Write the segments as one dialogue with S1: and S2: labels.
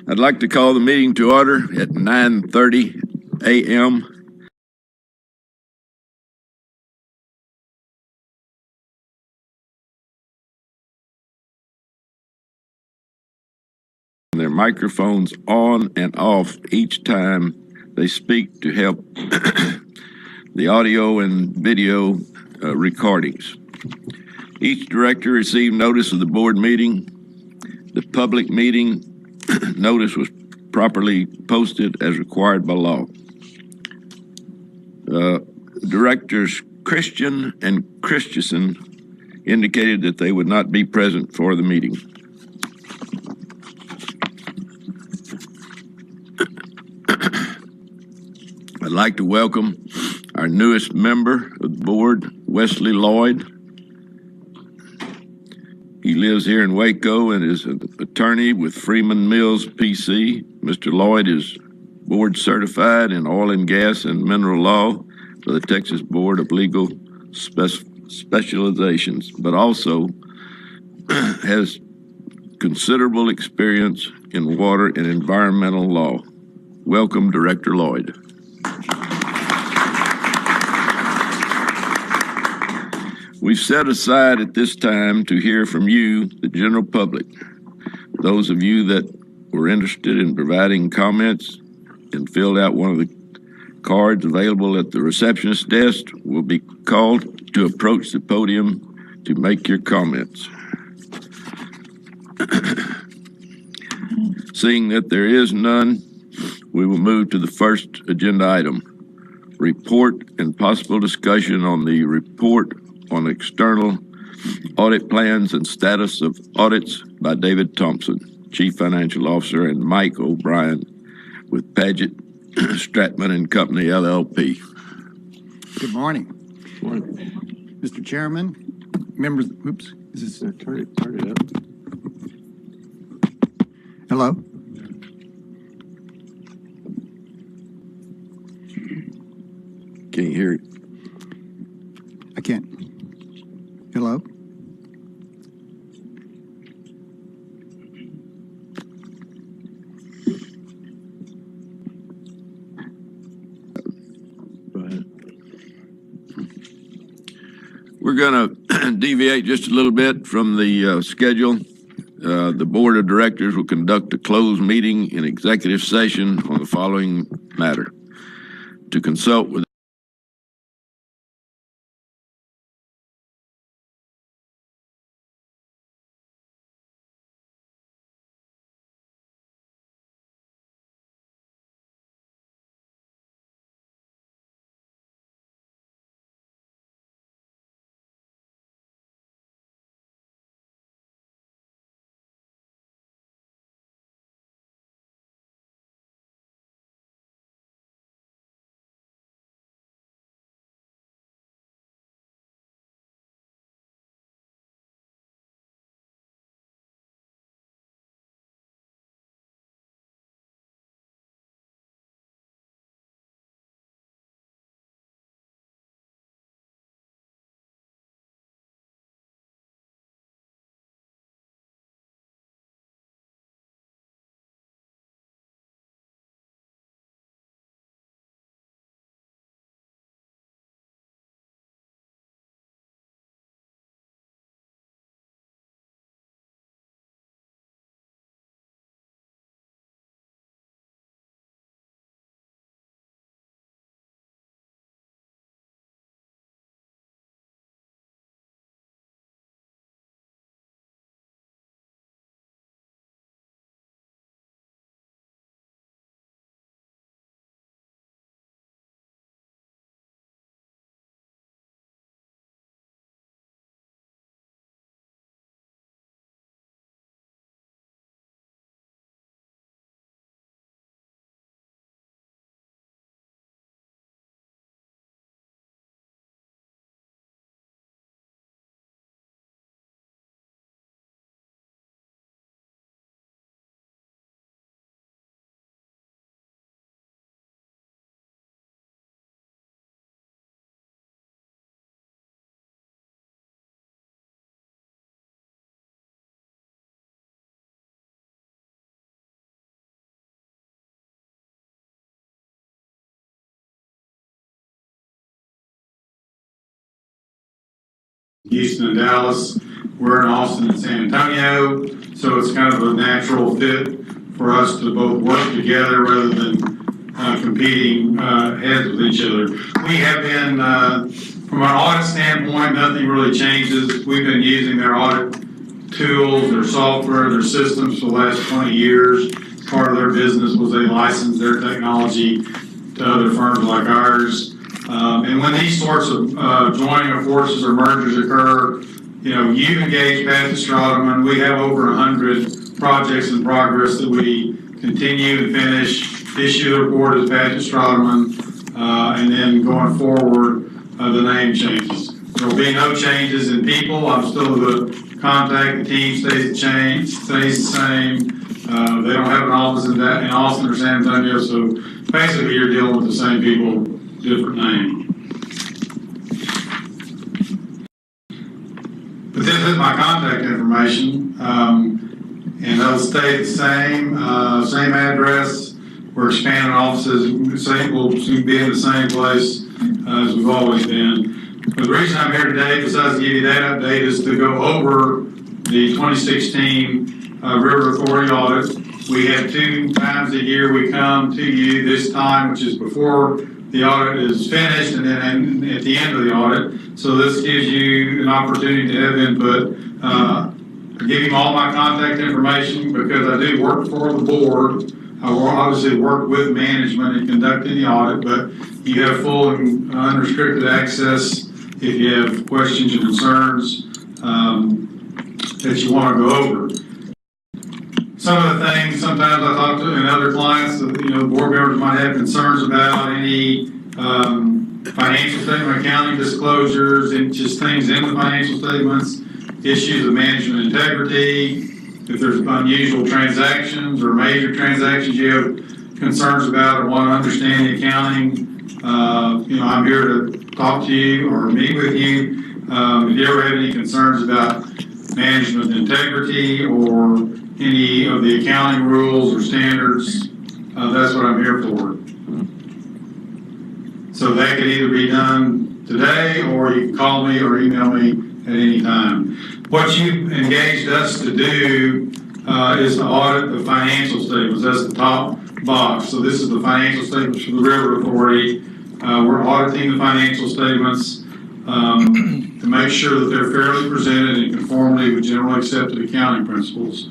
S1: I'd like to call the meeting to order at 9:30 a.m. Their microphones on and off each time they speak to help the audio and video recordings. Each director received notice of the board meeting. The public meeting notice was properly posted as required by law. Directors Christian and Christensen indicated that they would not be present for the meeting. I'd like to welcome our newest member of the board, Wesley Lloyd. He lives here in Waco and is an attorney with Freeman Mills PC. Mr. Lloyd is board certified in oil and gas and mineral law for the Texas Board of Legal Specializations, but also has considerable experience in water and environmental law. Welcome, Director Lloyd. We've set aside at this time to hear from you, the general public. Those of you that were interested in providing comments and filled out one of the cards available at the receptionist desk will be called to approach the podium to make your comments. Seeing that there is none, we will move to the first agenda item, report and possible discussion on the report on external audit plans and status of audits by David Thompson, Chief Financial Officer, and Mike O'Brien with Paget, Stratman and Company, LLP.
S2: Good morning.
S1: Good morning.
S2: Mr. Chairman, members,
S1: Is this turn it up?
S2: Hello?
S1: Can't hear it.
S2: I can't. Hello?
S1: We're going to deviate just a little bit from the schedule. The Board of Directors will conduct a closed meeting in executive session on the following matter: to consult with
S3: Houston and Dallas. We're in Austin and San Antonio, so it's kind of a natural fit for us to both work together rather than competing heads with each other. We have been, from an audit standpoint, nothing really changes. We've been using their audit tools, their software, their systems for the last 20 years. Part of their business was they licensed their technology to other firms like ours. And when these sorts of joining of forces or mergers occur, you've engaged Patrick Strotterman. We have over 100 projects in progress that we continue to finish, issue the report as Patrick Strotterman, and then going forward, the name changes. There will be no changes in people. I'm still the contact. The team stays the same. They don't have an office in Austin or San Antonio, so basically you're dealing with the same people, different name. But this is my contact information, and they'll stay the same, same address. We're expanding offices. We'll soon be in the same place as we've always been. But the reason I'm here today, besides to give you that update, is to go over the 2016 River Authority audit. We have 2 times a year we come to you, this time, which is before the audit is finished, and then at the end of the audit. So this gives you an opportunity to have input. I give you all my contact information because I do work for the board. I will obviously work with management in conducting the audit, but you have full and unrestricted access if you have questions or concerns that you want to go over. Some of the things, sometimes I talk to and other clients, board members might have concerns about any financial statement accounting disclosures and just things in the financial statements, issues of management integrity, if there's unusual transactions or major transactions you have concerns about or want to understand the accounting. I'm here to talk to you or meet with you. If you ever have any concerns about management integrity or any of the accounting rules or standards, that's what I'm here for. So that could either be done today, or you can call me or email me at any time. What you engaged us to do is to audit the financial statements. That's the top box. So this is the financial statements for the River Authority. We're auditing the financial statements to make sure that they're fairly presented in conformity with generally accepted accounting principles.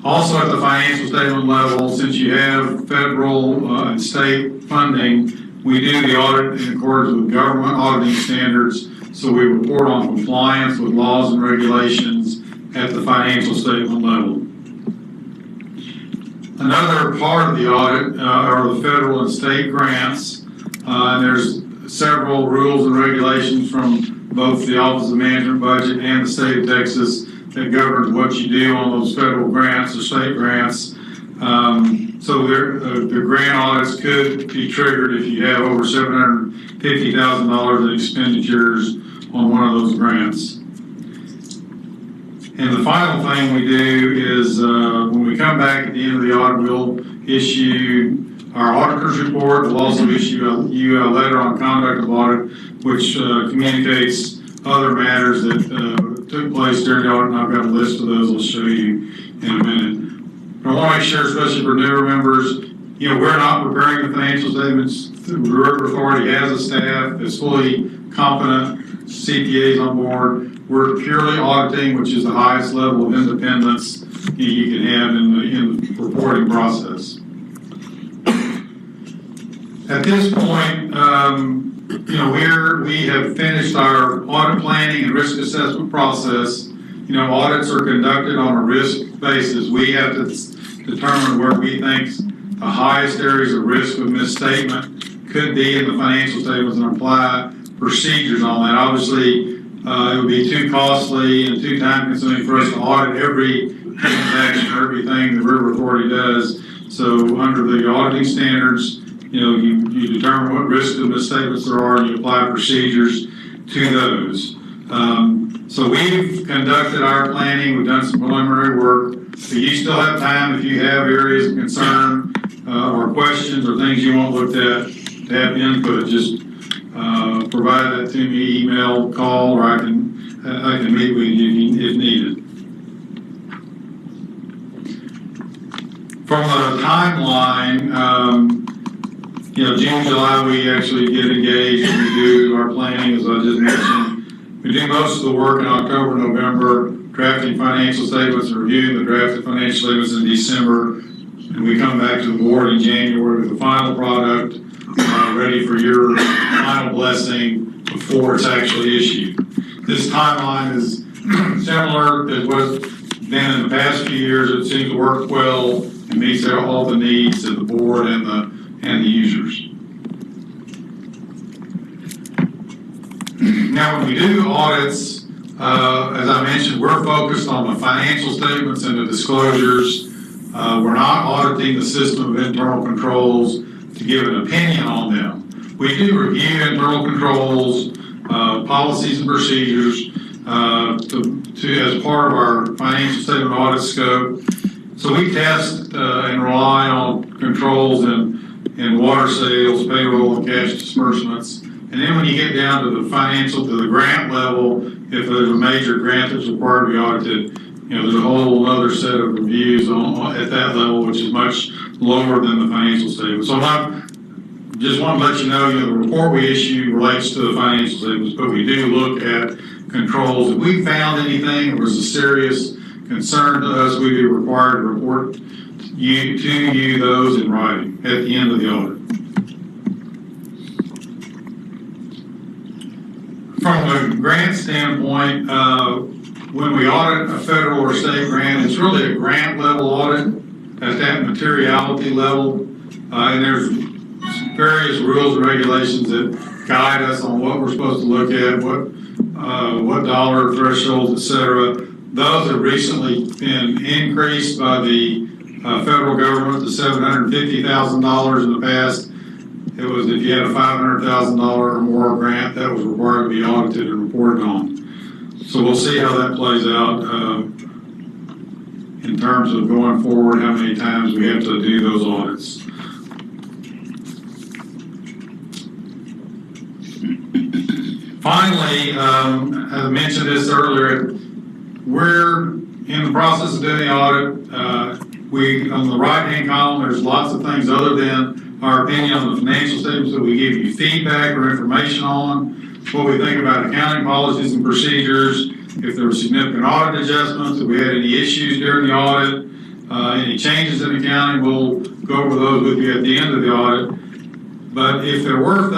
S3: Also at the financial statement level, since you have federal and state funding, we do the audit in accordance with government auditing standards, so we report on compliance with laws and regulations at the financial statement level. Another part of the audit are the federal and state grants, and there's several rules and regulations from both the Office of Management Budget and the state of Texas that governs what you do on those federal grants or state grants. So the grant audits could be triggered if you have over $750,000 in expenditures on one of those grants. And the final thing we do is when we come back at the end of the audit, we'll issue our auditor's report. We'll also issue you a letter on conduct of audit, which communicates other matters that took place during the audit, and I've got a list of those I'll show you in a minute. But I want to make sure, especially for newer members, we're not preparing the financial statements. The River Authority has a staff that's fully competent, CPAs on board. We're purely auditing, which is the highest level of independence you can have in the reporting process. At this point, we have finished our audit planning and risk assessment process. Audits are conducted on a risk basis. We have to determine where we think the highest areas of risk of misstatement could be in the financial statements and apply procedures on that. Obviously, it would be too costly and too time consuming for us to audit every transaction or everything the River Authority does. So under the auditing standards, you determine what risks of misstatements there are and you apply procedures to those. So we've conducted our planning, we've done some preliminary work, but you still have time if you have areas of concern or questions or things you want looked at to have input. Just provide that to me, email, call, or I can I can meet with you if needed. From a timeline, June, July, we actually get engaged and we do our planning, as I just mentioned. We do most of the work in October, November, drafting financial statements, reviewing the drafted financial statements in December, and we come back to the board in January with the final product ready for your final blessing before it's actually issued. This timeline is similar to what's been in the past few years. It seems to work well and meets all the needs of the board and the users. Now, when we do audits, as I mentioned, we're focused on the financial statements and the disclosures. We're not auditing the system of internal controls to give an opinion on them. We do review internal controls, policies and procedures as part of our financial statement audit scope. So we test and rely on controls in water sales, payroll, and cash disbursements. And then when you get down to the financial, to the grant level, if there's a major grant that's required to be audited, there's a whole other set of reviews at that level, which is much lower than the financial statement. So I just want to let you know, the report we issue relates to the financial statements, but we do look at controls. If we found anything that was a serious concern to us, we'd be required to report to you those in writing at the end of the audit. From a grant standpoint, when we audit a federal or state grant, it's really a grant level audit at that materiality level. And there's various rules and regulations that guide us on what we're supposed to look at, what dollar thresholds, etc. Those have recently been increased by the federal government to $750,000 in the past. It was if you had a $500,000 or more grant, that was required to be audited and reported on. So we'll see how that plays out in terms of going forward, how many times we have to do those audits. Finally, I mentioned this earlier, we're in the process of doing the audit. On the right-hand column, there's lots of things other than our opinion on the financial statements that we give you feedback or information on, what we think about accounting policies and procedures, if there were significant audit adjustments, if we had any issues during the audit, any changes in accounting, we'll go over those with you at the end of the audit. But if there were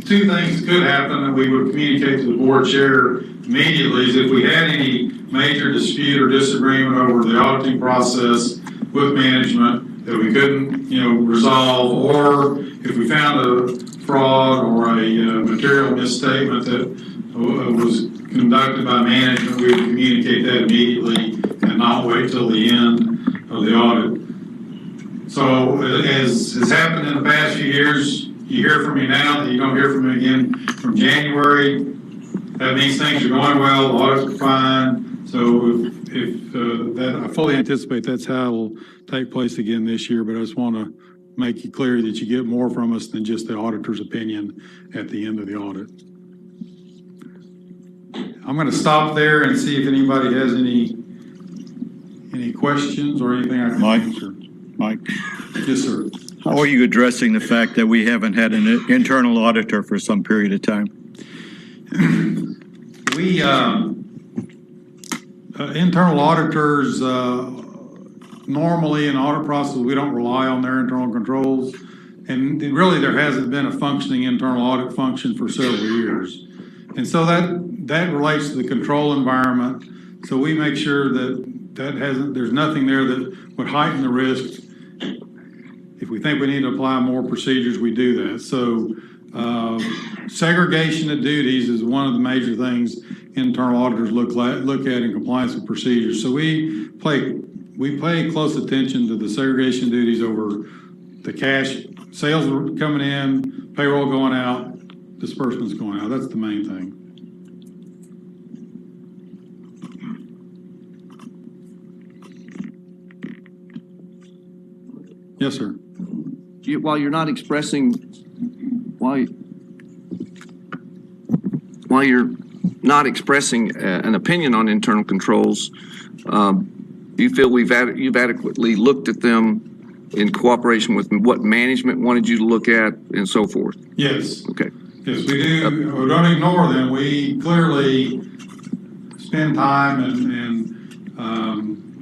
S3: two things that could happen that we would communicate to the board chair immediately is if we had any major dispute or disagreement over the auditing process with management that we couldn't, resolve, or if we found a fraud or a material misstatement that was conducted by management, we would communicate that immediately and not wait till the end of the audit. So as has happened in the past few years, you hear from me now, you don't hear from me again from January. That means things are going well, the audits are fine. So I fully anticipate that's how it will take place again this year, but I just want to make it clear that you get more from us than just the auditor's opinion at the end of the audit. I'm going to stop there and see if anybody has any questions or anything I can answer.
S4: Mike?
S3: Yes, sir.
S4: How are you addressing the fact that we haven't had an internal auditor for some period of time?
S3: We, internal auditors, normally in audit process, we don't rely on their internal controls. And really there hasn't been a functioning internal audit function for several years. And so that relates to the control environment. So we make sure that there's nothing there that would heighten the risk. If we think we need to apply more procedures, we do that. So segregation of duties is one of the major things internal auditors look at in compliance with procedures. So we pay close attention to the segregation duties over the cash, sales coming in, payroll going out, disbursements going out. That's the main thing. Yes, sir.
S5: While you're not expressing, while you're not expressing an opinion on internal controls, do you feel you've adequately looked at them in cooperation with what management wanted you to look at and so forth?
S3: Yes.
S5: Okay.
S3: Yes, we do. We don't ignore them. We clearly spend time and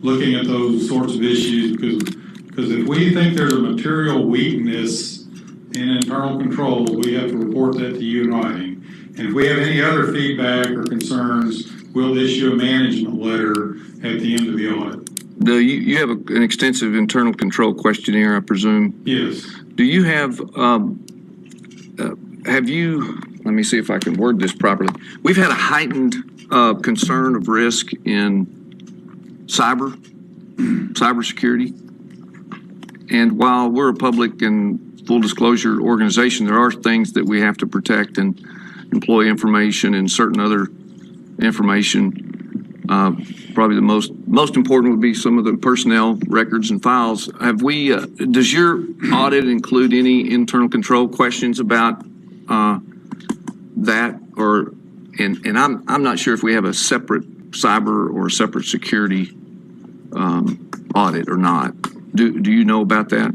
S3: looking at those sorts of issues because if we think there's a material weakness in internal controls, we have to report that to you in writing. And if we have any other feedback or concerns, we'll issue a management letter at the end of the audit.
S5: You have an extensive internal control questionnaire, I presume?
S3: Yes.
S5: Do you have you, let me see if I can word this properly. We've had a heightened concern of risk in cybersecurity. And while we're a public and full disclosure organization, there are things that we have to protect, and employee information and certain other information. Probably the most important would be some of the personnel records and files. Have we? Does your audit include any internal control questions about that? Or and I'm not sure if we have a separate cyber or a separate security audit or not. Do you know about that?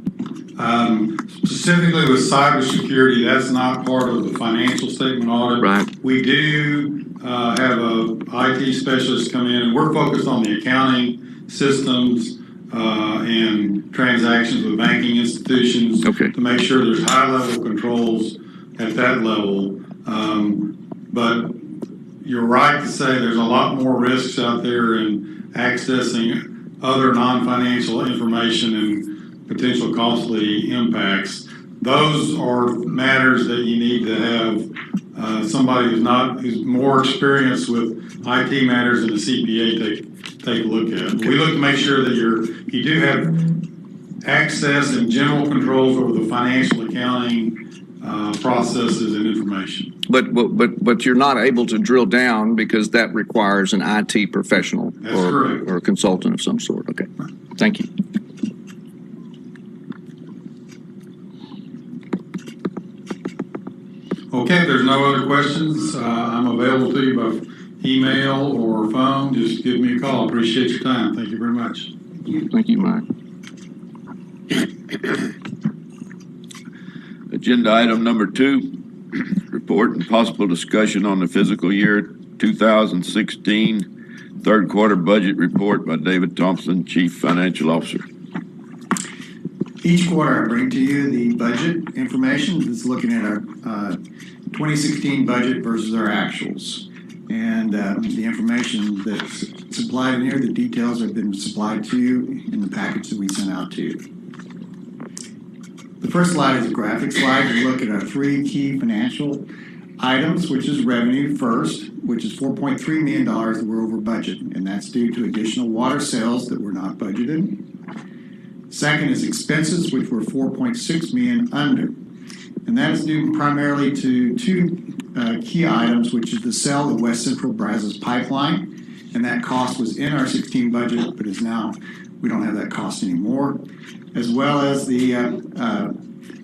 S3: Specifically with cybersecurity, that's not part of the financial statement audit.
S5: Right.
S3: We do have a IT specialist come in, and we're focused on the accounting systems and transactions with banking institutions to make sure there's high-level controls at that level. But you're right to say there's a lot more risks out there in accessing other non-financial information and potential costly impacts. Those are matters that you need to have somebody who's more experienced with IT matters than a CPA take a look at. We look to make sure that you do have access and general controls over the financial accounting processes and information.
S5: But you're not able to drill down because that requires an IT professional or a consultant of some sort. Okay, thank you.
S3: Okay, if there's no other questions, I'm available to you by email or phone. Just give me a call. Appreciate your time. Thank you very much.
S5: Thank you, Mike.
S1: Agenda item number 2, report and possible discussion on the fiscal year 2016 third quarter budget report by David Thompson, Chief Financial Officer.
S2: Each quarter I bring to you the budget information. It's looking at our 2016 budget versus our actuals. And the information that's supplied in here, the details have been supplied to you in the package that we sent out to you. The first slide is a graphic slide to look at our 3 key financial items, which is revenue first, which is $4.3 million that we're over budget, and that's due to additional water sales that were not budgeted. Second is expenses, which were $4.6 million under, and that is due primarily to 2 key items, which is the sale of West Central Brazos pipeline, and that cost was in our 16 budget, but is now, we don't have that cost anymore, as well as the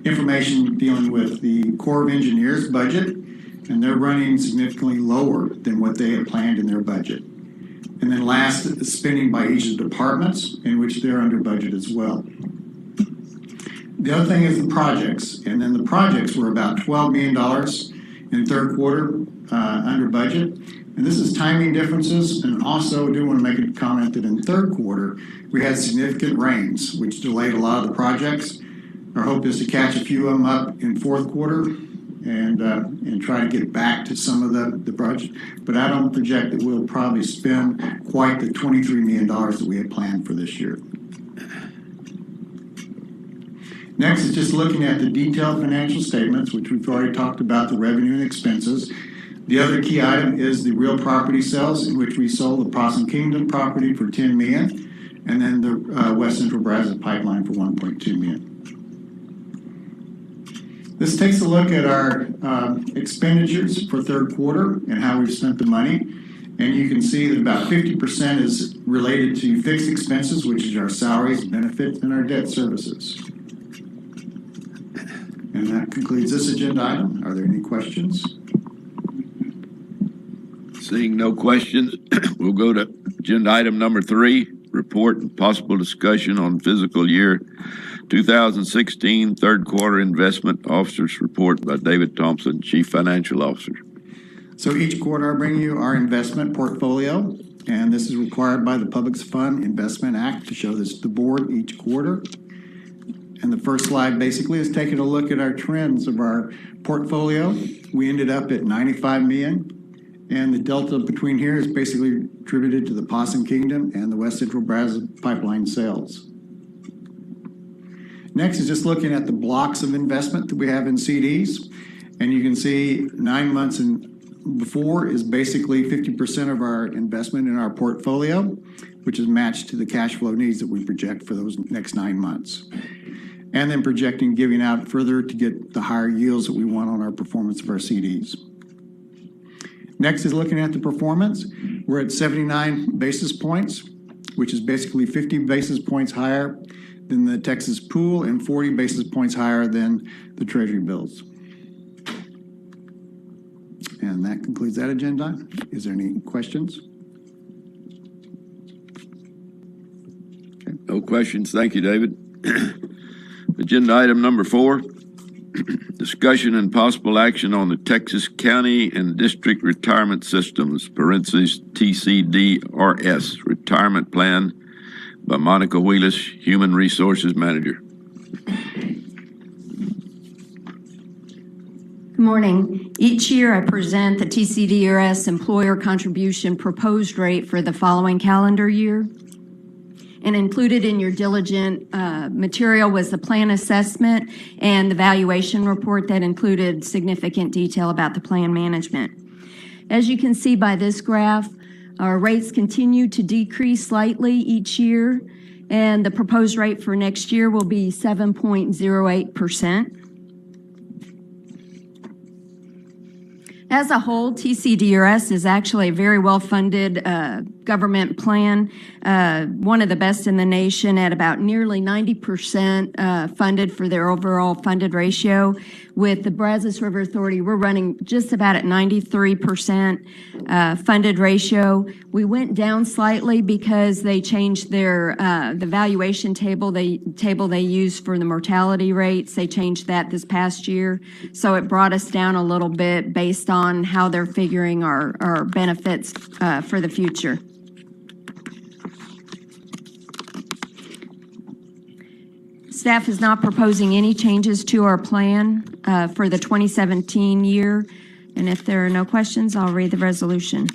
S2: information dealing with the Corps of Engineers budget, and they're running significantly lower than what they had planned in their budget. And then last is spending by each of the departments, in which they're under budget as well. The other thing is the projects, and then the projects were about $12 million in third quarter under budget. And this is timing differences, and also do want to make a comment that in third quarter, we had significant rains, which delayed a lot of the projects. Our hope is to catch a few of them up in fourth quarter and try to get back to some of the budget. But I don't project that we'll probably spend quite the $23 million that we had planned for this year. Next is just looking at the detailed financial statements, which we've already talked about, the revenue and expenses. The other key item is the real property sales, in which we sold the Possum Kingdom property for $10 million, and then the West Central Brazos pipeline for $1.2 million. This takes a look at our expenditures for third quarter and how we've spent the money. And you can see that about 50% is related to fixed expenses, which is our salaries, benefits, and our debt services. And that concludes this agenda item. Are there any questions?
S1: Seeing no questions, we'll go to agenda item number 3, report and possible discussion on fiscal year 2016 third quarter investment officers report by David Thompson, Chief Financial Officer.
S2: So each quarter I bring you our investment portfolio, and this is required by the Public Fund Investment Act to show this to the board each quarter. And the first slide basically is taking a look at our trends of our portfolio. We ended up at 95 million. And the delta between here is basically attributed to the Possum Kingdom and the West Central Brazos pipeline sales. Next is just looking at the blocks of investment that we have in CDs. And you can see 9 months and before is basically 50% of our investment in our portfolio, which is matched to the cash flow needs that we project for those next 9 months. And then projecting giving out further to get the higher yields that we want on our performance of our CDs. Next is looking at the performance. We're at 79 basis points, which is basically 50 basis points higher than the Texas pool and 40 basis points higher than the Treasury bills. And that concludes that agenda. Is there any questions?
S1: Okay. No questions. Thank you, David. Agenda item number 4. Discussion and possible action on the Texas County and District Retirement Systems, parentheses TCDRS, retirement plan by Monica Wheelis, Human Resources Manager.
S6: Good morning. Each year I present the TCDRS employer contribution proposed rate for the following calendar year. And included in your diligent material was the plan assessment and the valuation report that included significant detail about the plan management. As you can see by this graph, our rates continue to decrease slightly each year, and the proposed rate for next year will be 7.08%. As a whole, TCDRS is actually a very well-funded government plan, one of the best in the nation at about nearly 90% funded for their overall funded ratio. With the Brazos River Authority, we're running just about at 93% funded ratio. We went down slightly because they changed their the valuation table they use for the mortality rates. They changed that this past year, so it brought us down a little bit based on how they're figuring our benefits for the future. Staff is not proposing any changes to our plan for the 2017 year. And if there are no questions, I'll read the resolution.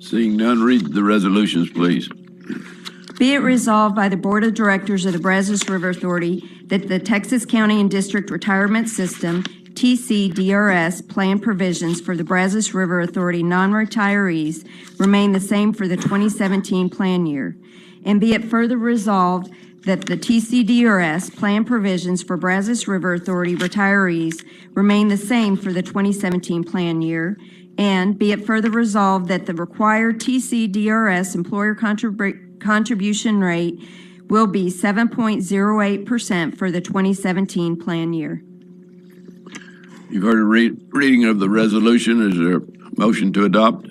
S1: Seeing none, read the resolutions, please.
S6: Be it resolved by the Board of Directors of the Brazos River Authority that the Texas County and District Retirement System, TCDRS, plan provisions for the Brazos River Authority non-retirees remain the same for the 2017 plan year. And be it further resolved that the TCDRS plan provisions for Brazos River Authority retirees remain the same for the 2017 plan year. And be it further resolved that the required TCDRS employer contribution rate will be 7.08% for the 2017 plan year.
S1: You've heard a reading of the resolution. Is there a motion to adopt?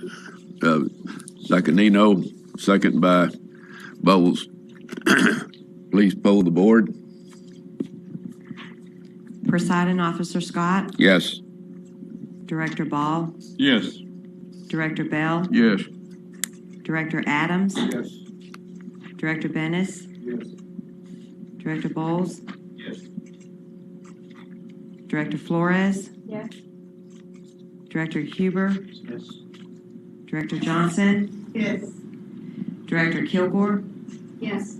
S1: Sacanino, second by Bowles. Please poll the board.
S6: Presiding Officer Scott?
S1: Yes.
S6: Director Ball?
S4: Yes.
S6: Director Bell?
S1: Yes.
S6: Director Adams?
S3: Yes.
S6: Director Bennis?
S3: Yes.
S6: Director Bowles?
S3: Yes.
S6: Director Flores?
S7: Yes.
S6: Director Huber?
S3: Yes.
S6: Director Johnson?
S7: Yes.
S6: Director Kilgore?
S7: Yes.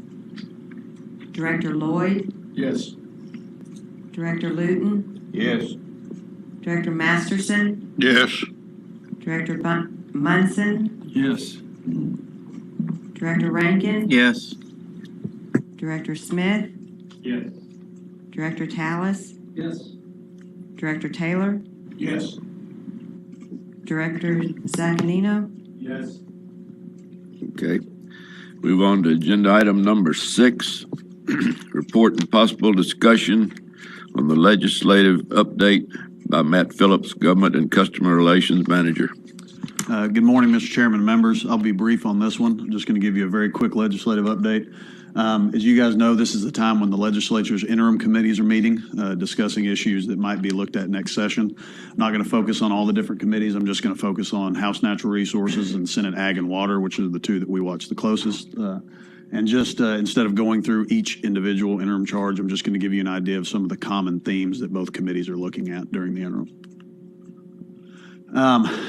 S6: Director Lloyd?
S3: Yes.
S6: Director Luton?
S3: Yes.
S6: Director Masterson?
S1: Yes.
S6: Director Munson?
S4: Yes.
S6: Director Rankin?
S4: Yes.
S6: Director Smith?
S3: Yes.
S6: Director Tallis?
S3: Yes.
S6: Director Taylor?
S3: Yes.
S6: Director Zaccanino?
S3: Yes.
S1: Okay. Move on to agenda item number 6, report and possible discussion on the legislative update by Matt Phillips, Government and Customer Relations Manager.
S7: Good morning, Mr. Chairman and members. I'll be brief on this one. I'm just going to give you a very quick legislative update. As you guys know, this is the time when the legislature's interim committees are meeting, discussing issues that might be looked at next session. I'm not going to focus on all the different committees. I'm just going to focus on House Natural Resources and Senate Ag and Water, which are the two that we watch the closest. And just instead of going through each individual interim charge, I'm just going to give you an idea of some of the common themes that both committees are looking at during the interim.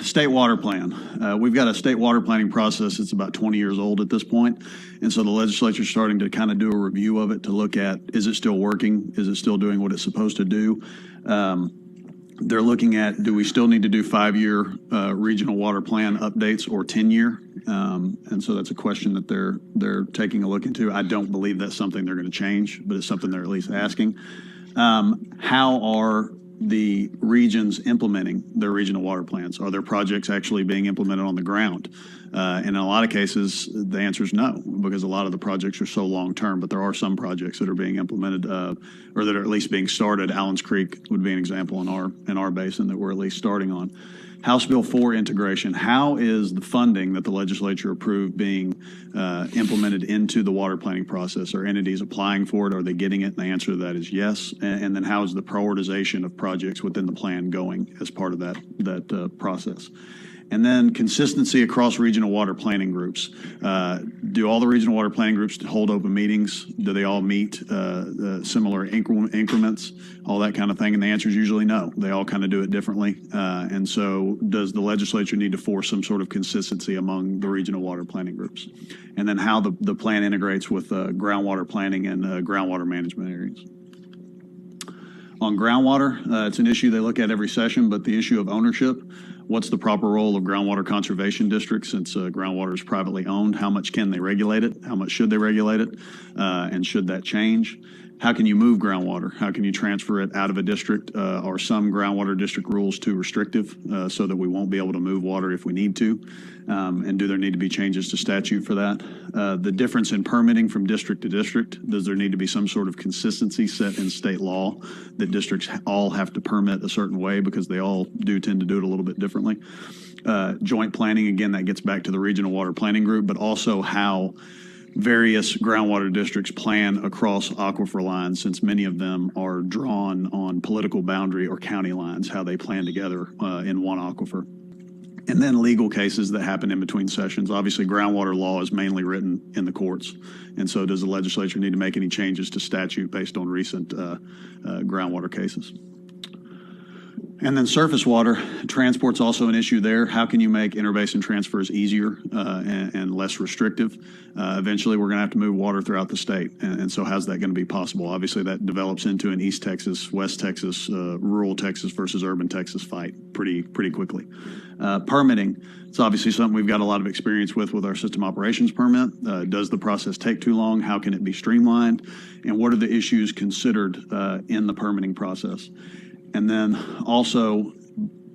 S7: State water plan. We've got a state water planning process that's about 20 years old at this point. And so the legislature is starting to kind of do a review of it to look at, is it still working? Is it still doing what it's supposed to do? They're looking at, do we still need to do 5-year regional water plan updates or 10-year? And so that's a question that they're taking a look into. I don't believe that's something they're going to change, but it's something they're at least asking. How are the regions implementing their regional water plans? Are their projects actually being implemented on the ground? And in a lot of cases, the answer is no, because a lot of the projects are so long-term, but there are some projects that are being implemented or that are at least being started. Allen's Creek would be an example in our basin that we're at least starting on. House Bill 4 integration. How is the funding that the legislature approved being implemented into the water planning process? Are entities applying for it? Are they getting it? And the answer to that is yes. And then how is the prioritization of projects within the plan going as part of that process? And then consistency across regional water planning groups. Do all the regional water planning groups hold open meetings? Do they all meet similar increments, all that kind of thing? And the answer is usually no. They all kind of do it differently. And so does the legislature need to force some sort of consistency among the regional water planning groups? And then how the plan integrates with groundwater planning and groundwater management areas. On groundwater, it's an issue they look at every session, but the issue of ownership. What's the proper role of groundwater conservation districts since groundwater is privately owned? How much can they regulate it? How much should they regulate it? And should that change? How can you move groundwater? How can you transfer it out of a district? Are some groundwater district rules too restrictive so that we won't be able to move water if we need to? And do there need to be changes to statute for that? The difference in permitting from district to district, does there need to be some sort of consistency set in state law that districts all have to permit a certain way because they all do tend to do it a little bit differently? Joint planning, again, that gets back to the regional water planning group, but also how various groundwater districts plan across aquifer lines, since many of them are drawn on political boundary or county lines, how they plan together in one aquifer. And then legal cases that happen in between sessions. Obviously, groundwater law is mainly written in the courts. And so does the legislature need to make any changes to statute based on recent groundwater cases? And then surface water, transport's also an issue there. How can you make interbasin transfers easier and less restrictive? Eventually, we're going to have to move water throughout the state. And so how's that going to be possible? Obviously, that develops into an East Texas, West Texas, rural Texas versus urban Texas fight pretty quickly. Permitting, it's obviously something we've got a lot of experience with our system operations permit. Does the process take too long? How can it be streamlined? And what are the issues considered in the permitting process? And then also,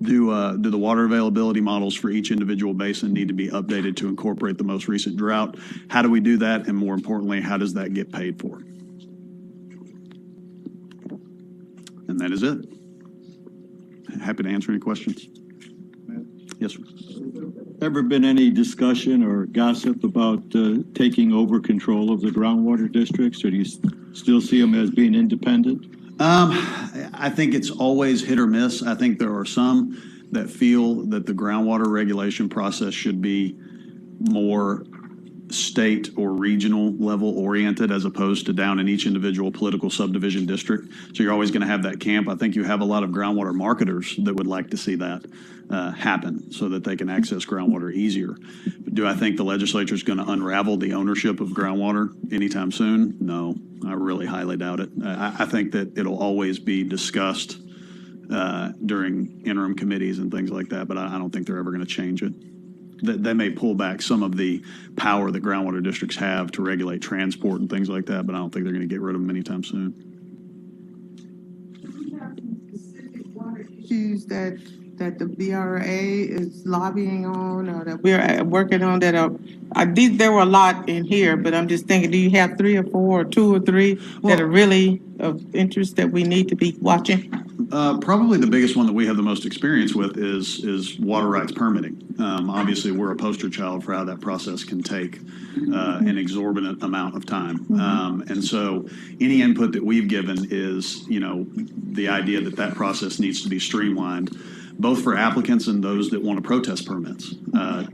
S7: do the water availability models for each individual basin need to be updated to incorporate the most recent drought? How do we do that? And more importantly, how does that get paid for? And that is it. Happy to answer any questions. Yes, sir.
S4: Ever been any discussion or gossip about taking over control of the groundwater districts, or do you still see them as being independent?
S7: I think it's always hit or miss. I think there are some that feel that the groundwater regulation process should be more state or regional level oriented as opposed to down in each individual political subdivision district. So you're always going to have that camp. I think you have a lot of groundwater marketers that would like to see that happen so that they can access groundwater easier. But do I think the legislature is going to unravel the ownership of groundwater anytime soon? No, I really highly doubt it. I think that it'll always be discussed during interim committees and things like that, but I don't think they're ever going to change it. They may pull back some of the power that groundwater districts have to regulate transport and things like that, but I don't think they're going to get rid of them anytime soon.
S8: Specific water issues that the BRA is lobbying on, or that we're working on that are, there were a lot in here, but I'm just thinking, do you have 3 or 4 or 2 or 3 that are really of interest that we need to be watching?
S7: Probably the biggest one that we have the most experience with is water rights permitting. Obviously, we're a poster child for how that process can take an exorbitant amount of time. And so any input that we've given is, the idea that that process needs to be streamlined, both for applicants and those that want to protest permits,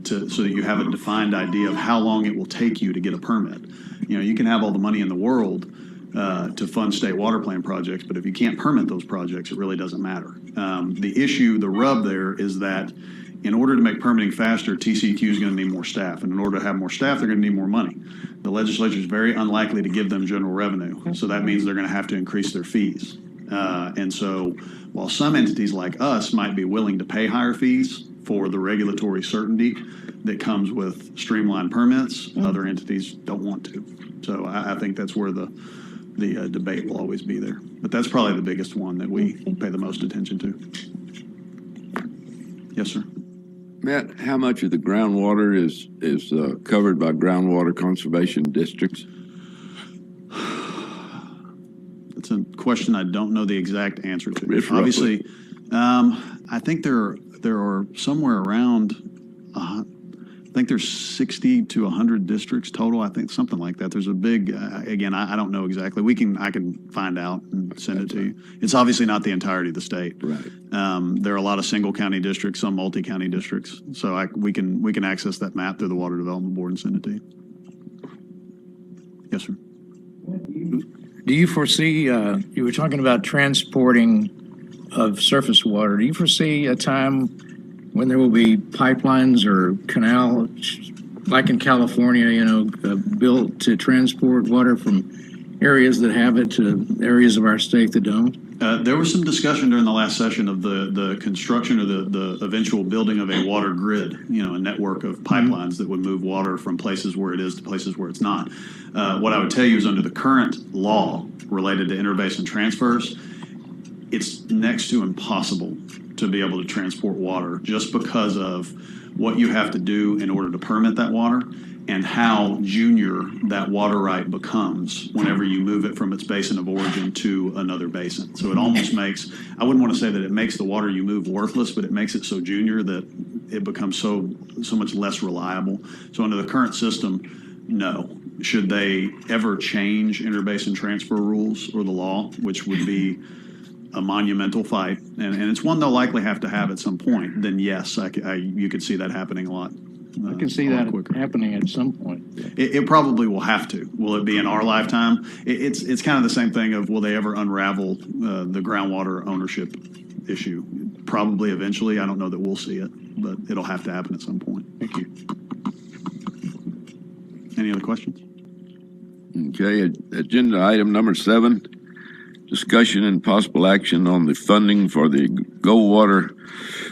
S7: so that you have a defined idea of how long it will take you to get a permit. You can have all the money in the world to fund state water plan projects, but if you can't permit those projects, it really doesn't matter. The rub there is that in order to make permitting faster, TCEQ is going to need more staff. And in order to have more staff, they're going to need more money. The legislature is very unlikely to give them general revenue. So that means they're going to have to increase their fees. And so while some entities like us might be willing to pay higher fees for the regulatory certainty that comes with streamlined permits, other entities don't want to. So I think that's where the debate will always be there. But that's probably the biggest one that we pay the most attention to. Yes, sir.
S1: Matt, how much of the groundwater is covered by groundwater conservation districts?
S7: That's a question I don't know the exact answer to.
S1: It's
S7: Obviously, I think there are somewhere around, I think there's 60 to 100 districts total. I think something like that. There's a big, again, I don't know exactly. I can find out and send it to you. It's obviously not the entirety of the state.
S1: Right.
S7: There are a lot of single county districts, some multi-county districts. So we can access that map through the Water Development Board and send it to you. Yes, sir.
S9: Do you foresee, you were talking about transporting of surface water. Do you foresee a time when there will be pipelines or canals, like in California, built to transport water from areas that have it to areas of our state that don't?
S7: There was some discussion during the last session of the construction or the eventual building of a water grid, a network of pipelines that would move water from places where it is to places where it's not. What I would tell you is under the current law related to interbasin transfers, it's next to impossible to be able to transport water just because of what you have to do in order to permit that water and how junior that water right becomes whenever you move it from its basin of origin to another basin. So it almost makes, I wouldn't want to say that it makes the water you move worthless, but it makes it so junior that it becomes so much less reliable. So under the current system, no. Should they ever change interbasin transfer rules or the law, which would be a monumental fight, and it's one they'll likely have to have at some point, then yes, you could see that happening a lot.
S9: I can see that happening at some point.
S7: It probably will have to. Will it be in our lifetime? It's kind of the same thing of will they ever unravel the groundwater ownership issue? Probably eventually. I don't know that we'll see it, but it'll have to happen at some point. Thank you. Any other questions?
S1: Okay, agenda item number 7. Discussion and possible action on the funding for the Goldwater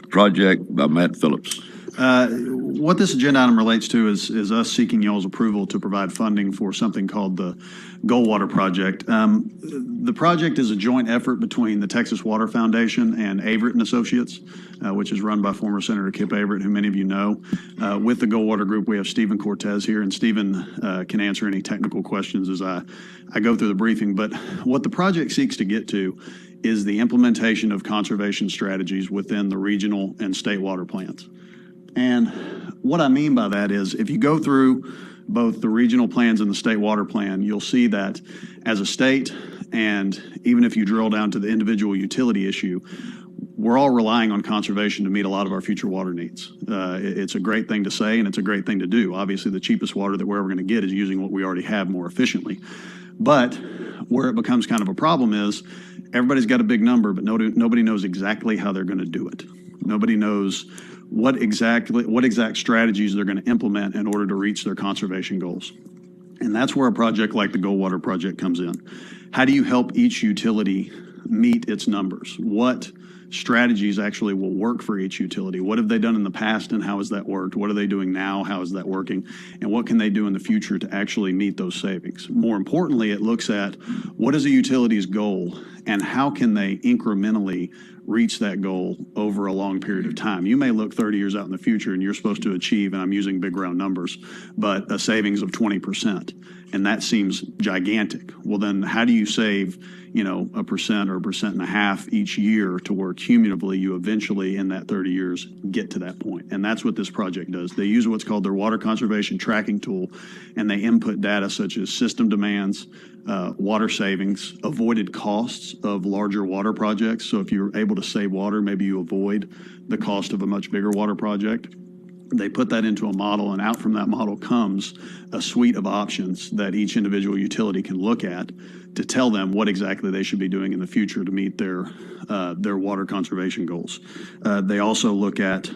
S1: Project by Matt Phillips.
S7: What this agenda item relates to is us seeking y'all's approval to provide funding for something called the Goldwater Project. The project is a joint effort between the Texas Water Foundation and Averett and Associates, which is run by former Senator Kip Averett, who many of you know. With the Goldwater Group, we have Stephen Cortez here, and Stephen can answer any technical questions as I go through the briefing. But what the project seeks to get to is the implementation of conservation strategies within the regional and state water plans. And what I mean by that is if you go through both the regional plans and the state water plan, you'll see that as a state, and even if you drill down to the individual utility issue, we're all relying on conservation to meet a lot of our future water needs. It's a great thing to say, and it's a great thing to do. Obviously, the cheapest water that we're ever going to get is using what we already have more efficiently. But where it becomes kind of a problem is everybody's got a big number, but nobody knows exactly how they're going to do it. Nobody knows what exact strategies they're going to implement in order to reach their conservation goals. And that's where a project like the Goldwater Project comes in. How do you help each utility meet its numbers? What strategies actually will work for each utility? What have they done in the past and how has that worked? What are they doing now? How is that working? And what can they do in the future to actually meet those savings? More importantly, it looks at what is a utility's goal and how can they incrementally reach that goal over a long period of time. You may look 30 years out in the future and you're supposed to achieve, and I'm using big round numbers, but a savings of 20%. And that seems gigantic. Well, then how do you save, 1% or 1.5% each year to where cumulatively you eventually in that 30 years get to that point? And that's what this project does. They use what's called their water conservation tracking tool, and they input data such as system demands, water savings, avoided costs of larger water projects. So if you're able to save water, maybe you avoid the cost of a much bigger water project. They put that into a model, and out from that model comes a suite of options that each individual utility can look at to tell them what exactly they should be doing in the future to meet their water conservation goals. They also look at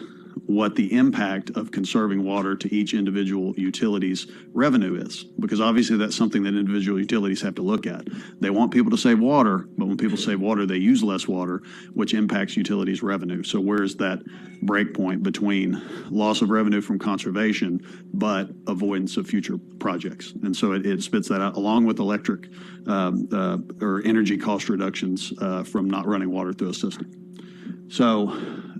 S7: what the impact of conserving water to each individual utility's revenue is, because obviously that's something that individual utilities have to look at. They want people to save water, but when people save water, they use less water, which impacts utilities' revenue. So where's that break point between loss of revenue from conservation, but avoidance of future projects? And so it spits that out along with electric or energy cost reductions from not running water through a system. So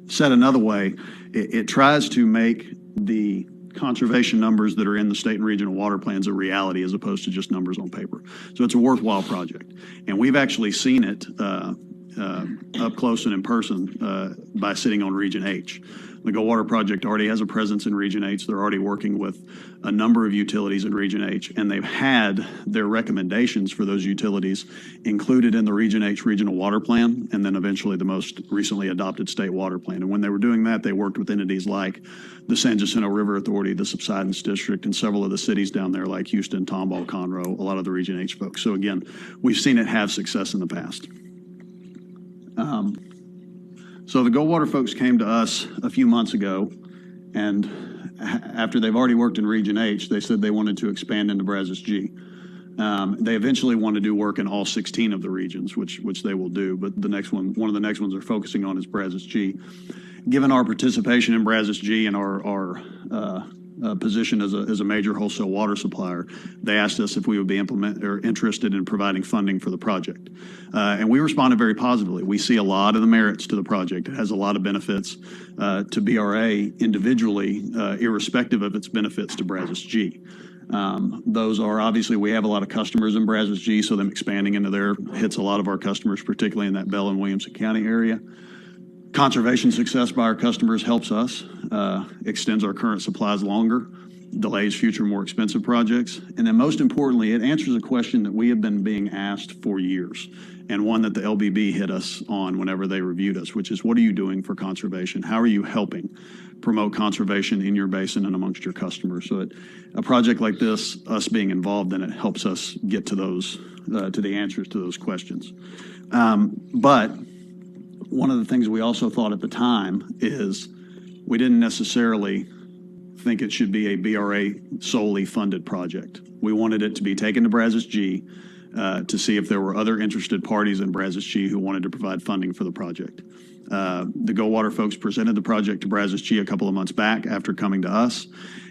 S7: said another way, it tries to make the conservation numbers that are in the state and regional water plans a reality as opposed to just numbers on paper. So it's a worthwhile project. And we've actually seen it up close and in person by sitting on Region H. The Goldwater Project already has a presence in Region H. They're already working with a number of utilities in Region H, and they've had their recommendations for those utilities included in the Region H Regional Water Plan, and then eventually the most recently adopted State Water Plan. And when they were doing that, they worked with entities like the San Jacinto River Authority, the Subsidence District, and several of the cities down there like Houston, Tomball, Conroe, a lot of the Region H folks. So again, we've seen it have success in the past. So the Goldwater folks came to us a few months ago, and after they've already worked in Region H, they said they wanted to expand into Brazos G. They eventually want to do work in all 16 of the regions, which they will do, but one of the next ones they're focusing on is Brazos G. Given our participation in Brazos G and our position as a major wholesale water supplier, they asked us if we would be interested in providing funding for the project. And we responded very positively. We see a lot of the merits to the project. It has a lot of benefits to BRA individually, irrespective of its benefits to Brazos G. Those are obviously, we have a lot of customers in Brazos G, so them expanding into there hits a lot of our customers, particularly in that Bell and Williamson County area. Conservation success by our customers helps us, extends our current supplies longer, delays future more expensive projects, and then most importantly, it answers a question that we have been being asked for years, and one that the LBB hit us on whenever they reviewed us, which is, what are you doing for conservation? How are you helping promote conservation in your basin and amongst your customers? So a project like this, us being involved in it, helps us get to those, to the answers to those questions. But one of the things we also thought at the time is we didn't necessarily think it should be a BRA solely funded project. We wanted it to be taken to Brazos G to see if there were other interested parties in Brazos G who wanted to provide funding for the project. The Goldwater folks presented the project to Brazos G a couple of months back after coming to us,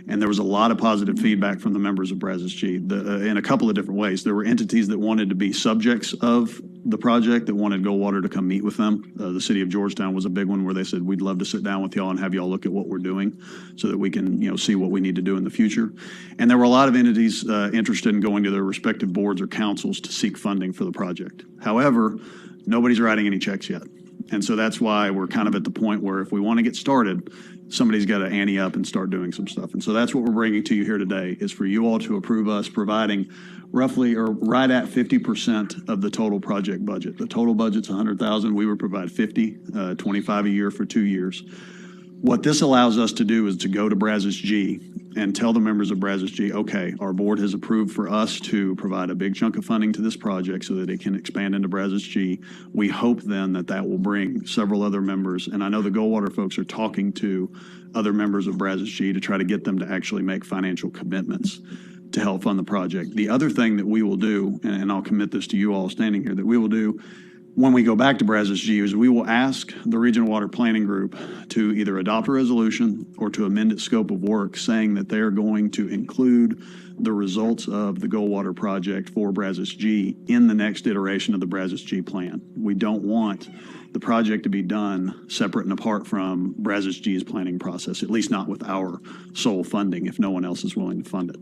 S7: and there was a lot of positive feedback from the members of Brazos G in a couple of different ways. There were entities that wanted to be subjects of the project that wanted Goldwater to come meet with them. The city of Georgetown was a big one where they said, we'd love to sit down with y'all and have y'all look at what we're doing so that we can see what we need to do in the future. And there were a lot of entities interested in going to their respective boards or councils to seek funding for the project. However, nobody's writing any checks yet. And so that's why we're kind of at the point where if we want to get started, somebody's got to ante up and start doing some stuff. And so that's what we're bringing to you here today, is for you all to approve us providing roughly or right at 50% of the total project budget. The total budget's $100,000. We would provide $50,000, $25,000 a year for 2 years. What this allows us to do is to go to Brazos G and tell the members of Brazos G, okay, our board has approved for us to provide a big chunk of funding to this project so that it can expand into Brazos G. We hope then that will bring several other members, and I know the Goldwater folks are talking to other members of Brazos G to try to get them to actually make financial commitments to help fund the project. The other thing that we will do, and I'll commit this to you all standing here, that we will do, when we go back to Brazos G is we will ask the Regional Water Planning Group to either adopt a resolution or to amend its scope of work saying that they are going to include the results of the Goldwater Project for Brazos G in the next iteration of the Brazos G plan. We don't want the project to be done separate and apart from Brazos G's planning process, at least not with our sole funding if no one else is willing to fund it.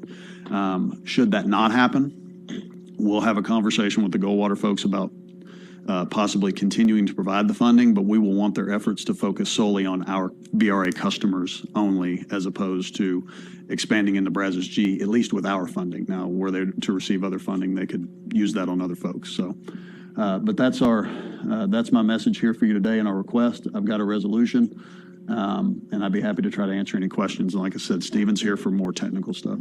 S7: Should that not happen, we'll have a conversation with the Goldwater folks about possibly continuing to provide the funding, but we will want their efforts to focus solely on our BRA customers only, as opposed to expanding into Brazos G, at least with our funding. Now, were they to receive other funding, they could use that on other folks. So, but that's my message here for you today and our request. I've got a resolution, and I'd be happy to try to answer any questions. And like I said, Stephen's here for more technical stuff.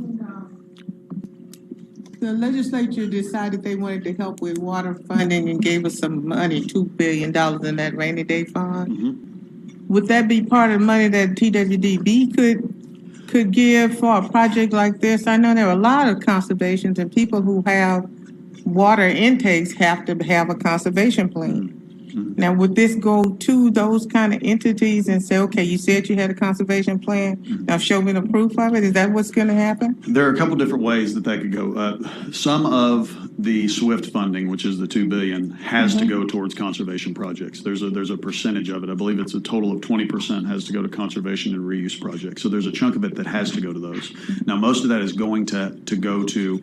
S8: The legislature decided they wanted to help with water funding and gave us some money, $2 billion in that rainy day fund.
S7: Mm-hmm.
S8: Would that be part of the money that TWDB could give for a project like this? I know there are a lot of conservations and people who have water intakes have to have a conservation plan.
S7: Mm-hmm.
S8: Now, would this go to those kind of entities and say, okay, you said you had a conservation plan, now show me the proof of it? Is that what's going to happen?
S7: There are a couple different ways that could go. Some of the SWIFT funding, which is the $2 billion, has to go towards conservation projects. There's a percentage of it. I believe it's a total of 20% has to go to conservation and reuse projects. So there's a chunk of it that has to go to those. Now, most of that is going to go to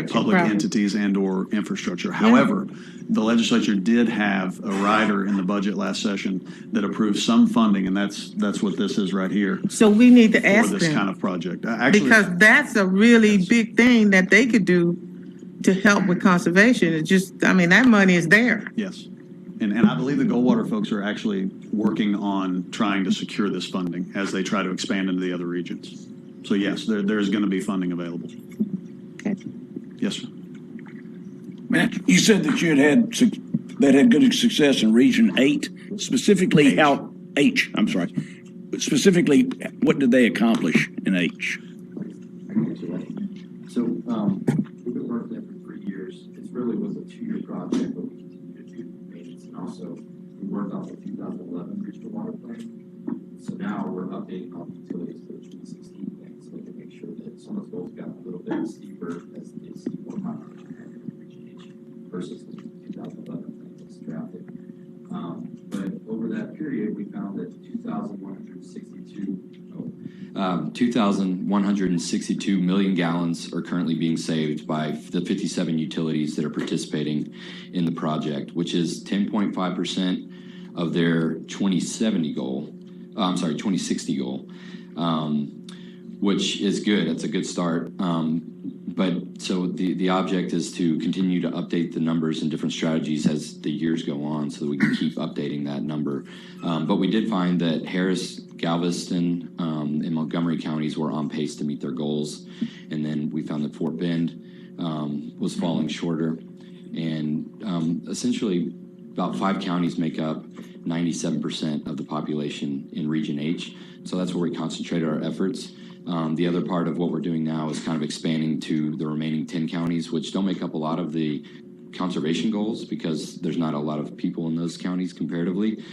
S7: public entities and or infrastructure. However, the legislature did have a rider in the budget last session that approved some funding, and that's what this is right here.
S8: So we need to ask
S7: for this
S8: them,
S7: kind of project. Actually,
S8: because that's a really big thing that they could do to help with conservation. It's just, I mean, that money is there.
S7: Yes. And I believe the Goldwater folks are actually working on trying to secure this funding as they try to expand into the other regions. So yes, there's going to be funding available.
S8: Okay.
S7: Yes, sir.
S10: Matt, you said that you had good success in Region 8. Specifically, Specifically, what did they accomplish in H?
S11: So we've been working there for 3 years. It really was a 2-year project, but we continued to do maintenance, and also we worked off the 2011 regional water plan. So now we're updating all the utilities for the 2016 plan, so we can make sure that some of those goals got a little bit steeper as they see more population in Region H versus the 2011 plan that's drafted. But over that period, we found that 2,162 million gallons are currently being saved by the 57 utilities that are participating in the project, which is 10.5% of their 2060 goal, which is good. That's a good start. But so the object is to continue to update the numbers and different strategies as the years go on so that we can keep updating that number. But we did find that Harris, Galveston, and Montgomery counties were on pace to meet their goals. And then we found that Fort Bend was falling shorter. And essentially about 5 counties make up 97% of the population in Region H. So that's where we concentrated our efforts. The other part of what we're doing now is kind of expanding to the remaining 10 counties, which don't make up a lot of the conservation goals because there's not a lot of people in those counties comparatively.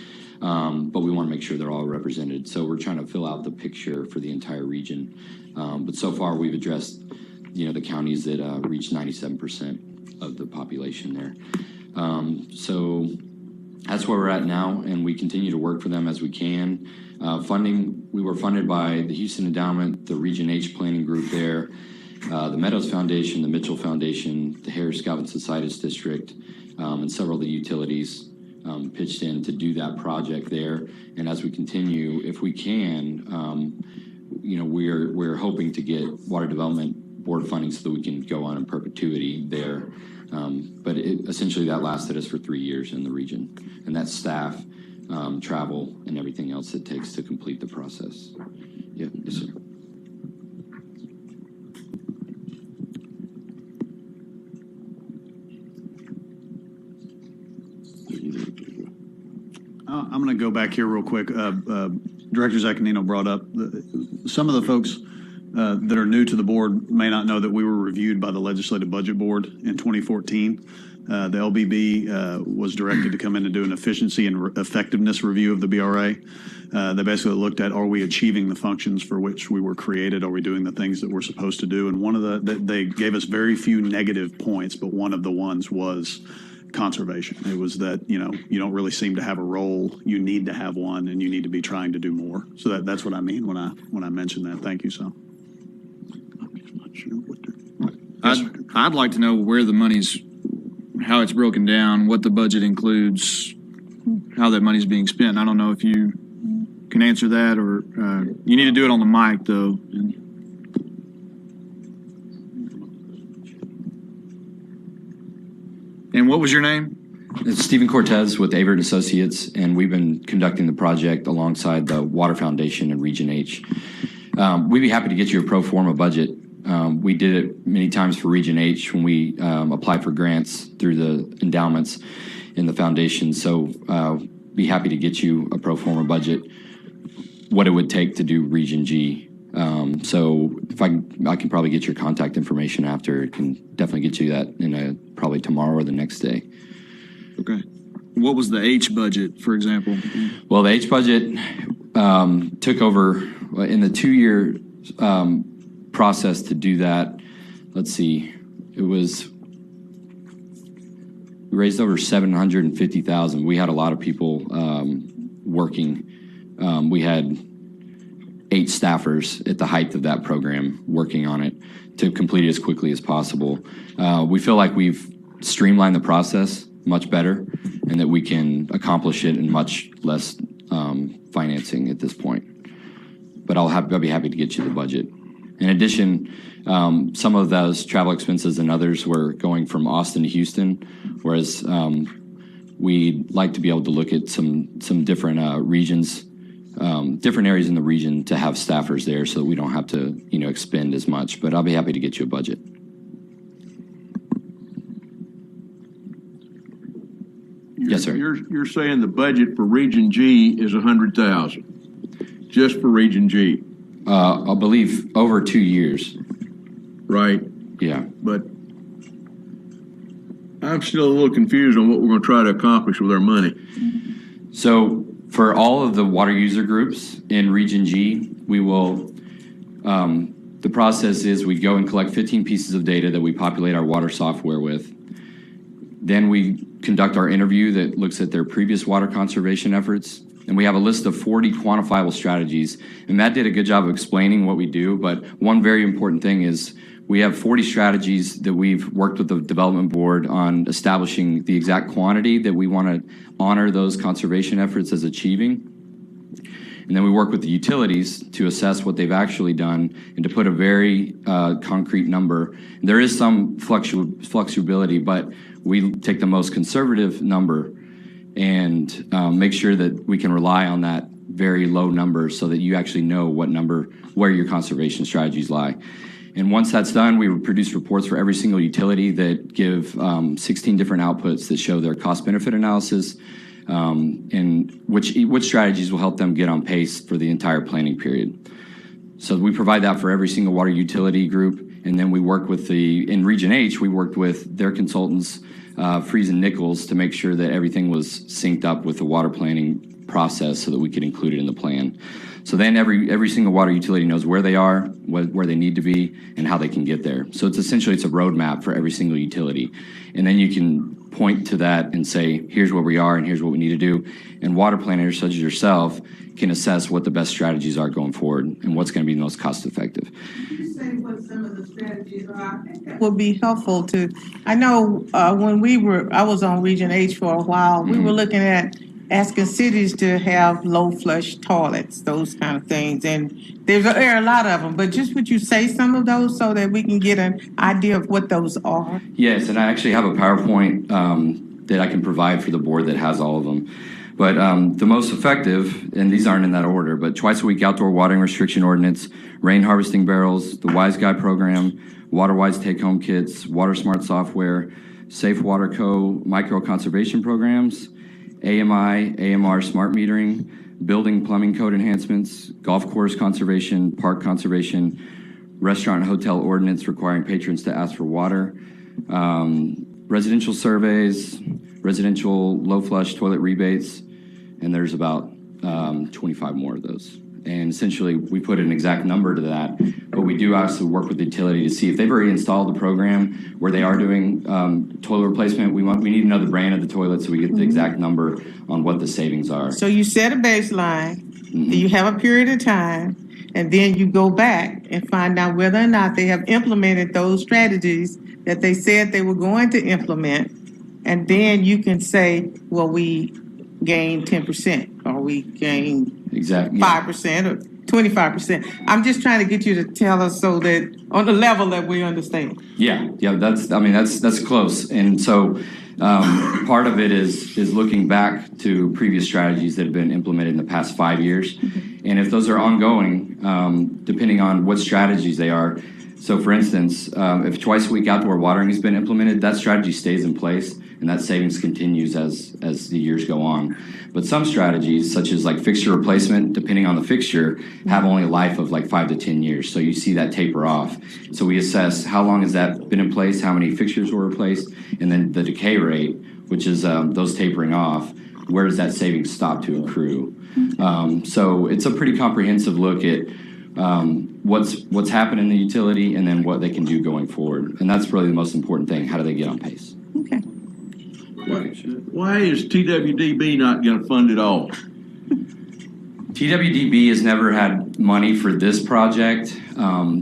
S11: But we want to make sure they're all represented. So we're trying to fill out the picture for the entire region. But so far we've addressed, the counties that reach 97% of the population there. So that's where we're at now, and we continue to work for them as we can. Funding, we were funded by the Houston Endowment, the Region H Planning Group there, the Meadows Foundation, the Mitchell Foundation, the Harris Galveston Citus District, and several of the utilities pitched in to do that project there. And as we continue, if we can, we're hoping to get Water Development Board funding so that we can go on in perpetuity there. But essentially that lasted us for 3 years in the region, and that's staff, travel, and everything else it takes to complete the process. Yeah, yes, sir.
S7: I'm going to go back here real quick. Director Zaccanino brought up some of the folks that are new to the board may not know that we were reviewed by the Legislative Budget Board in 2014. The LBB was directed to come in and do an efficiency and effectiveness review of the BRA. They basically looked at, are we achieving the functions for which we were created? Are we doing the things that we're supposed to do? And they gave us very few negative points, but one of the ones was conservation. It was that, you don't really seem to have a role. You need to have one, and you need to be trying to do more. So that's what I mean when I mention that. Thank you, so.
S12: I'd like to know where the money's, how it's broken down, what the budget includes, how that money's being spent. I don't know if you can answer that, or you need to do it on the mic, though. And what was your name?
S11: It's Stephen Cortez with Averitt Associates, and we've been conducting the project alongside the Water Foundation and Region H. We'd be happy to get you a pro forma budget. We did it many times for Region H when we applied for grants through the endowments in the foundation. So be happy to get you a pro forma budget, what it would take to do Region G. So if I can probably get your contact information after. Can definitely get you that in probably tomorrow or the next day.
S12: Okay. What was the H budget, for example?
S11: Well, the H budget took over in the 2-year process to do that. Let's see, we raised over $750,000. We had a lot of people working. We had 8 staffers at the height of that program working on it to complete it as quickly as possible. We feel like we've streamlined the process much better, and that we can accomplish it in much less financing at this point. But I'll be happy to get you the budget. In addition, some of those travel expenses and others were going from Austin to Houston, whereas we'd like to be able to look at some different regions, different areas in the region to have staffers there, so that we don't have to expend as much. But I'll be happy to get you a budget. Yes, sir.
S13: You're saying the budget for Region G is $100,000, just for Region G?
S11: I believe over 2 years.
S13: Right.
S11: Yeah.
S13: But I'm still a little confused on what we're going to try to accomplish with our money.
S11: So for all of the water user groups in Region G, we will, the process is we go and collect 15 pieces of data that we populate our water software with. Then we conduct our interview that looks at their previous water conservation efforts. And we have a list of 40 quantifiable strategies. And Matt did a good job of explaining what we do. But one very important thing is we have 40 strategies that we've worked with the development board on establishing the exact quantity that we want to honor those conservation efforts as achieving. And then we work with the utilities to assess what they've actually done and to put a very concrete number. There is some flexibility, but we take the most conservative number and make sure that we can rely on that very low number so that you actually know where your conservation strategies lie. And once that's done, we produce reports for every single utility that give 16 different outputs that show their cost-benefit analysis and which strategies will help them get on pace for the entire planning period. So we provide that for every single water utility group. And then we work with in Region H, we worked with their consultants, Freeze and Nichols, to make sure that everything was synced up with the water planning process so that we could include it in the plan. So then every single water utility knows where they are, where they need to be, and how they can get there. So it's a roadmap for every single utility. And then you can point to that and say, here's where we are and here's what we need to do. And water planners such as yourself can assess what the best strategies are going forward and what's going to be the most cost effective.
S8: Could you say what some of the strategies are? That would be helpful to, I know when I was on Region H for a while, we were looking at asking cities to have low flush toilets, those kind of things. And there are a lot of them, but just would you say some of those so that we can get an idea of what those are?
S11: Yes, and I actually have a PowerPoint that I can provide for the board that has all of them. But the most effective, and these aren't in that order, but twice a week outdoor watering restriction ordinance, rain harvesting barrels, the Wise Guy program, WaterWise take-home kits, Water Smart software, Safe Water Co. micro conservation programs, AMI, AMR smart metering, building plumbing code enhancements, golf course conservation, park conservation, restaurant and hotel ordinance requiring patrons to ask for water, residential surveys, residential low flush toilet rebates, and there's about 25 more of those. And essentially, we put an exact number to that, but we do also work with the utility to see if they've already installed the program where they are doing toilet replacement. We need to know the brand of the toilet so we get the exact number on what the savings are.
S8: So you set a baseline, you have a period of time, and then you go back and find out whether or not they have implemented those strategies that they said they were going to implement. And then you can say, well, we gained 10% or we gained 5% or 25%. I'm just trying to get you to tell us so that on the level that we understand.
S11: Yeah, that's close. And so part of it is looking back to previous strategies that have been implemented in the past 5 years. And if those are ongoing, depending on what strategies they are. So for instance, if twice a week outdoor watering has been implemented, that strategy stays in place and that savings continues as the years go on. But some strategies, such as like fixture replacement, depending on the fixture, have only a life of like 5 to 10 years. So you see that taper off. So we assess how long has that been in place, how many fixtures were replaced, and then the decay rate, which is those tapering off, where does that savings stop to accrue? So it's a pretty comprehensive look at what's happened in the utility and then what they can do going forward. And that's really the most important thing. How do they get on pace?
S8: Okay.
S13: Why is TWDB not going to fund it all?
S11: TWDB has never had money for this project.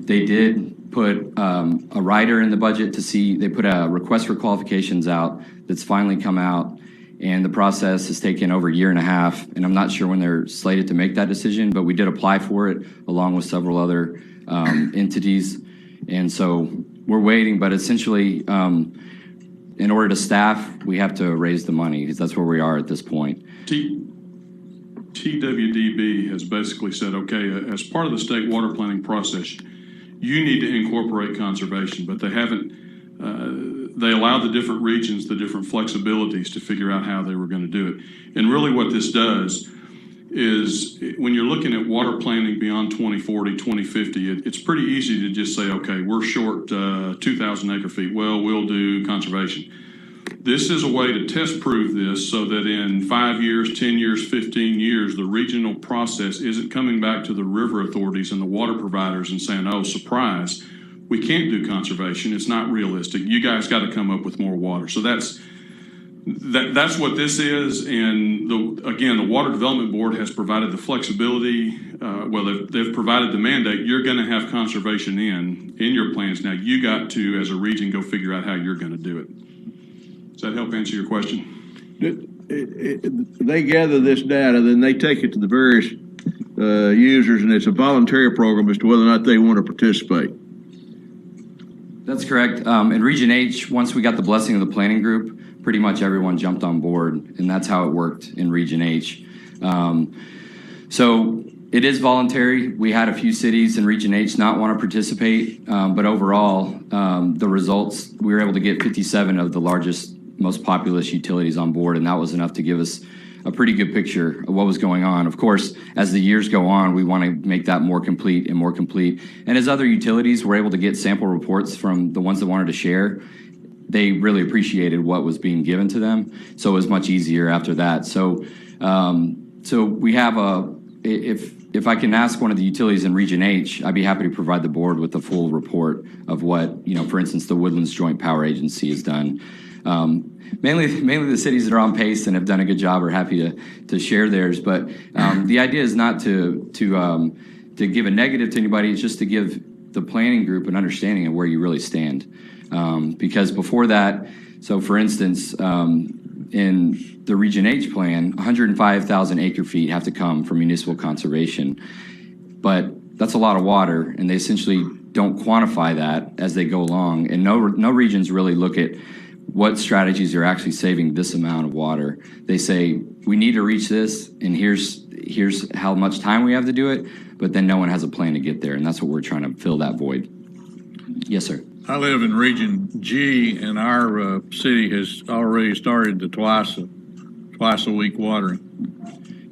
S11: They did put a rider in the budget to see, they put a request for qualifications out that's finally come out, and the process has taken over a year and a half, and I'm not sure when they're slated to make that decision, but we did apply for it along with several other entities, and so we're waiting, but essentially, in order to staff, we have to raise the money because that's where we are at this point.
S14: TWDB has basically said, okay, as part of the state water planning process, you need to incorporate conservation, but they haven't, they allow the different regions the different flexibilities to figure out how they were going to do it. And really what this does is when you're looking at water planning beyond 2040, 2050, it's pretty easy to just say, okay, we're short 2,000 acre feet. Well, we'll do conservation. This is a way to test prove this so that in 5 years, 10 years, 15 years, the regional process isn't coming back to the river authorities and the water providers and saying, oh, surprise, we can't do conservation. It's not realistic. You guys got to come up with more water. So that's what this is. And again, the Water Development Board has provided the flexibility. They've provided the mandate. You're going to have conservation in your plans. Now you got to, as a region, go figure out how you're going to do it. Does that help answer your question?
S13: They gather this data, then they take it to the various users, and it's a voluntary program as to whether or not they want to participate.
S11: That's correct. In Region H, once we got the blessing of the planning group, pretty much everyone jumped on board, and that's how it worked in Region H. So it is voluntary. We had a few cities in Region H not want to participate, but overall, the results, we were able to get 57 of the largest, most populous utilities on board, and that was enough to give us a pretty good picture of what was going on. Of course, as the years go on, we want to make that more complete and more complete. And as other utilities were able to get sample reports from the ones that wanted to share, they really appreciated what was being given to them. So it was much easier after that. So we have if I can ask one of the utilities in Region H, I'd be happy to provide the board with a full report of what, for instance, the Woodlands Joint Power Agency has done. Mainly the cities that are on pace and have done a good job are happy to share theirs. But the idea is not to give a negative to anybody. It's just to give the planning group an understanding of where you really stand. Because before that, so for instance, in the Region H plan, 105,000 acre feet have to come from municipal conservation. But that's a lot of water, and they essentially don't quantify that as they go along. And no regions really look at what strategies are actually saving this amount of water. They say, we need to reach this, and here's how much time we have to do it, but then no one has a plan to get there, and that's what we're trying to fill that void. Yes, sir.
S15: I live in Region G, and our city has already started the twice a week watering.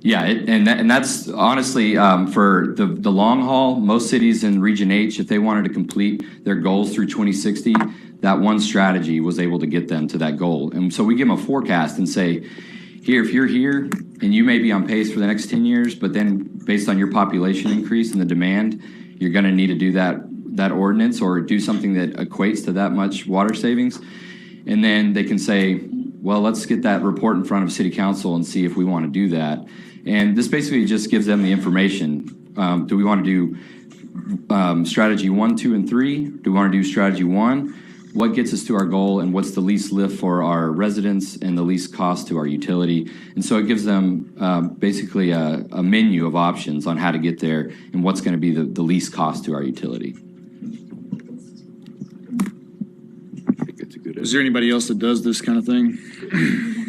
S11: Yeah, and that's honestly for the long haul. Most cities in Region H, if they wanted to complete their goals through 2060, that one strategy was able to get them to that goal. And so we give them a forecast and say, here, if you're here and you may be on pace for the next 10 years, but then based on your population increase and the demand, you're going to need to do that ordinance or do something that equates to that much water savings. And then they can say, well, let's get that report in front of City Council and see if we want to do that. And this basically just gives them the information. Do we want to do strategy 1, 2, and 3? Do we want to do strategy 1? What gets us to our goal, and what's the least lift for our residents and the least cost to our utility? And so it gives them basically a menu of options on how to get there and what's going to be the least cost to our utility.
S12: Is there anybody else that does this kind of thing?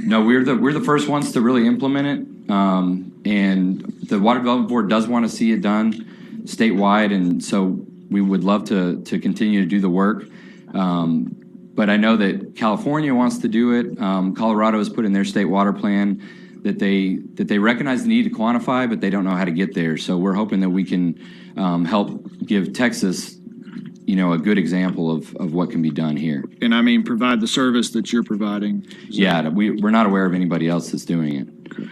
S11: No, we're the first ones to really implement it, and the Water Development Board does want to see it done statewide, and so we would love to continue to do the work. But I know that California wants to do it. Colorado has put in their state water plan that they recognize the need to quantify, but they don't know how to get there. So we're hoping that we can help give Texas, a good example of what can be done here.
S12: And I mean, provide the service that you're providing.
S11: Yeah, we're not aware of anybody else that's doing it.
S12: Okay.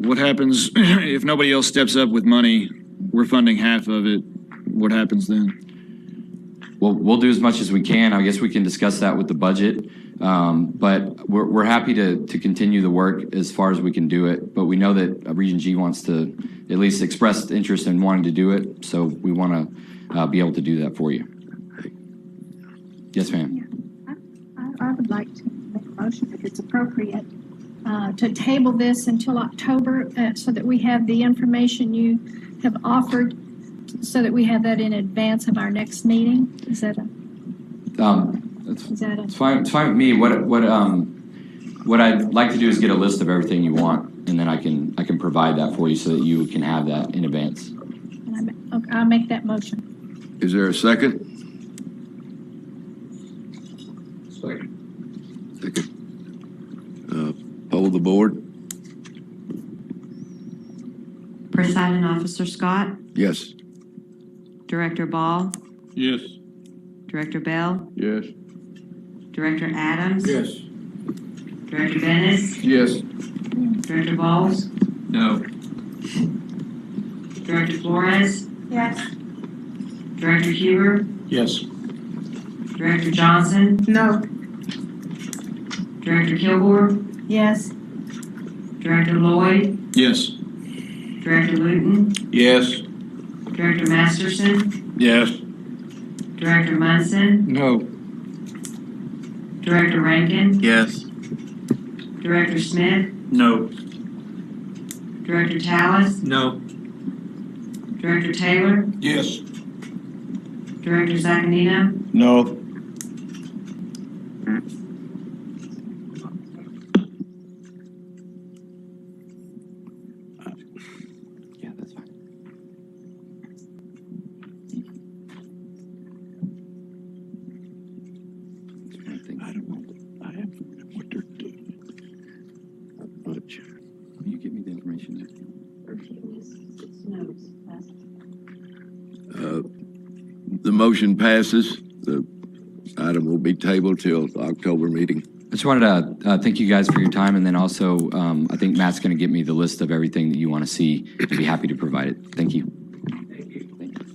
S12: What happens if nobody else steps up with money? We're funding half of it. What happens then?
S11: Well, we'll do as much as we can. I guess we can discuss that with the budget. But we're happy to continue the work as far as we can do it. But we know that Region G wants to at least express interest in wanting to do it. So we want to be able to do that for you. Yes, ma'am.
S16: I would like to make a motion, if it's appropriate, to table this until October so that we have the information you have offered, so that we have that in advance of our next meeting. Is that a?
S11: It's fine. It's fine with me. What I'd like to do is get a list of everything you want, and then I can provide that for you so that you can have that in advance.
S16: And I'll make that motion.
S1: Is there a second? Second. Poll the board.
S6: Presiding Officer Scott,
S1: Yes.
S6: Director Ball,
S15: Yes.
S6: Director Bell,
S13: Yes.
S6: Director Adams,
S15: Yes.
S6: Director Bennis,
S15: Yes.
S6: Director Balls,
S15: No.
S6: Director Flores,
S16: Yes.
S6: Director Huber,
S9: Yes.
S6: Director Johnson,
S8: No.
S6: Director Kilgore,
S16: Yes.
S6: Director Lloyd,
S12: Yes.
S6: Director Luton,
S15: Yes.
S6: Director Masterson,
S15: Yes.
S6: Director Munson,
S9: No.
S6: Director Rankin,
S15: Yes.
S6: Director Smith,
S15: No.
S6: Director Tallis,
S15: No.
S6: Director Taylor,
S15: Yes.
S6: Director Zaccanino,
S15: No.
S11: Yeah, that's fine.
S13: I don't know. I have what they're doing. Much.
S11: You give me the information.
S1: The motion passes. The item will be tabled till the October meeting.
S11: I just wanted to thank you guys for your time, and then also I think Matt's going to get me the list of everything that you want to see. I'd be happy to provide it. Thank you. Thank you.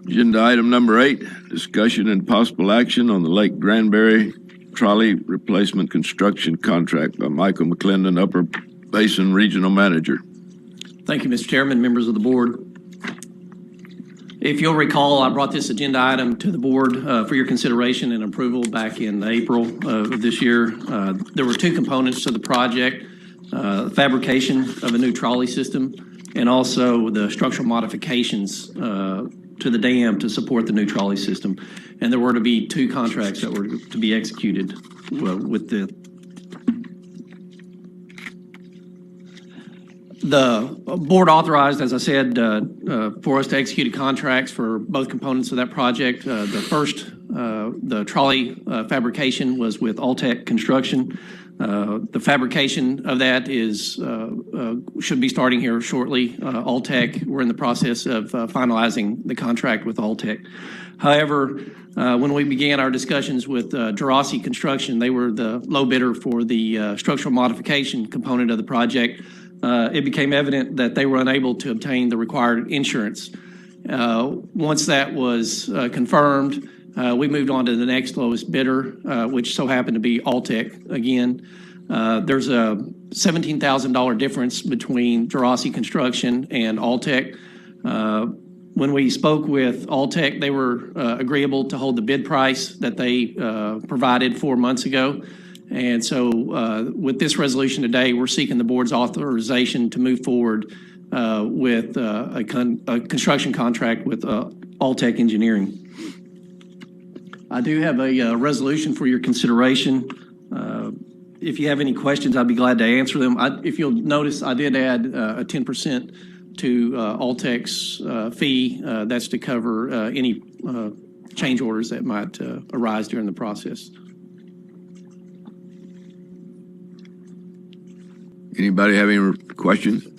S1: Agenda item number 8, discussion and possible action on the Lake Granbury trolley replacement construction contract by Michael McClendon, Upper Basin Regional Manager.
S17: Thank you, Mr. Chairman, members of the board. If you'll recall, I brought this agenda item to the board for your consideration and approval back in April of this year. There were 2 components to the project, fabrication of a new trolley system and also the structural modifications to the dam to support the new trolley system. And there were to be 2 contracts that were to be executed with the board authorized, as I said, for us to execute contracts for both components of that project. The first, the trolley fabrication was with Alltech Construction. The fabrication of that should be starting here shortly. Alltech, we're in the process of finalizing the contract with Alltech. However, when we began our discussions with Brazos Construction, they were the low bidder for the structural modification component of the project. It became evident that they were unable to obtain the required insurance. Once that was confirmed, we moved on to the next lowest bidder, which so happened to be Alltech again. There's a $17,000 difference between Brazos Construction and Alltech. When we spoke with Alltech, they were agreeable to hold the bid price that they provided 4 months ago. And so with this resolution today, we're seeking the board's authorization to move forward with a construction contract with Alltech Engineering. I do have a resolution for your consideration. If you have any questions, I'd be glad to answer them. If you'll notice, I did add a 10% to Alltech's fee. That's to cover any change orders that might arise during the process.
S1: Anybody have any questions?
S18: The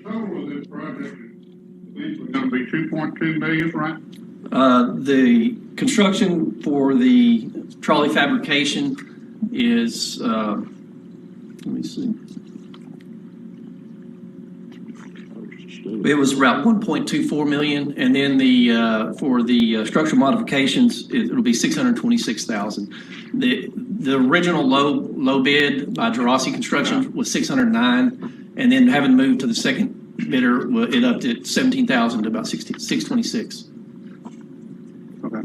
S18: total of this project is going to be $2.2 million, right?
S17: The construction for the trolley fabrication is, let me see. It was about 1.24 million, and then for the structural modifications, it'll be 626,000. The original low bid by Brazos Construction was 609, and then having moved to the second bidder, it upped it 17,000 to about 626.
S18: Okay.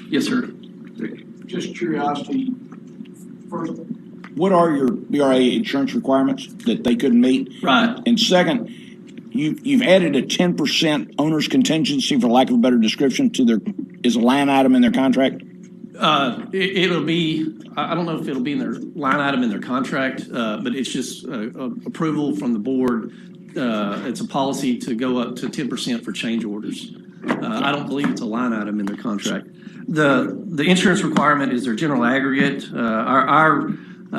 S17: Yes, sir.
S10: Just curiosity. First, what are your BRA insurance requirements that they couldn't meet?
S17: Right.
S10: And second, you've added a 10% owner's contingency, for lack of a better description, is a line item in their contract?
S17: It'll be, I don't know if it'll be in their line item in their contract, but it's just approval from the board. It's a policy to go up to 10% for change orders. I don't believe it's a line item in their contract. The insurance requirement is their general aggregate. Our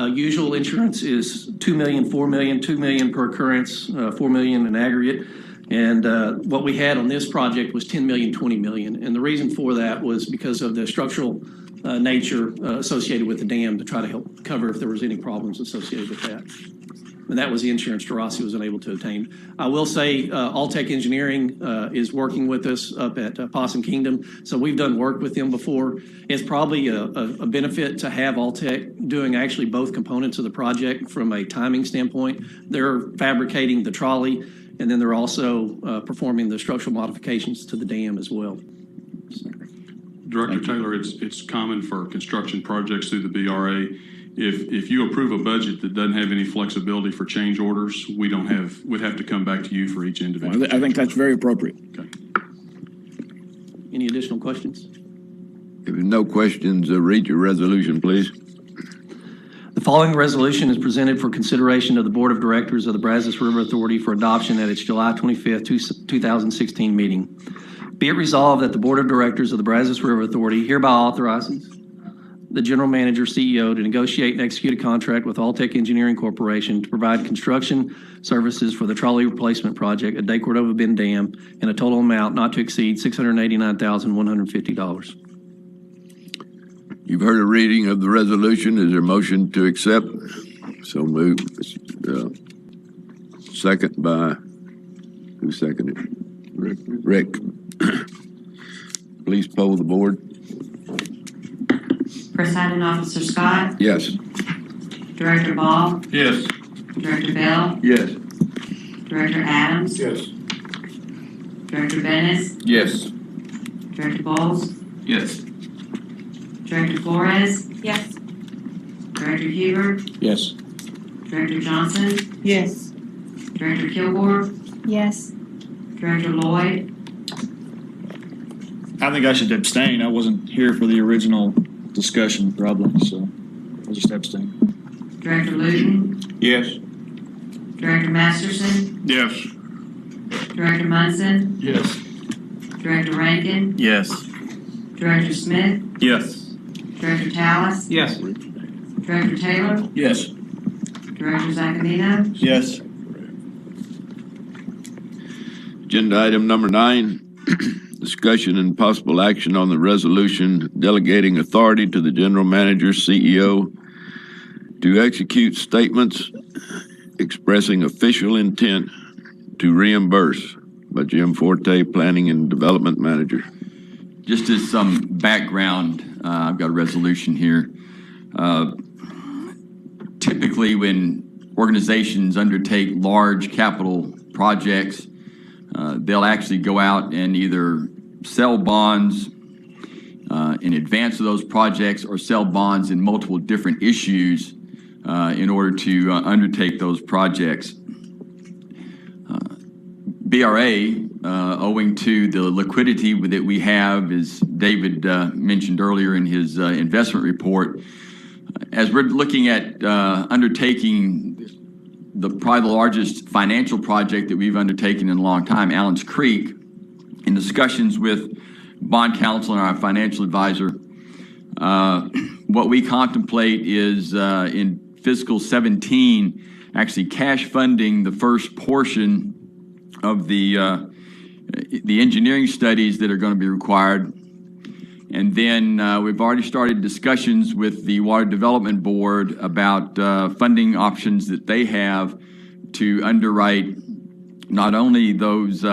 S17: usual insurance is $2 million, $4 million, $2 million per occurrence, $4 million in aggregate. And what we had on this project was $10 million, $20 million. And the reason for that was because of the structural nature associated with the dam, to try to help cover if there was any problems associated with that. And that was the insurance Brazos was unable to obtain. I will say Alltech Engineering is working with us up at Possum Kingdom. So we've done work with them before. It's probably a benefit to have Alltech doing actually both components of the project from a timing standpoint. They're fabricating the trolley, and then they're also performing the structural modifications to the dam as well.
S14: Director Taylor, it's common for construction projects through the BRA. If you approve a budget that doesn't have any flexibility for change orders, we'd have to come back to you for each individual.
S10: Well, I think that's very appropriate.
S14: Okay.
S17: Any additional questions?
S1: If there's no questions, read your resolution, please.
S17: The following resolution is presented for consideration of the Board of Directors of the Brazos River Authority for adoption at its July 25th, 2016 meeting. Be it resolved that the Board of Directors of the Brazos River Authority hereby authorizes the General Manager, CEO, to negotiate and execute a contract with Alltech Engineering Corporation to provide construction services for the trolley replacement project at Cordova Bend Dam in a total amount not to exceed $689,150.
S1: You've heard a reading of the resolution. Is there a motion to accept? So moved. Second by, who seconded it? Rick. Please poll the board.
S19: Presiding Officer Scott?
S1: Yes.
S19: Director Ball?
S15: Yes.
S19: Director Bell?
S15: Yes.
S19: Director Adams?
S15: Yes.
S19: Director Bennis?
S15: Yes.
S19: Director Bowles?
S15: Yes.
S19: Director Flores?
S16: Yes.
S19: Director Huber?
S10: Yes.
S19: Director Johnson?
S8: Yes.
S19: Director Kilgore?
S16: Yes.
S19: Director Lloyd?
S12: I think I should abstain. I wasn't here for the original discussion, probably, so I'll just abstain.
S19: Director Luton?
S12: Yes.
S19: Director Masterson?
S15: Yes.
S19: Director Munson?
S15: Yes.
S19: Director Rankin?
S12: Yes.
S19: Director Smith?
S12: Yes.
S19: Director Tallis?
S17: Yes.
S19: Director Taylor?
S15: Yes.
S19: Director Zaccanino?
S4: Yes.
S1: Agenda item number 9, discussion and possible action on the resolution delegating authority to the general manager, CEO, to execute statements expressing official intent to reimburse, by Jim Forte, Planning and Development Manager.
S20: Just as some background, I've got a resolution here. Typically, when organizations undertake large capital projects, they'll actually go out and either sell bonds in advance of those projects or sell bonds in multiple different issues in order to undertake those projects. BRA, owing to the liquidity that we have, as David mentioned earlier in his investment report, as we're looking at undertaking probably the largest financial project that we've undertaken in a long time, Allen's Creek, in discussions with bond counsel and our financial advisor, what we contemplate is in fiscal 17, actually cash funding the first portion of the engineering studies that are going to be required. And then we've already started discussions with the Water Development Board about funding options that they have to underwrite not only those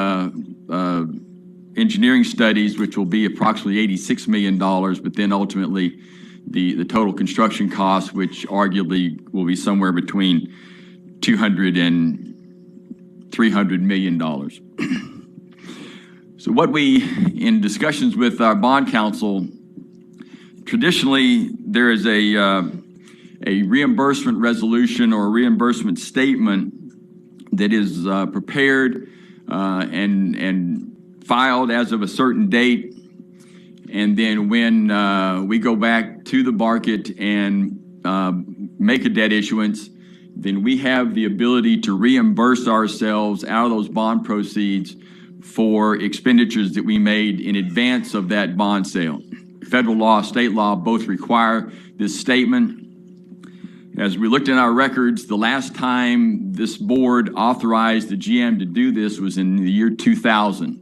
S20: engineering studies, which will be approximately $86 million, but then ultimately the total construction cost, which arguably will be somewhere between $200 and $300 million. So what we, in discussions with our bond counsel, traditionally there is a reimbursement resolution or a reimbursement statement that is prepared and filed as of a certain date. And then when we go back to the market and make a debt issuance, then we have the ability to reimburse ourselves out of those bond proceeds for expenditures that we made in advance of that bond sale. Federal law, state law, both require this statement. As we looked in our records, the last time this board authorized the GM to do this was in the year 2000.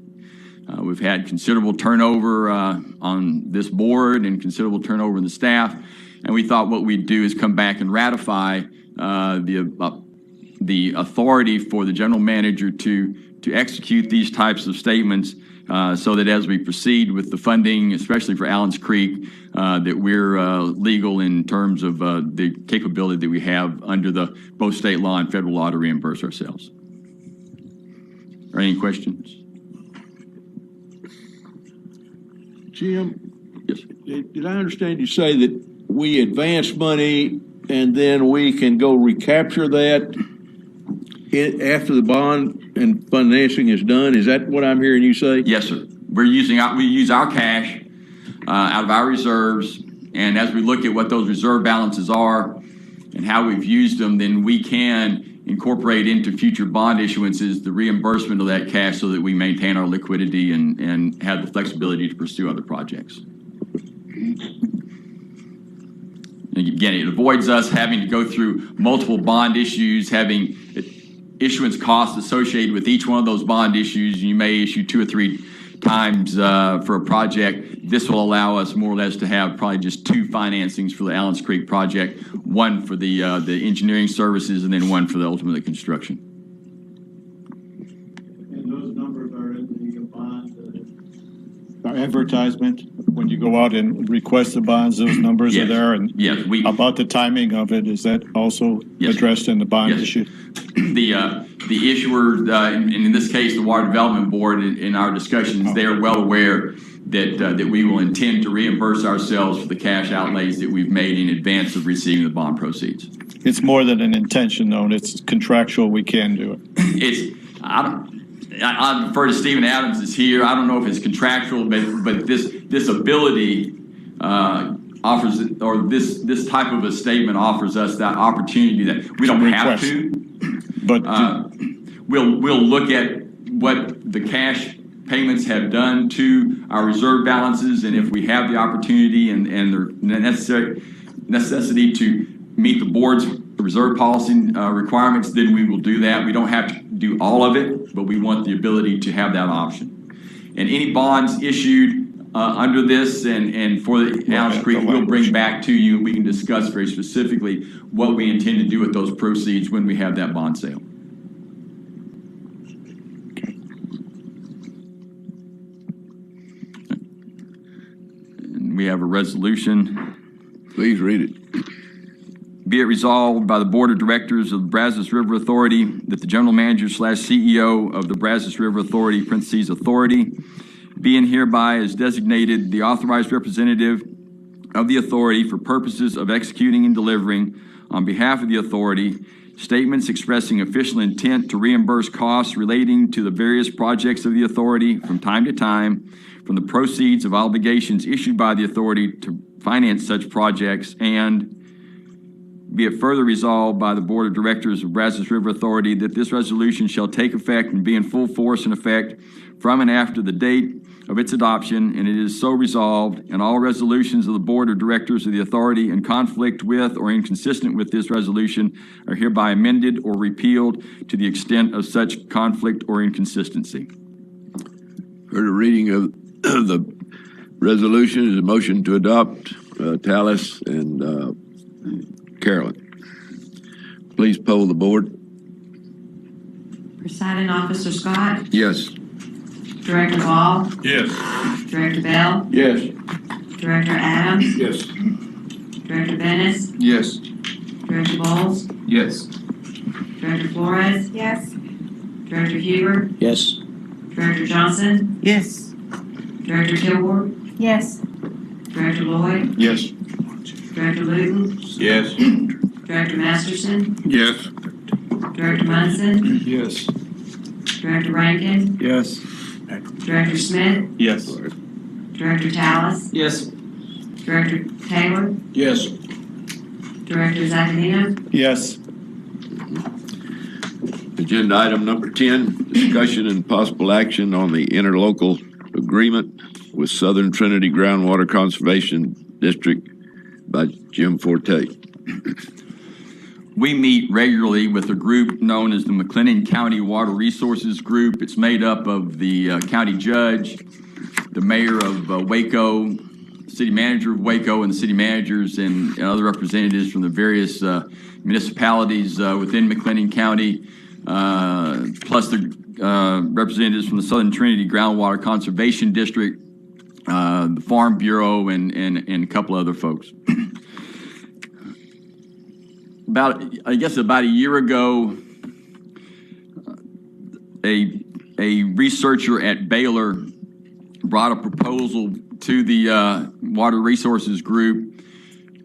S20: We've had considerable turnover on this board and considerable turnover in the staff, and we thought what we'd do is come back and ratify the authority for the general manager to execute these types of statements so that as we proceed with the funding, especially for Allen's Creek, that we're legal in terms of the capability that we have under the both state law and federal law to reimburse ourselves. Are any questions?
S13: Jim?
S20: Yes.
S13: Did I understand you say that we advance money and then we can go recapture that after the bond and financing is done? Is that what I'm hearing you say?
S20: Yes, sir. We use our cash out of our reserves, and as we look at what those reserve balances are and how we've used them, then we can incorporate into future bond issuances the reimbursement of that cash so that we maintain our liquidity and have the flexibility to pursue other projects. Again, it avoids us having to go through multiple bond issues, having issuance costs associated with each one of those bond issues. You may issue 2 or 3 times for a project. This will allow us more or less to have probably just 2 financings for the Allen's Creek project, one for the engineering services and then one for the ultimate construction.
S4: And those numbers are in the bond advertisement. When you go out and request the bonds, those numbers are there. And
S20: yes,
S4: about the timing of it, is that also addressed in the bond issue?
S20: The issuer, in this case, the Water Development Board, in our discussions, they are well aware that we will intend to reimburse ourselves for the cash outlays that we've made in advance of receiving the bond proceeds.
S4: It's more than an intention, though. It's contractual. We can do it.
S20: I refer to Stephen Adams as here. I don't know if it's contractual, but this ability offers, or this type of a statement offers us that opportunity that we don't have to. But we'll look at what the cash payments have done to our reserve balances, and if we have the opportunity and the necessity to meet the board's reserve policy requirements, then we will do that. We don't have to do all of it, but we want the ability to have that option. And any bonds issued under this and for the Allen's Creek, we'll bring back to you. We can discuss very specifically what we intend to do with those proceeds when we have that bond sale. And we have a resolution.
S1: Please read it.
S20: Be it resolved by the Board of Directors of the Brazos River Authority that the General Manager / CEO of the Brazos River Authority, parentheses Authority, being hereby is designated the authorized representative of the authority for purposes of executing and delivering on behalf of the authority statements expressing official intent to reimburse costs relating to the various projects of the authority from time to time from the proceeds of obligations issued by the authority to finance such projects, and be it further resolved by the Board of Directors of Brazos River Authority that this resolution shall take effect and be in full force and effect from and after the date of its adoption, and it is so resolved, and all resolutions of the Board of Directors of the Authority in conflict with or inconsistent with this resolution are hereby amended or repealed to the extent of such conflict or inconsistency.
S1: Heard a reading of the resolution is a motion to adopt. Tallis and Carolyn. Please poll the board.
S19: Presiding Officer Scott?
S1: Yes.
S19: Director Ball?
S15: Yes.
S19: Director Bell?
S15: Yes.
S19: Director Adams?
S15: Yes.
S19: Director Bennis?
S5: Yes.
S19: Director Bowles?
S5: Yes.
S19: Director Flores?
S8: Yes.
S19: Director Huber?
S10: Yes.
S19: Director Johnson?
S8: Yes.
S19: Director Kilgore?
S16: Yes.
S19: Director Lloyd?
S15: Yes.
S19: Director Luton?
S15: Yes.
S19: Director Masterson?
S15: Yes.
S19: Director Munson?
S15: Yes.
S19: Director Rankin?
S15: Yes.
S19: Director Smith?
S15: Yes.
S19: Director Tallis?
S5: Yes.
S19: Director Taylor?
S10: Yes.
S19: Director Zaccanino?
S15: Yes.
S1: Agenda item number 10, discussion and possible action on the interlocal agreement with Southern Trinity Groundwater Conservation District by Jim Forte.
S20: We meet regularly with a group known as the McLennan County Water Resources Group. It's made up of the county judge, the mayor of Waco, city manager of Waco, and the city managers and other representatives from the various municipalities within McLennan County, plus the representatives from the Southern Trinity Groundwater Conservation District, the Farm Bureau, and a couple other folks. About a year ago, a researcher at Baylor brought a proposal to the Water Resources Group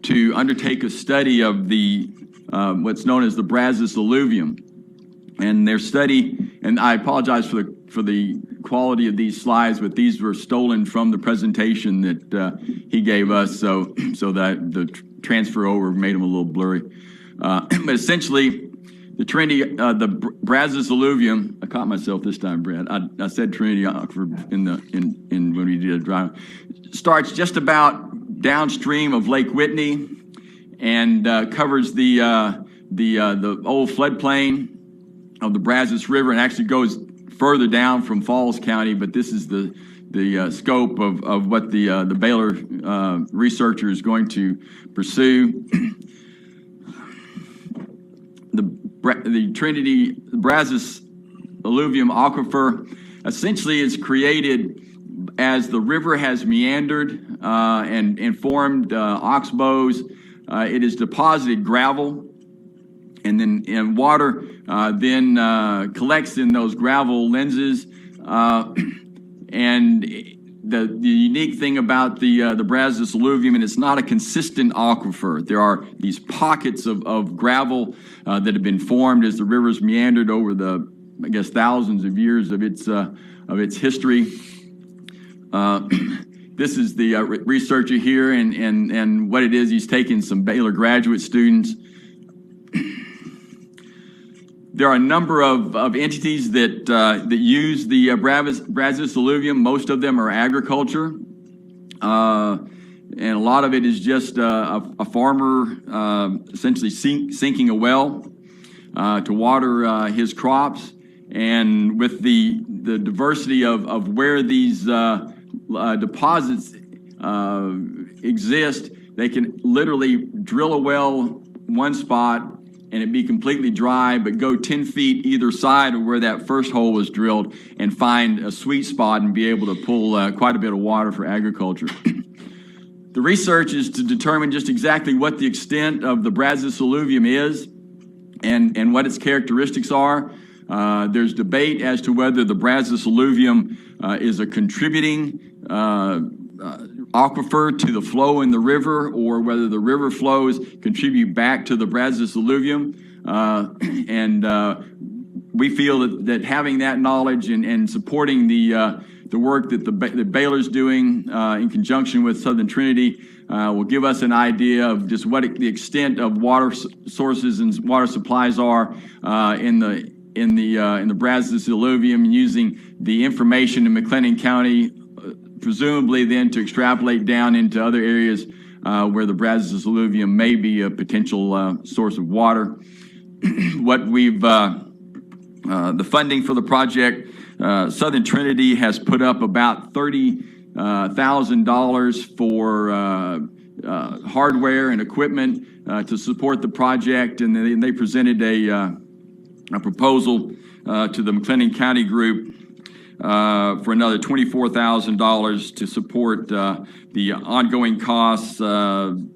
S20: to undertake a study of the what's known as the Brazos alluvium. And their study, and I apologize for the quality of these slides, but these were stolen from the presentation that he gave us, so that the transfer over made them a little blurry. But essentially, the Brazos alluvium. I caught myself this time, Brad. I said Trinity in when we did a drive. Starts just about downstream of Lake Whitney, and covers the old floodplain of the Brazos River, and actually goes further down from Falls County. But this is the scope of what the Baylor researcher is going to pursue. The Brazos alluvium aquifer essentially is created as the river has meandered and formed oxbows. It has deposited gravel, and water then collects in those gravel lenses. And the unique thing about the Brazos alluvium, and it's not a consistent aquifer. There are these pockets of gravel that have been formed as the river's meandered over the, I guess, thousands of years of its history. This is the researcher here, and what it is, he's taken some Baylor graduate students. There are a number of entities that use the Brazos alluvium. Most of them are agriculture. And a lot of it is just a farmer essentially sinking a well to water his crops. And with the diversity of where these deposits exist, they can literally drill a well one spot and it be completely dry, but go 10 feet either side of where that first hole was drilled and find a sweet spot and be able to pull quite a bit of water for agriculture. The research is to determine just exactly what the extent of the Brazos alluvium is and what its characteristics are. There's debate as to whether the Brazos alluvium is a contributing aquifer to the flow in the river, or whether the river flows contribute back to the Brazos alluvium. We feel that having that knowledge and supporting the work that the Baylor's doing in conjunction with Southern Trinity will give us an idea of just what the extent of water sources and water supplies are in the Brazos alluvium, using the information in McLennan County, presumably then to extrapolate down into other areas where the Brazos alluvium may be a potential source of water. What we've the funding for the project, Southern Trinity has put up about $30,000 for hardware and equipment to support the project, and then they presented a proposal to the McLennan County group for another $24,000 to support the ongoing costs,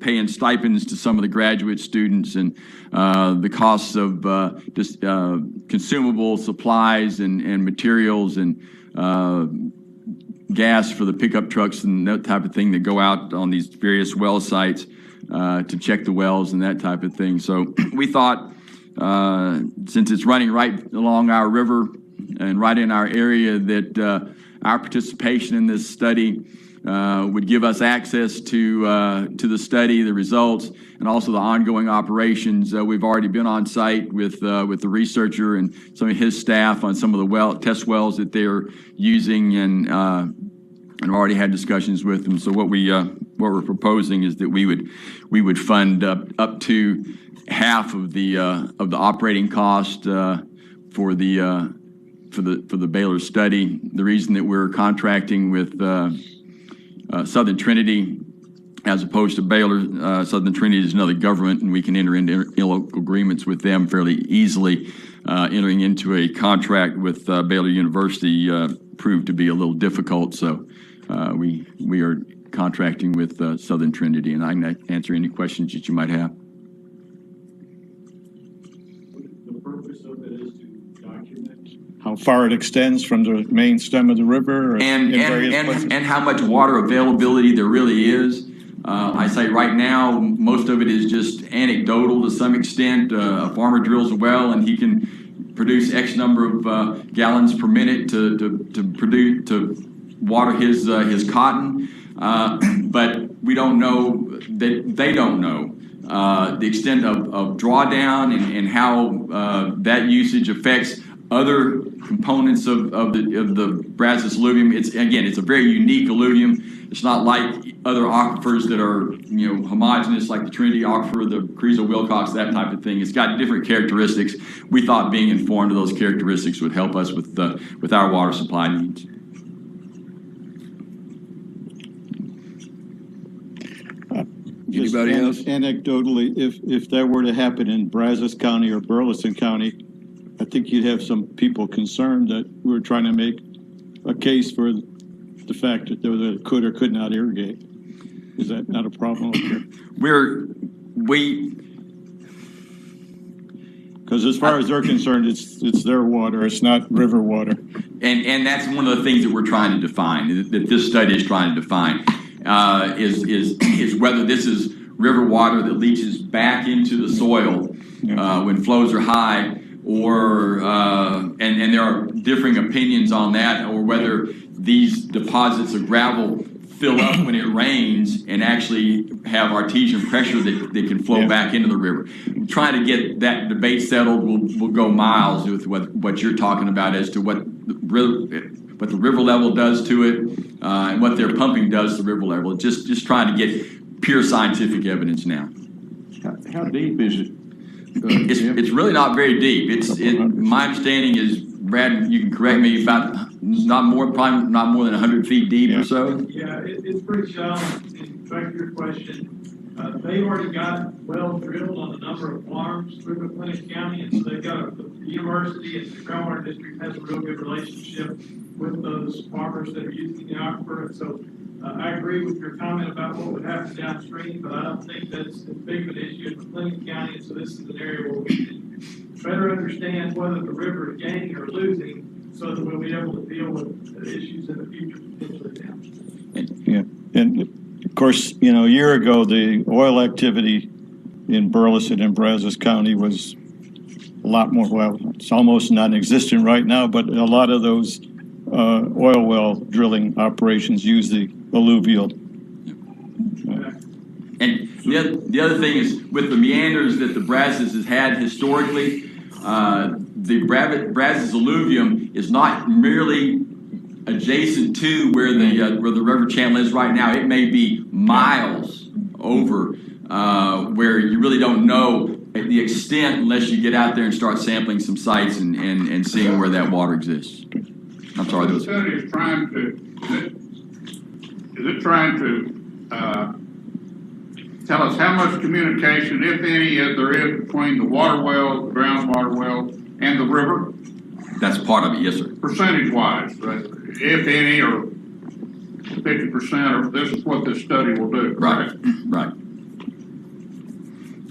S20: paying stipends to some of the graduate students, and the costs of just consumable supplies and materials and gas for the pickup trucks and that type of thing that go out on these various well sites to check the wells and that type of thing. So we thought, since it's running right along our river and right in our area, that our participation in this study would give us access to the study, the results, and also the ongoing operations. We've already been on site with the researcher and some of his staff on some of the test wells that they're using, and already had discussions with them. So what we're proposing is that we would fund up to half of the operating cost for the Baylor study. The reason that we're contracting with Southern Trinity as opposed to Baylor, Southern Trinity is another government, and we can enter into interlocal agreements with them fairly easily. Entering into a contract with Baylor University proved to be a little difficult, so we are contracting with Southern Trinity, and I can answer any questions that you might have.
S4: The purpose of it is to document how far it extends from the main stem of the river,
S20: and how much water availability there really is. I say right now, most of it is just anecdotal to some extent. A farmer drills a well and he can produce X number of gallons per minute to water his cotton, but we don't know that they don't know the extent of drawdown and how that usage affects other components of the Brazos alluvium. It's a very unique alluvium. It's not like other aquifers that are homogeneous, like the Trinity aquifer, the Carrizo-Wilcox, that type of thing. It's got different characteristics. We thought being informed of those characteristics would help us with our water supply needs.
S4: Anybody else? Anecdotally, if that were to happen in Brazos County or Burleson County, I think you'd have some people concerned that we're trying to make a case for the fact that they could or could not irrigate. Is that not a problem? Because as far as they're concerned, it's their water. It's not river water.
S20: And that's one of the things that we're trying to define, that this study is trying to define, is whether this is river water that leaches back into the soil when flows are high, or and there are differing opinions on that, or whether these deposits of gravel fill up when it rains and actually have artesian pressure that can flow back into the river. Trying to get that debate settled will go miles with what you're talking about as to what the river level does to it and what their pumping does to the river level. Just trying to get pure scientific evidence now.
S13: How deep is it?
S20: It's really not very deep. My understanding is, Brad, you can correct me, about probably not more than 100 feet deep or so.
S21: Yeah, it's pretty shallow. In fact, your question, they've already got wells drilled on a number of farms through McLennan County, and so they've got the university and the groundwater district has a real good relationship with those farmers that are using the aquifer. And so I agree with your comment about what would happen downstream, but I don't think that's as big of an issue in McLennan County. And so this is an area where we can better understand whether the river is gaining or losing, so that we'll be able to deal with the issues in the future potentially down.
S4: Yeah, and of course, a year ago, the oil activity in Burleson and Brazos County was a lot more, well, it's almost non-existent right now, but a lot of those oil well drilling operations use the alluvial.
S20: And the other thing is, with the meanders that the Brazos has had historically, the Brazos alluvium is not merely adjacent to where the river channel is right now. It may be miles over where you really don't know the extent unless you get out there and start sampling some sites and seeing where that water exists. I'm sorry.
S18: The study is trying to tell us how much communication, if any, there is between the water well, the groundwater well, and the river?
S20: That's part of it, yes, sir.
S18: Percentage-wise, if any, or 50%, or this is what this study will do.
S20: Right, right.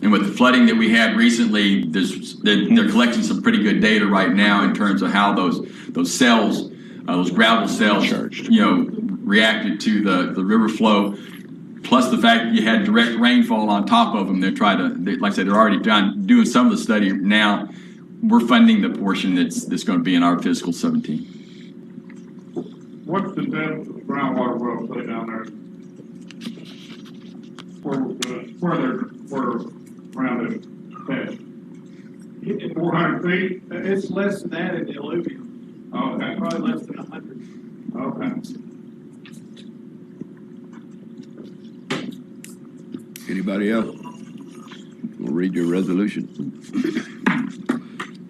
S20: And with the flooding that we had recently, they're collecting some pretty good data right now in terms of how those cells, those gravel cells, reacted to the river flow. Plus the fact that you had direct rainfall on top of them. Like I said, they're already doing some of the study now. We're funding the portion that's going to be in our fiscal 17.
S18: What's the depth of the groundwater well play down there? Where around the 400 feet?
S21: It's less than that in the alluvium.
S18: Okay.
S21: Probably less than 100.
S18: Okay.
S1: Anybody else? We'll read your resolution.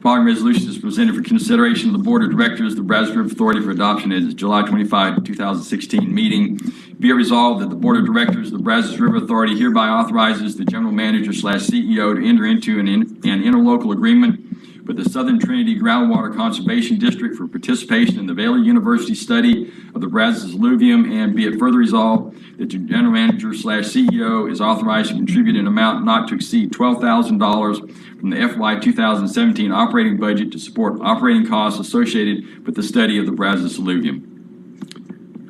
S20: Following resolution is presented for consideration of the Board of Directors of the Brazos River Authority for adoption at its July 25, 2016 meeting. Be it resolved that the Board of Directors of the Brazos River Authority hereby authorizes the General Manager/CEO to enter into an interlocal agreement with the Southern Trinity Groundwater Conservation District for participation in the Baylor University study of the Brazos alluvium, and be it further resolved that the General Manager/CEO is authorized to contribute an amount not to exceed $12,000 from the FY 2017 operating budget to support operating costs associated with the study of the Brazos alluvium.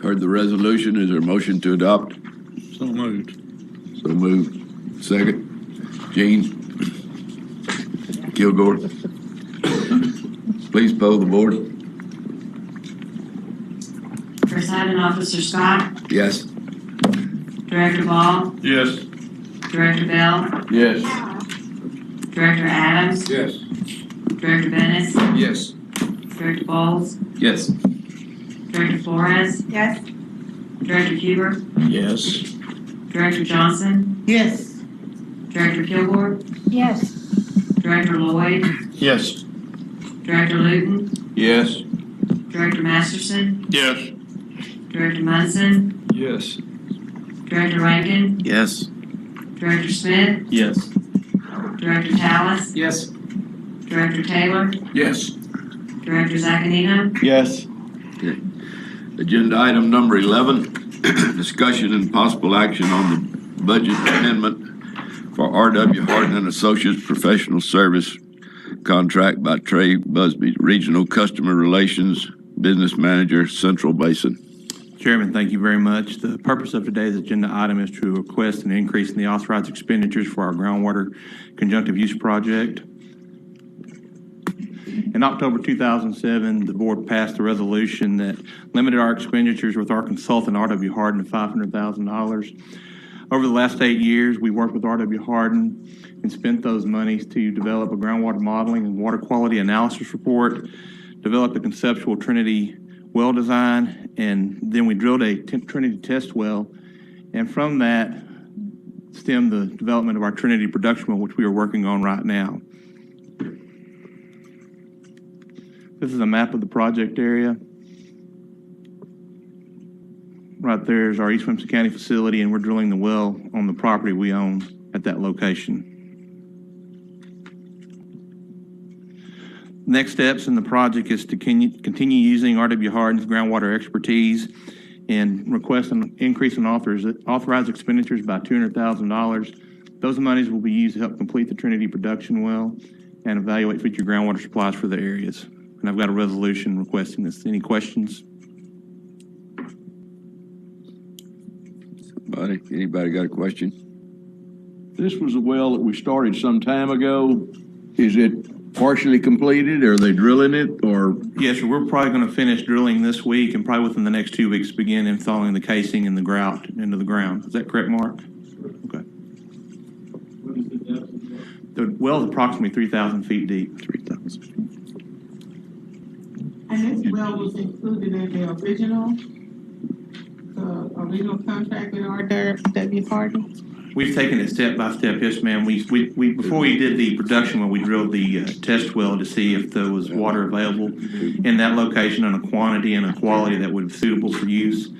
S1: Heard the resolution. Is there a motion to adopt?
S15: So moved.
S1: So moved. Second. Gene. Kilgore. Please poll the board.
S19: Presiding Officer Scott,
S1: Yes.
S19: Director Ball,
S18: Yes.
S19: Director Bell,
S13: Yes.
S19: Director Adams,
S1: Yes.
S19: Director Bennett,
S5: Yes.
S19: Director Bowles,
S5: Yes.
S19: Director Flores,
S8: Yes.
S19: Director Huber,
S9: Yes.
S19: Director Johnson,
S8: Yes.
S19: Director Kilgore,
S16: Yes.
S19: Director Lloyd,
S4: Yes.
S19: Director Luton,
S13: Yes.
S19: Director Masterson,
S13: Yes.
S19: Director Munson,
S5: Yes.
S19: Director Rankin,
S9: Yes.
S19: Director Smith,
S4: Yes.
S19: Director Tallis,
S5: Yes.
S19: Director Taylor,
S13: Yes.
S19: Director Zaccanino,
S4: Yes.
S1: Okay. Agenda item number 11, discussion and possible action on the budget amendment for R.W. Harden and Associates Professional Service contract by Trey Busby, Regional Customer Relations Business Manager, Central Basin.
S22: Chairman, thank you very much. The purpose of today's agenda item is to request an increase in the authorized expenditures for our groundwater conjunctive use project. And In October 2007, the board passed a resolution that limited our expenditures with our consultant, R.W. Hardin, to $500,000. Over the last 8 years, we worked with R.W. Hardin and spent those monies to develop a groundwater modeling and water quality analysis report, develop a conceptual Trinity well design, and then we drilled a Trinity test well. And from that stemmed the development of our Trinity production well, which we are working on right now. This is a map of the project area. Right there is our East Williamson County facility, and we're drilling the well on the property we own at that location. Next steps in the project is to continue using R.W. Hardin's groundwater expertise and request an increase in authorized expenditures by $200,000. Those monies will be used to help complete the Trinity production well and evaluate future groundwater supplies for the areas. And I've got a resolution requesting this. Any questions?
S1: Anybody got a question?
S13: This was a well that we started some time ago. Is it partially completed? Are they drilling it, or?
S22: Yes, sir. We're probably going to finish drilling this week and probably within the next 2 weeks begin installing the casing and the grout into the ground. Is that correct, Mark? Okay.
S21: What is the depth of the well?
S22: The well is approximately 3,000 feet deep. 3,000 feet.
S8: And this well was included in the original contract with R.W. Hardin?
S22: We've taken it step by step, yes, ma'am. We before we did the production well, we drilled the test well to see if there was water available in that location in a quantity and a quality that would be suitable for use.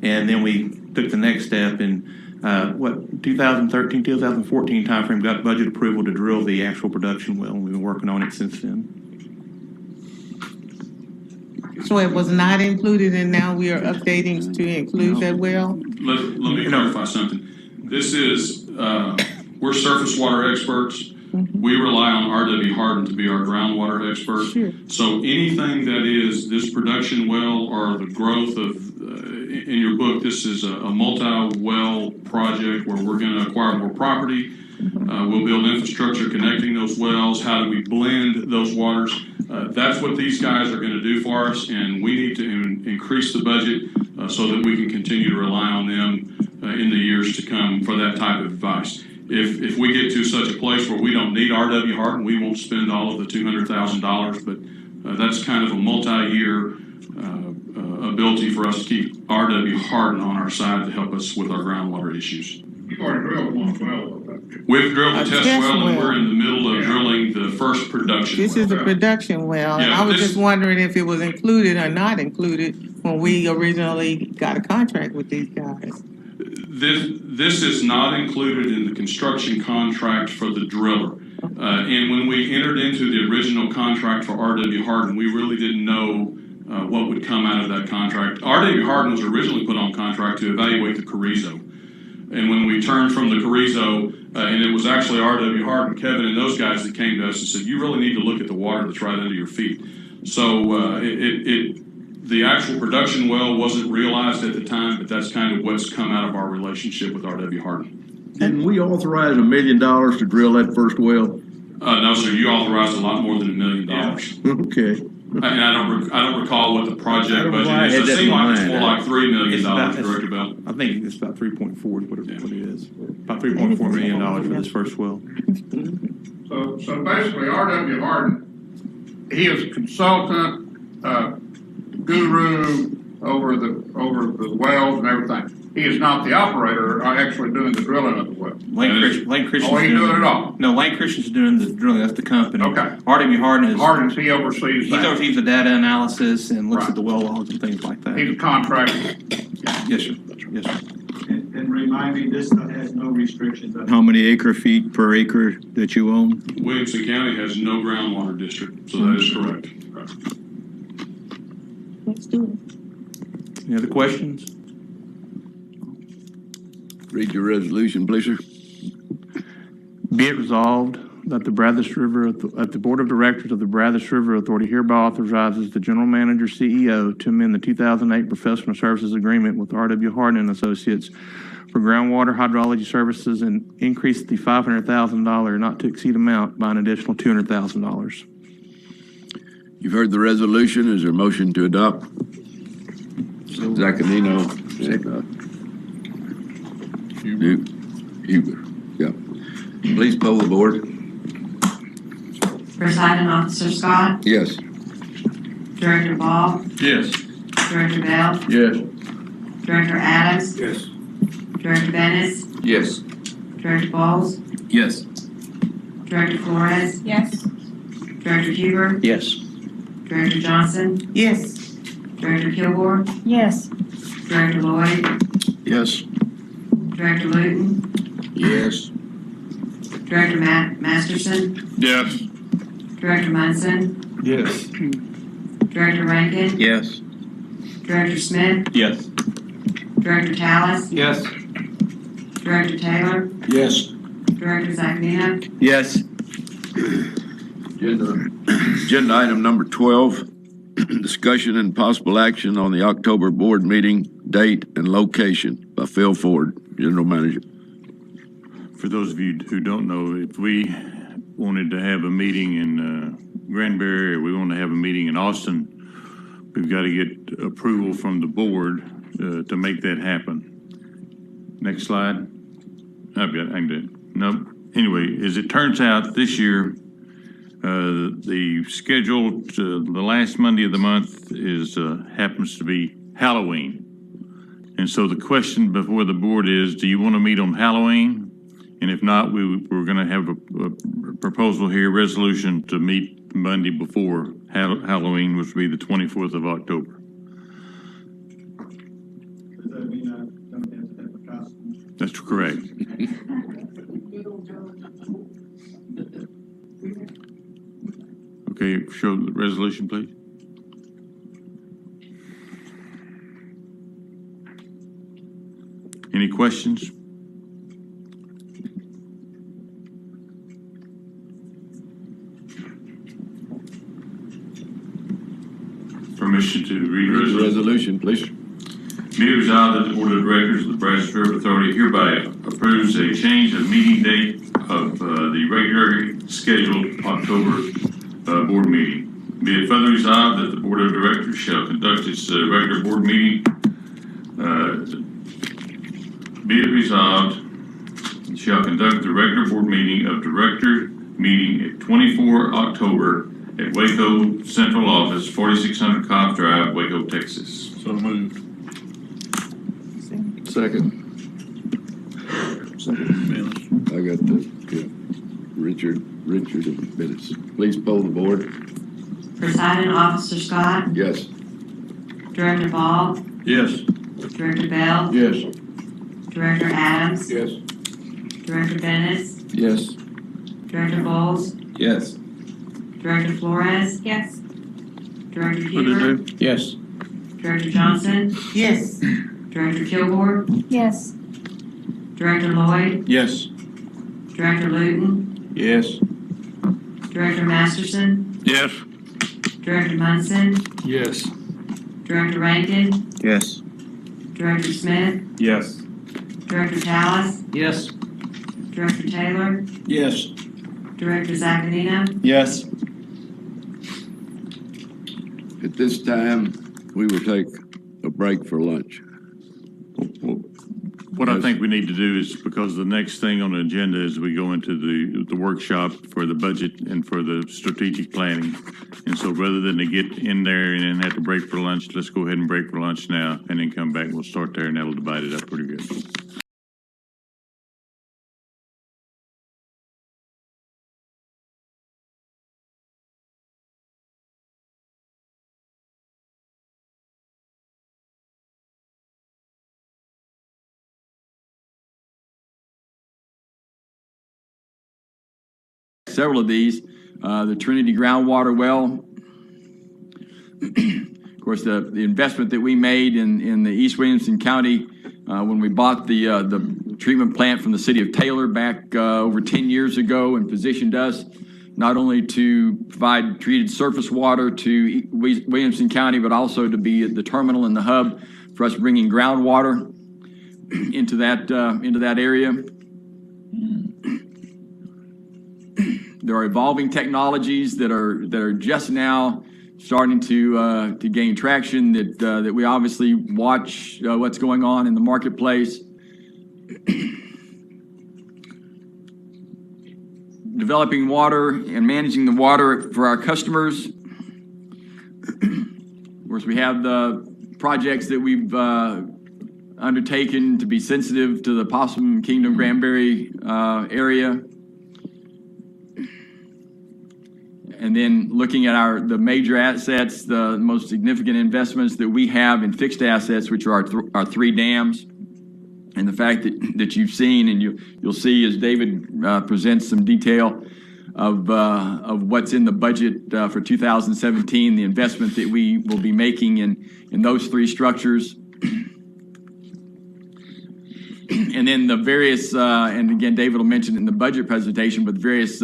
S22: And then we took the next step in 2013, 2014 timeframe, got budget approval to drill the actual production well, and we've been working on it since then.
S8: So it was not included, and now we are updating to include that well?
S14: Let me clarify something. This is, we're surface water experts.
S8: Mm-hmm.
S14: We rely on R.W. Hardin to be our groundwater expert.
S8: Sure.
S14: So anything that is this production well or the growth of, in your book, this is a multi-well project where we're going to acquire more property. We'll build infrastructure connecting those wells. How do we blend those waters? That's what these guys are going to do for us, and we need to increase the budget so that we can continue to rely on them in the years to come for that type of advice. If we get to such a place where we don't need R.W. Hardin, we won't spend all of the $200,000, but that's kind of a multi-year ability for us to keep R.W. Hardin on our side to help us with our groundwater issues.
S18: You've already drilled one well.
S14: We've drilled the test well, and we're in the middle of drilling the first production well.
S8: This is a production well, and I was just wondering if it was included or not included when we originally got a contract with these guys.
S14: This is not included in the construction contract for the driller. And when we entered into the original contract for R.W. Hardin, we really didn't know what would come out of that contract. R.W. Hardin was originally put on contract to evaluate the Carrizo. And when we turned from the Carrizo, and it was actually R.W. Hardin, Kevin, and those guys that came to us and said, you really need to look at the water that's right under your feet. So the actual production well wasn't realized at the time, but that's kind of what's come out of our relationship with R.W. Hardin.
S13: Didn't we authorize $1 million to drill that first well?
S14: No, sir. You authorized a lot more than $1 million.
S13: Okay.
S14: And I don't recall what the project budget is. It seemed like it's more like $3 million, Director Bell.
S22: I think it's about 3.4 is what it is. About $3.4 million for this first well.
S18: So basically, R.W. Hardin, he is a consultant, guru over the wells and everything. He is not the operator actually doing the drilling of the well.
S22: Lane Christian.
S18: Oh, he's doing it all?
S22: No, Lane Christian's doing the drilling. That's the company.
S18: Okay.
S22: R.W. Hardin is.
S18: He oversees that.
S22: He oversees the data analysis and looks at the well logs and things like that.
S18: He's a contractor.
S22: Yes, sir. Yes, sir.
S21: And remind me, this has no restrictions.
S13: How many acre feet per acre that you own?
S14: Williamson County has no groundwater district, so that is correct.
S8: Let's do it.
S22: Any other questions?
S1: Read your resolution, please, sir.
S22: Be it resolved that the Board of Directors of the Brazos River Authority hereby authorizes the General Manager CEO to amend the 2008 Professional Services Agreement with R.W. Hardin and Associates for groundwater hydrology services and increase the $500,000 not to exceed amount by an additional $200,000.
S1: You've heard the resolution. Is there a motion to adopt? Zaccanino. Huber. Yeah. Please poll the board.
S19: Presiding Officer Scott,
S1: Yes.
S19: Director Ball,
S13: Yes.
S19: Director Bell,
S13: Yes.
S19: Director Adams,
S13: Yes.
S19: Director Bennis,
S5: Yes.
S19: Director Bowles,
S5: Yes.
S19: Director Flores,
S8: Yes.
S19: Director Huber,
S5: Yes.
S19: Director Johnson,
S8: Yes.
S19: Director Kilgore,
S16: Yes.
S19: Director Lloyd,
S5: Yes.
S19: Director Luton,
S13: Yes.
S19: Director Masterson,
S13: Yes.
S19: Director Munson,
S13: Yes.
S19: Director Rankin,
S5: Yes.
S19: Director Smith,
S13: Yes.
S19: Director Tallis,
S5: Yes.
S19: Director Taylor,
S13: Yes.
S19: Director Zaccanino,
S5: Yes.
S1: Agenda item number 12, discussion and possible action on the October board meeting date and location by Phil Ford, General Manager.
S2: For those of you who don't know, if we wanted to have a meeting in Granbury, or we want to have a meeting in Austin, we've got to get approval from the board to make that happen. Next slide. I can do it. Nope. Anyway, as it turns out, this year, the schedule, the last Monday of the month is happens to be Halloween. And so the question before the board is, do you want to meet on Halloween? And if not, we're going to have a proposal here, resolution to meet Monday before Halloween, which would be the 24th of October.
S21: Does that mean I don't have to have a costume?
S2: That's correct. Okay, show the resolution, please. Any questions? Permission to read
S1: resolution, please.
S2: Be it resolved that the Board of Directors of the Brazos River Authority hereby approves a change of meeting date of the regularly scheduled October board meeting. Be it further resolved that the Board of Directors shall conduct its regular board meeting. Be it resolved, shall conduct the regular board meeting of director meeting at 24 October at Waco Central Office, 4600 Cobb Drive, Waco, Texas.
S13: So moved.
S1: Second. I got the Richard and minutes. Please poll the board.
S19: Presiding Officer Scott,
S1: Yes.
S19: Director Ball,
S13: Yes.
S19: Director Bell,
S13: Yes.
S19: Director Adams,
S13: Yes.
S19: Director Bennis,
S5: Yes.
S19: Director Bowles,
S5: Yes.
S19: Director Flores,
S16: Yes.
S19: Director Huber,
S5: Yes.
S19: Director Johnson,
S8: Yes.
S19: Director Kilgore,
S16: Yes.
S19: Director Lloyd,
S13: Yes.
S19: Director Luton,
S13: Yes.
S19: Director Masterson,
S13: Yes.
S19: Director Munson,
S13: Yes.
S19: Director Rankin,
S5: Yes.
S19: Director Smith,
S13: Yes.
S19: Director Tallis,
S5: Yes.
S19: Director Taylor,
S13: Yes.
S19: Director Zaccanino,
S13: Yes.
S1: At this time, we will take a break for lunch.
S2: What I think we need to do is, because the next thing on the agenda is we go into the workshop for the budget and for the strategic planning. And so rather than to get in there and then have to break for lunch, let's go ahead and break for lunch now and then come back. We'll start there and that'll divide it up pretty good.
S20: Several of these, the Trinity groundwater well. Of course, the investment that we made in the East Williamson County when we bought the treatment plant from the city of Taylor back over 10 years ago, and positioned us not only to provide treated surface water to Williamson County, but also to be at the terminal and the hub for us bringing groundwater into that area. There are evolving technologies that are just now starting to gain traction, that we obviously watch what's going on in the marketplace. Developing water and managing the water for our customers. Of course, we have the projects that we've undertaken to be sensitive to the Possum Kingdom Granbury area. And then looking at the major assets, the most significant investments that we have in fixed assets, which are our 3 dams. And the fact that you've seen, and you'll see as David presents some detail of what's in the budget for 2017, the investment that we will be making in those 3 structures. And then the various, and again, David will mention in the budget presentation, but the various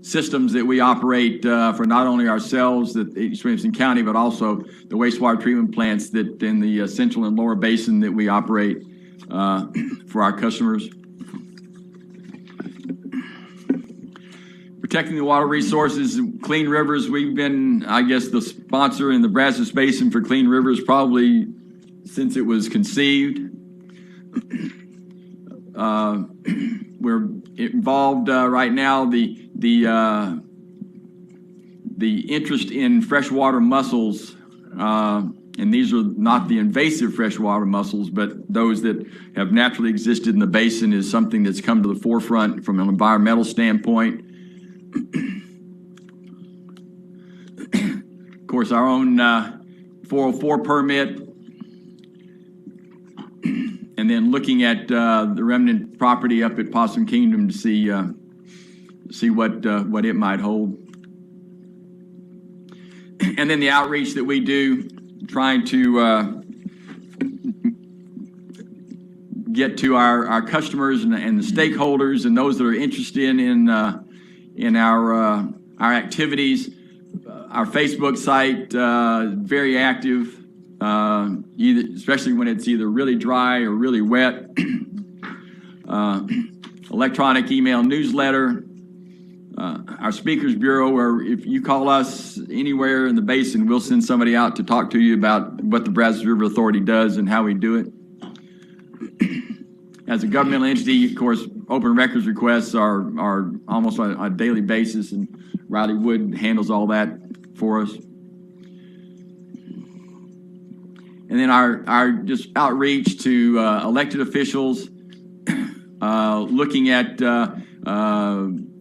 S20: systems that we operate for not only ourselves at East Williamson County, but also the wastewater treatment plants that in the central and lower basin that we operate for our customers. Protecting the water resources, Clean Rivers, we've been, I guess, the sponsor in the Brazos Basin for Clean Rivers probably since it was conceived. We're involved right now, the interest in freshwater mussels, and these are not the invasive freshwater mussels, but those that have naturally existed in the basin, is something that's come to the forefront from an environmental standpoint. Of course, our own 404 permit, and then looking at the remnant property up at Possum Kingdom to see what it might hold. And then the outreach that we do, trying to get to our customers and the stakeholders and those that are interested in our activities. Our Facebook site, very active. Especially when it's either really dry or really wet. Electronic email newsletter. Our Speakers Bureau, where if you call us anywhere in the basin, we'll send somebody out to talk to you about what the Brazos River Authority does and how we do it. As a governmental entity, of course, open records requests are almost on a daily basis, and Riley Wood handles all that for us. And then our just outreach to elected officials, looking at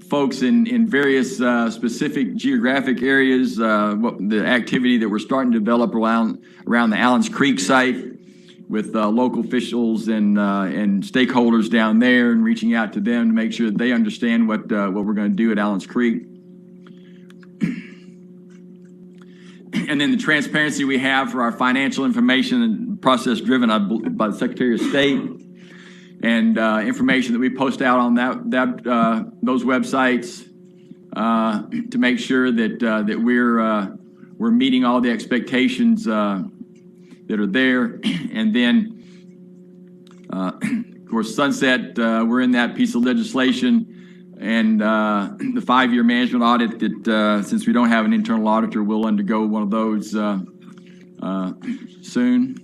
S20: folks in various specific geographic areas, the activity that we're starting to develop around the Allens Creek site with local officials and stakeholders down there, and reaching out to them to make sure that they understand what we're going to do at Allens Creek. And then the transparency we have for our financial information and process driven by the Secretary of State, and information that we post out on those websites to make sure that we're meeting all the expectations that are there. And then, of course, Sunset, we're in that piece of legislation. And the 5-year management audit that, since we don't have an internal auditor, we'll undergo one of those soon.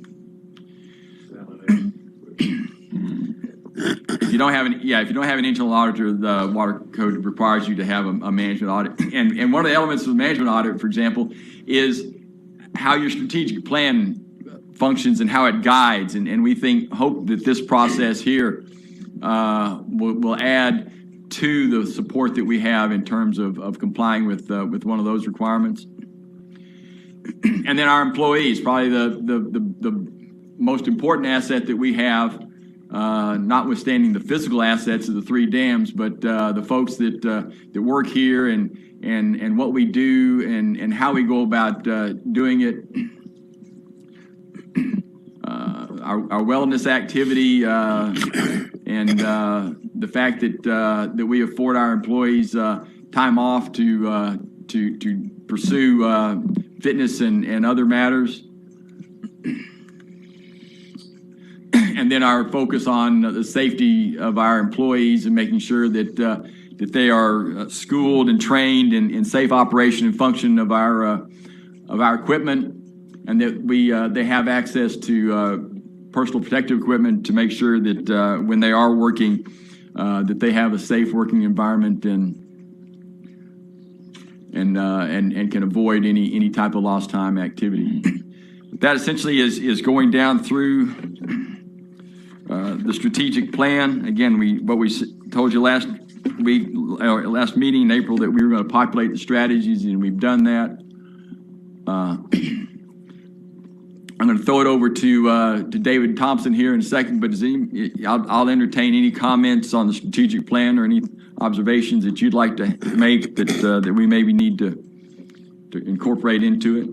S20: If you don't have an internal auditor, the water code requires you to have a management audit. And one of the elements of the management audit, for example, is how your strategic plan functions and how it guides. And we hope that this process here will add to the support that we have in terms of complying with one of those requirements. And then our employees, probably the most important asset that we have, notwithstanding the physical assets of the 3 dams, but the folks that work here and what we do and how we go about doing it. Our wellness activity and the fact that we afford our employees time off to pursue fitness and other matters. And then our focus on the safety of our employees and making sure that they are schooled and trained in safe operation and function of our our equipment, and that they have access to personal protective equipment to make sure that when they are working, that they have a safe working environment and can avoid any type of lost time activity. That essentially is going down through the strategic plan. Again, what we told you last meeting in April, that we were going to populate the strategies, and we've done that. I'm going to throw it over to David Thompson here in a second, but I'll entertain any comments on the strategic plan or any observations that you'd like to make that we maybe need to incorporate into it.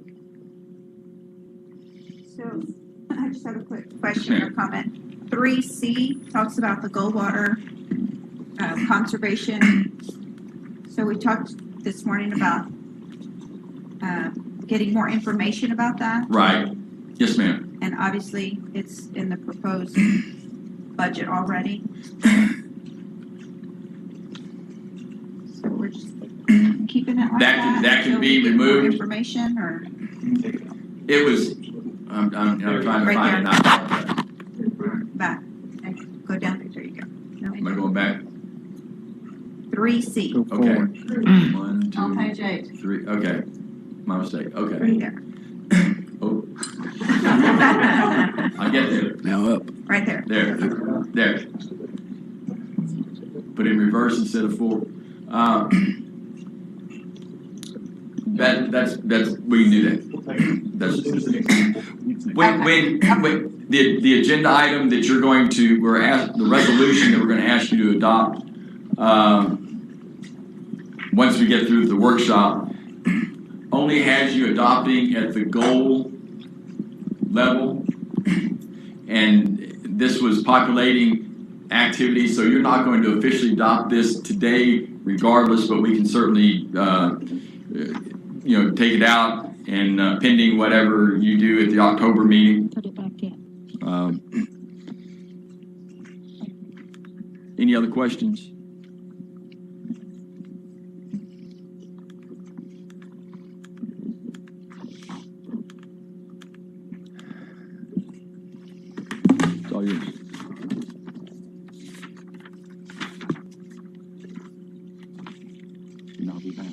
S3: So I just have a quick question or comment. 3C talks about the Goldwater conservation. So we talked this morning about getting more information about that.
S20: Right. Yes, ma'am.
S3: And obviously, it's in the proposed budget already. So we're just keeping it like that.
S20: That can be
S3: more
S20: removed.
S3: Information, or
S20: It was. I'm trying to
S3: right
S20: find
S3: there.
S20: it now.
S3: Back. Go down. There you go. No,
S20: Am I going back?
S3: 3C.
S20: Okay. 1, 2,
S3: On page 8.
S20: 3. Okay. My mistake. Okay.
S3: Right there.
S20: Oh. I get there.
S1: Now up.
S3: Right there.
S20: There. Put it in reverse instead of forward. That's we can do that. That's when the agenda item that you're going to the resolution that we're going to ask you to adopt once we get through the workshop only has you adopting at the goal level, and this was populating activities, so you're not going to officially adopt this today regardless, but we can certainly take it out and pending whatever you do at the October meeting.
S16: Put it back in.
S20: Any other questions? It's all yours. And I'll be back.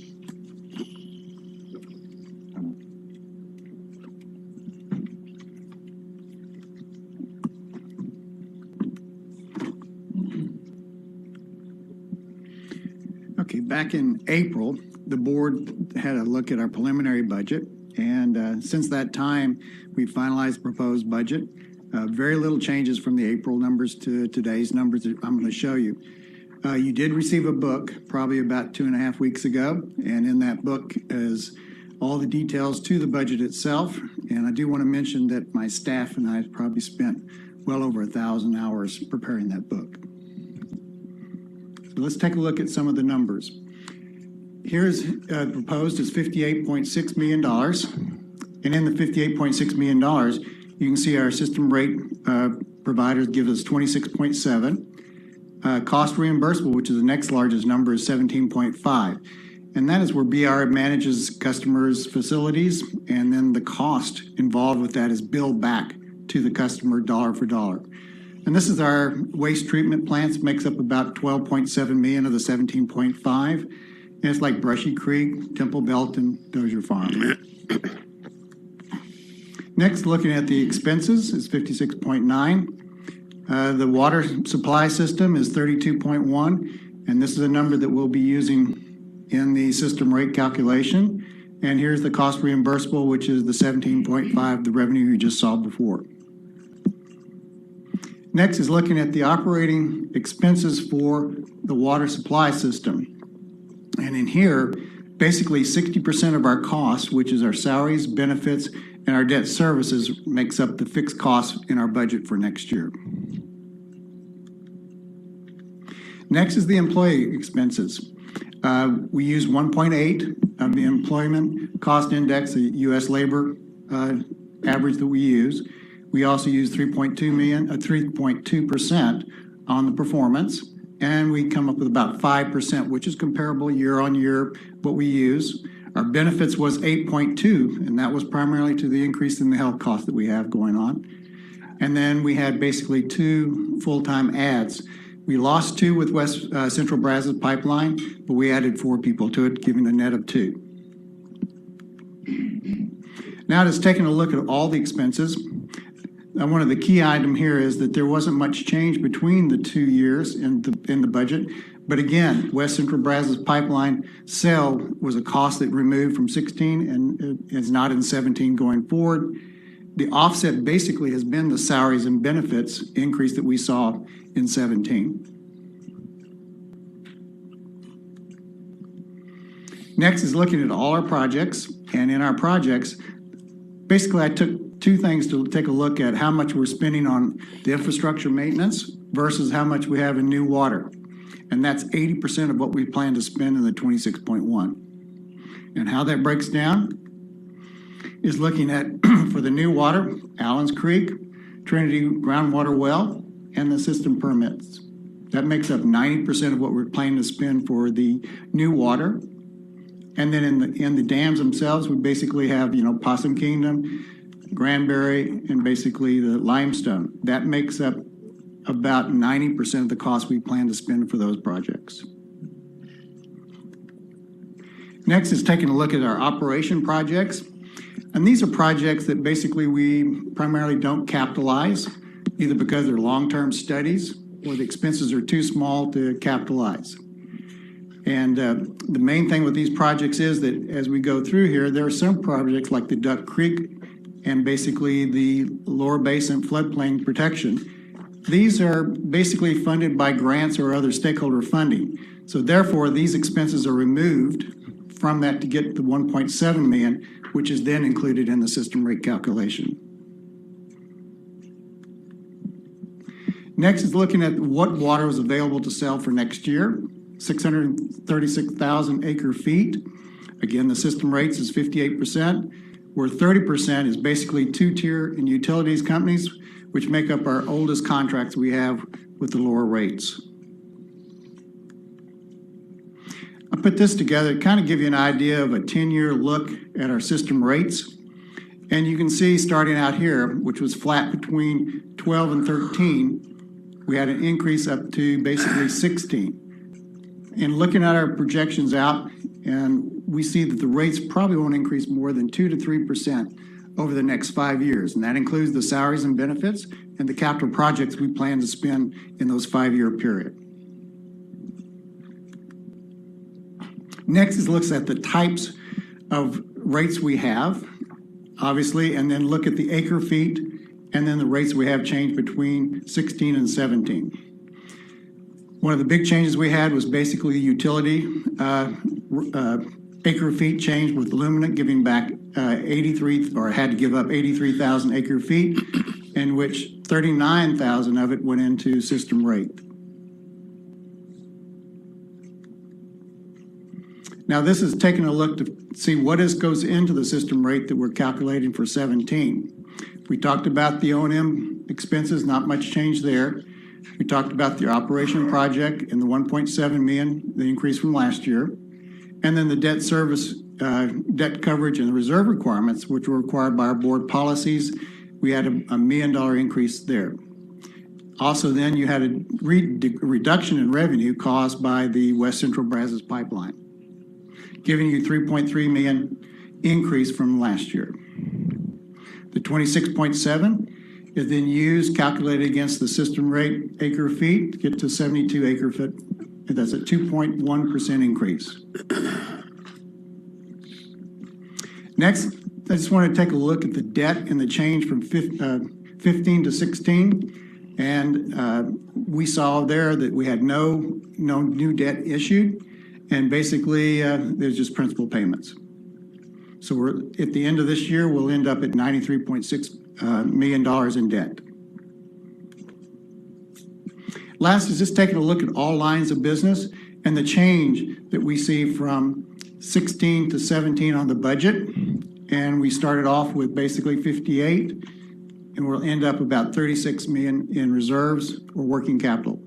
S7: Okay, back in April, the board had a look at our preliminary budget, and since that time, we finalized the proposed budget. Very little changes from the April numbers to today's numbers that I'm going to show you. You did receive a book probably about 2.5 weeks ago, and in that book is all the details to the budget itself. And I do want to mention that my staff and I probably spent well over 1,000 hours preparing that book. So let's take a look at some of the numbers. Here's proposed is $58.6 million. And in the $58.6 million, you can see our system rate providers give us 26.7. Cost reimbursable, which is the next largest number, is 17.5. And that is where BR manages customers' facilities, and then the cost involved with that is billed back to the customer dollar for dollar. And this is our waste treatment plants, makes up about 12.7 million of the 17.5. And it's like Brushy Creek, Temple Belton, Dozier Farm. Next, looking at the expenses, is 56.9. The water supply system is 32.1, and this is a number that we'll be using in the system rate calculation. And here's the cost reimbursable, which is the 17.5, the revenue you just saw before. Next is looking at the operating expenses for the water supply system. And in here, basically 60% of our costs, which is our salaries, benefits, and our debt services, makes up the fixed costs in our budget for next year. Next is the employee expenses. We use 1.8 of the employment cost index, the U.S. labor average that we use. We also use 3.2% on the performance, and we come up with about 5%, which is comparable year on year what we use. Our benefits was 8.2, and that was primarily to the increase in the health cost that we have going on. And then we had basically 2 full-time ads. We lost 2 with West Central Brazos Pipeline, but we added 4 people to it, giving a net of 2. Now just taking a look at all the expenses. One of the key item here is that there wasn't much change between the 2 years in the budget. But again, West Central Brazos Pipeline sale was a cost that removed from 16 and is not in 17 going forward. The offset basically has been the salaries and benefits increase that we saw in 17. Next is looking at all our projects, and in our projects, basically I took 2 things to take a look at: how much we're spending on the infrastructure maintenance versus how much we have in new water. And that's 80% of what we plan to spend in the 26.1. And how that breaks down is looking at, for the new water, Allen's Creek, Trinity groundwater well, and the system permits. That makes up 90% of what we're planning to spend for the new water. And then in the dams themselves, we basically have, Possum Kingdom, Granbury, and basically the limestone. That makes up about 90% of the cost we plan to spend for those projects. Next is taking a look at our operation projects. And these are projects that basically we primarily don't capitalize, either because they're long-term studies or the expenses are too small to capitalize. And the main thing with these projects is that as we go through here, there are some projects like the Duck Creek and basically the Lower Basin floodplain protection. These are basically funded by grants or other stakeholder funding. So therefore, these expenses are removed from that to get the 1.7 million, which is then included in the system rate calculation. Next is looking at what water is available to sell for next year. 636,000 acre feet. Again, the system rates is 58%, where 30% is basically 2-tier and utilities companies, which make up our oldest contracts we have with the lower rates. I put this together to kind of give you an idea of a 10-year look at our system rates. And you can see starting out here, which was flat between 12 and 13, we had an increase up to basically 16. And looking at our projections out, and we see that the rates probably won't increase more than 2 to 3% over the next 5 years. And that includes the salaries and benefits and the capital projects we plan to spend in those 5-year period. Next is looks at the types of rates we have, obviously, and then look at the acre feet and then the rates we have changed between 16 and 17. One of the big changes we had was basically utility acre feet change with Luminant giving back 83, or had to give up 83,000 acre feet, in which 39,000 of it went into system rate. Now this is taking a look to see what goes into the system rate that we're calculating for 17. We talked about the O&M expenses, not much change there. We talked about the operation project and the 1.7 million, the increase from last year. And then the debt service, debt coverage and the reserve requirements, which were required by our board policies. We had a $1 million increase there. Also then you had a reduction in revenue caused by the West Central Brazos Pipeline, giving you 3.3 million increase from last year. The 26.7 is then used, calculated against the system rate acre feet, to get to 72 acre foot. That's a 2.1% increase. Next, I just want to take a look at the debt and the change from 15 to 16. And we saw there that we had no new debt issued. And basically, there's just principal payments. So we're at the end of this year, we'll end up at $93.6 million in debt. Last is just taking a look at all lines of business and the change that we see from 16 to 17 on the budget. And we started off with basically 58, and we'll end up about 36 million in reserves or working capital.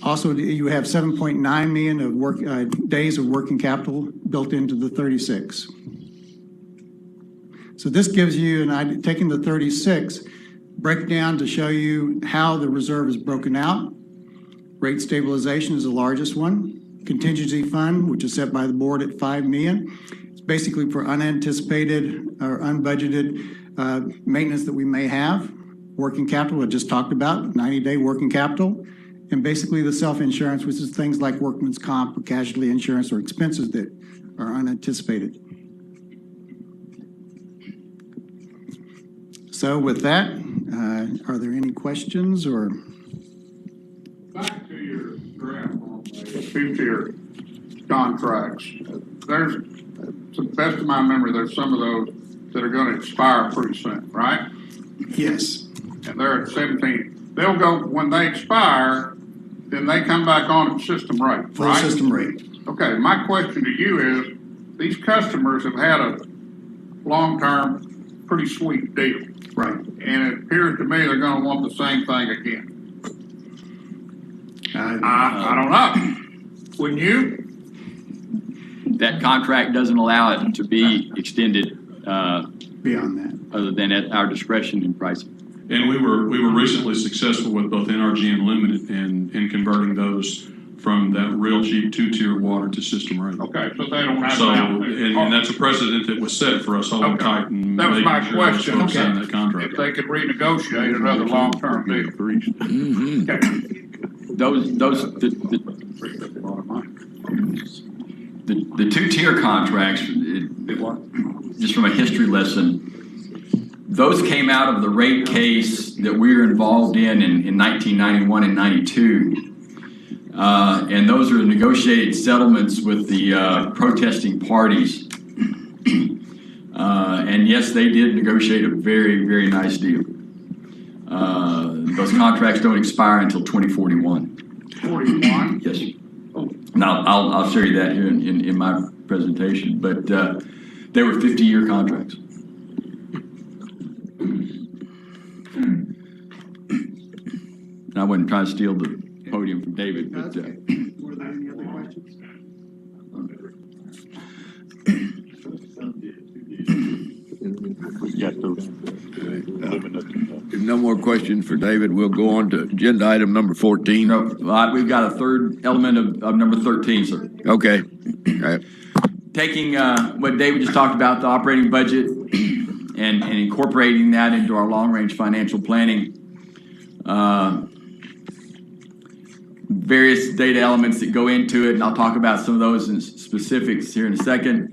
S7: Also, you have 7.9 million of days of working capital built into the 36. So this gives you, and I'm taking the 36, breakdown to show you how the reserve is broken out. Rate stabilization is the largest one. Contingency fund, which is set by the board at 5 million. It's basically for unanticipated or unbudgeted maintenance that we may have. Working capital, I just talked about, 90-day working capital. And basically the self-insurance, which is things like workman's comp or casualty insurance or expenses that are unanticipated. So with that, are there any questions or?
S18: Back to your graph on the two-tier contracts. There's, to the best of my memory, there's some of those that are going to expire pretty soon, right?
S7: Yes.
S18: And they're at 17. They'll go, when they expire, then they come back on at system rate,
S7: Full
S18: right?
S7: system rate.
S18: Okay, my question to you is, these customers have had a long-term, pretty sweet deal.
S7: Right.
S18: And it appears to me they're going to want the same thing again. I don't know. Wouldn't you?
S20: That contract doesn't allow it to be extended
S7: beyond that,
S20: other than at our discretion in pricing.
S14: And we were recently successful with both NRG and Limited in converting those from that real cheap two-tier water to system rate.
S18: Okay, so they don't have
S14: So,
S18: that.
S14: and that's a precedent that was set for us holding tight and
S18: That was my
S14: making sure those
S18: question.
S14: folks signed that contract.
S18: If they could renegotiate another long-term deal.
S20: The two-tier contracts, just from a history lesson, those came out of the rate case that we were involved in 1991 and 92. And those are negotiated settlements with the protesting parties. And yes, they did negotiate a very, very nice deal. Those contracts don't expire until 2041.
S18: 41?
S20: Yes. Now, I'll show you that here in my presentation, but they were 50-year contracts. I wouldn't try to steal the podium from David, but.
S7: Were there any other questions?
S1: If no more questions for David, we'll go on to agenda item number 14.
S20: No, we've got a third element of number 13, sir.
S1: Okay. All right.
S20: Taking what David just talked about, the operating budget, and incorporating that into our long-range financial planning. Various data elements that go into it, and I'll talk about some of those in specifics here in a second.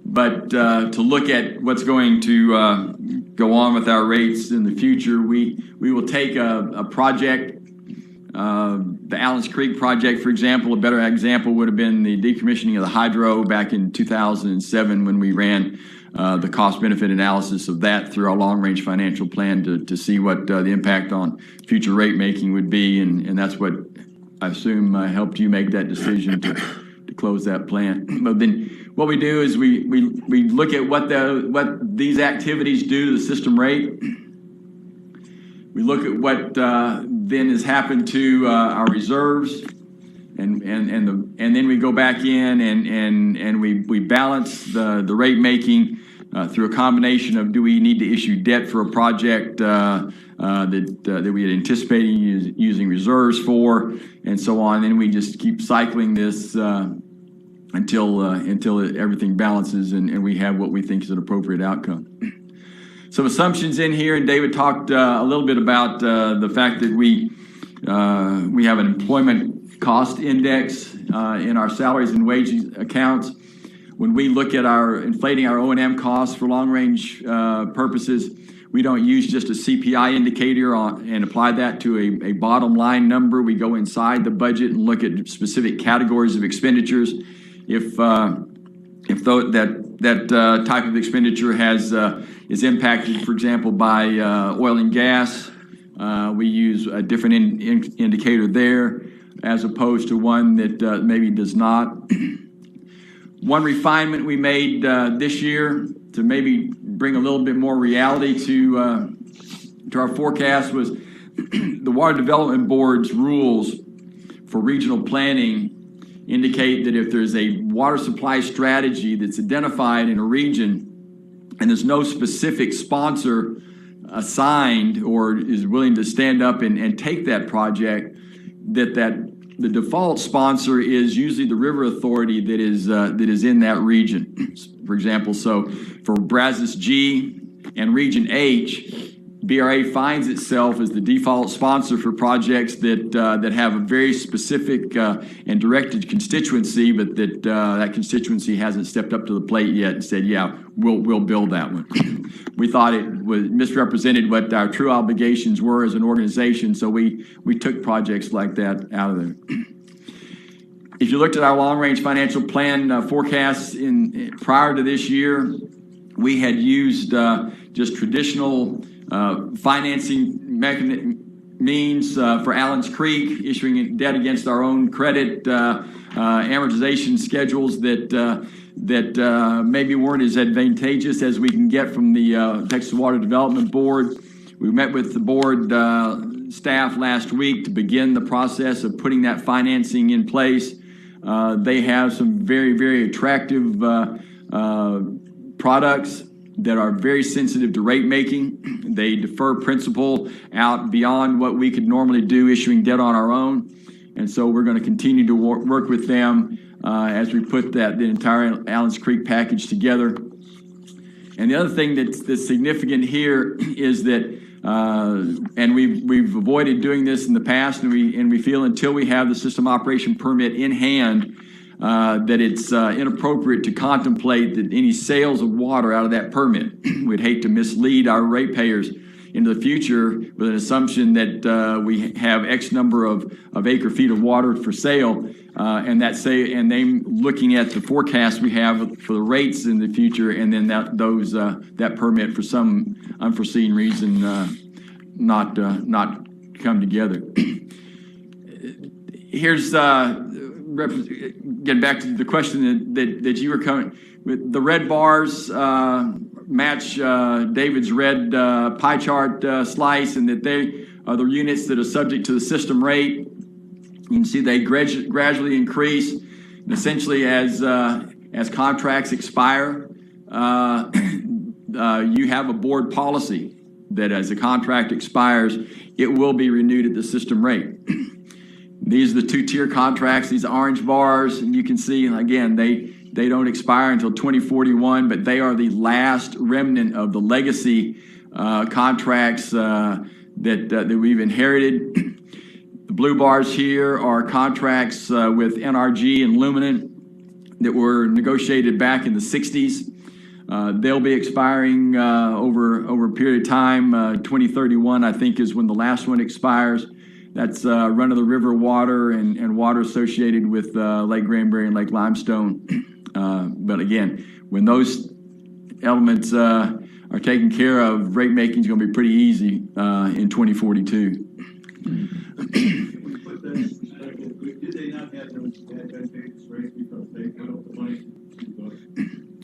S20: But to look at what's going to go on with our rates in the future, we will take a project, the Allens Creek project, for example. A better example would have been the decommissioning of the hydro back in 2007 when we ran the cost-benefit analysis of that through our long-range financial plan to see what the impact on future rate making would be, and that's what I assume helped you make that decision to close that plant. But then what we do is we look at what these activities do to the system rate. We look at what then has happened to our reserves, and then we go back in and we balance the rate making through a combination of, do we need to issue debt for a project that we had anticipated using reserves for, and so on. And we just keep cycling this until everything balances and we have what we think is an appropriate outcome. Some assumptions in here, and David talked a little bit about the fact that we have an employment cost index in our salaries and wages accounts. When we look at inflating our O&M costs for long-range purposes, we don't use just a CPI indicator and apply that to a bottom line number. We go inside the budget and look at specific categories of expenditures. If that type of expenditure is impacted, for example, by oil and gas, we use a different indicator there as opposed to one that maybe does not. One refinement we made this year to maybe bring a little bit more reality to our forecast was the Water Development Board's rules for regional planning indicate that if there's a water supply strategy that's identified in a region and there's no specific sponsor assigned or is willing to stand up and take that project, that the default sponsor is usually the river authority that is in that region. For example, so for Brazos G and Region H, BRA finds itself as the default sponsor for projects that have a very specific and directed constituency, but that constituency hasn't stepped up to the plate yet and said, yeah, we'll build that one. We thought it was misrepresented what our true obligations were as an organization, so we took projects like that out of there. If you looked at our long-range financial plan forecasts prior to this year, we had used just traditional financing means for Allen's Creek, issuing debt against our own credit, amortization schedules that maybe weren't as advantageous as we can get from the Texas Water Development Board. We met with the board staff last week to begin the process of putting that financing in place. They have some very, very attractive products that are very sensitive to rate making. They defer principal out beyond what we could normally do issuing debt on our own. And so we're going to continue to work with them as we put the entire Allen's Creek package together. And the other thing that's significant here is that, and we've avoided doing this in the past, and we feel until we have the system operation permit in hand, that it's inappropriate to contemplate that any sales of water out of that permit. We'd hate to mislead our ratepayers into the future with an assumption that we have X number of acre feet of water for sale, and they looking at the forecast we have for the rates in the future, and then that permit for some unforeseen reason not come together. Here's getting back to the question that you were coming with. The red bars match David's red pie chart slice, and that they are the units that are subject to the system rate. You can see they gradually increase, and essentially as contracts expire, you have a board policy that as the contract expires, it will be renewed at the system rate. These are the two-tier contracts, these orange bars, and you can see, again, they don't expire until 2041, but they are the last remnant of the legacy contracts that we've inherited. The blue bars here are contracts with NRG and Luminant that were negotiated back in the 60s. They'll be expiring over a period of time. 2031, I think, is when the last one expires. That's run-of-the-river water and water associated with Lake Granbury and Lake Limestone. But again, when those elements are taken care of, rate making is going to be pretty easy in 2042.
S4: Did they not have those advantageous rates because they put up the money?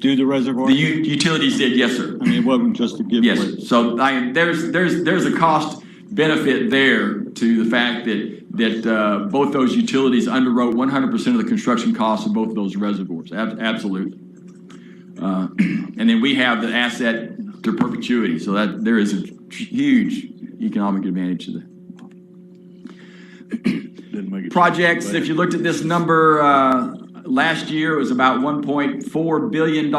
S4: Do the reservoir?
S20: The utilities did, yes, sir.
S4: I mean, it wasn't just a giveaway.
S20: Yes, so there's a cost benefit there to the fact that both those utilities underwrote 100% of the construction costs of both of those reservoirs. Absolutely. And then we have the asset to perpetuity, so that there is a huge economic advantage to that. Projects, if you looked at this number last year, it was about $1.4 billion.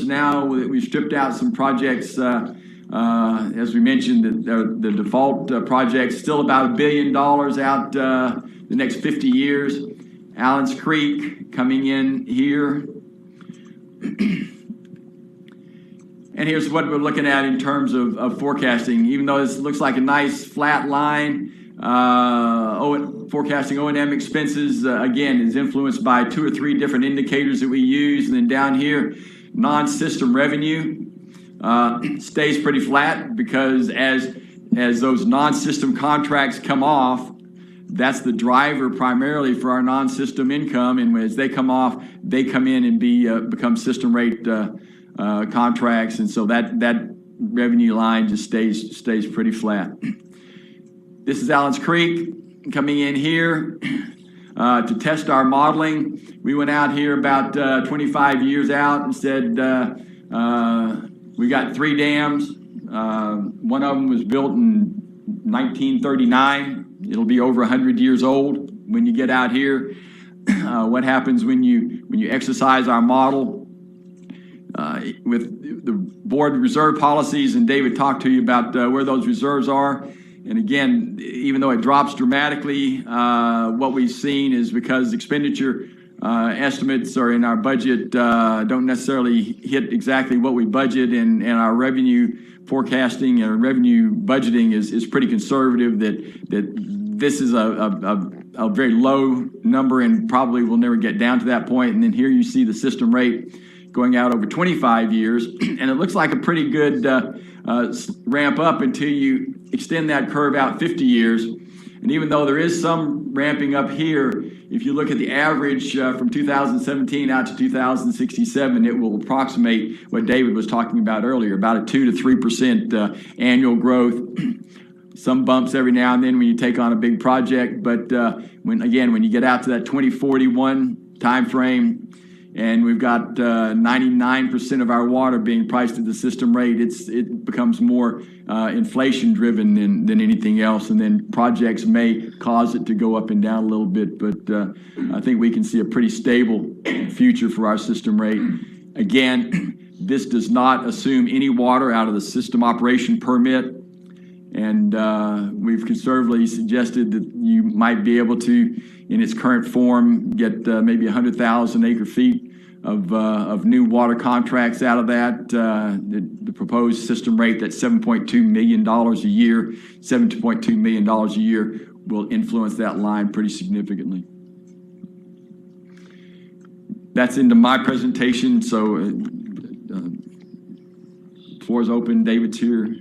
S20: Now we've stripped out some projects. As we mentioned, the default projects still about $1 billion out the next 50 years. Allen's Creek coming in here. And here's what we're looking at in terms of forecasting. Even though this looks like a nice flat line, forecasting O&M expenses, again, is influenced by 2 or 3 different indicators that we use. And then down here, non-system revenue stays pretty flat because as those non-system contracts come off, that's the driver primarily for our non-system income. And as they come off, they come in and become system rate contracts. And so that revenue line just stays pretty flat. This is Allen's Creek coming in here. to test our modeling. We went out here about 25 years out and said, we got 3 dams. One of them was built in 1939. It'll be over 100 years old when you get out here. What happens when you exercise our model with the board reserve policies, and David talked to you about where those reserves are. And again, even though it drops dramatically, what we've seen is because expenditure estimates are in our budget don't necessarily hit exactly what we budget, and our revenue forecasting and revenue budgeting is pretty conservative, that this is a very low number and probably will never get down to that point. And then here you see the system rate going out over 25 years, and it looks like a pretty good ramp up until you extend that curve out 50 years. And even though there is some ramping up here, if you look at the average from 2017 out to 2067, it will approximate what David was talking about earlier, about a 2 to 3% annual growth. Some bumps every now and then when you take on a big project, but when you get out to that 2041 time frame, and we've got 99% of our water being priced at the system rate, it becomes more inflation driven than anything else. And then projects may cause it to go up and down a little bit, but I think we can see a pretty stable future for our system rate. Again, this does not assume any water out of the system operation permit. And we've conservatively suggested that you might be able to, in its current form, get maybe 100,000 acre feet of new water contracts out of that. The proposed system rate, that's $7.2 million a year, $7.2 million a year, will influence that line pretty significantly. That's into my presentation, so floor is open. David's here.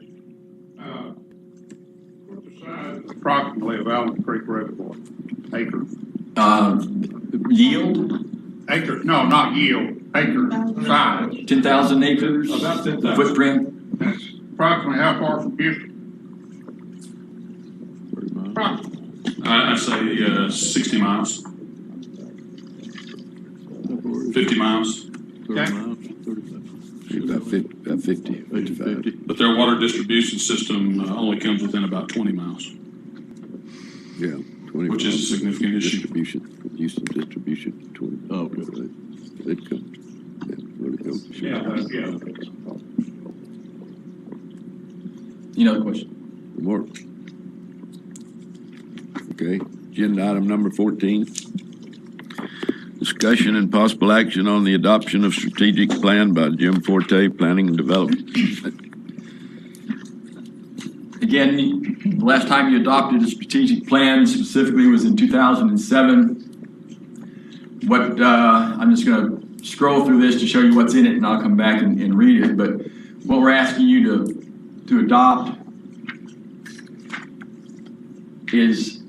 S18: Approximately of Allen Creek Reservoir, acres.
S20: Yield?
S18: Acres, no, not yield, acre size.
S20: 10,000 acres.
S18: About 10,000.
S20: Footprint.
S18: That's approximately how far from Houston?
S14: I'd say 60 miles. 50 miles.
S18: Okay.
S1: About 50.
S14: But their water distribution system only comes within about 20 miles.
S1: Yeah. 20
S14: which is a significant issue.
S1: Houston distribution. 20. Oh, good. It comes.
S18: Yeah.
S20: Any other question?
S1: More. Okay. Agenda item number 14. Discussion and possible action on the adoption of strategic plan by Jim Forte, Planning and Development.
S20: Again, the last time you adopted a strategic plan specifically was in 2007. I'm just going to scroll through this to show you what's in it, and I'll come back and read it. But what we're asking you to adopt is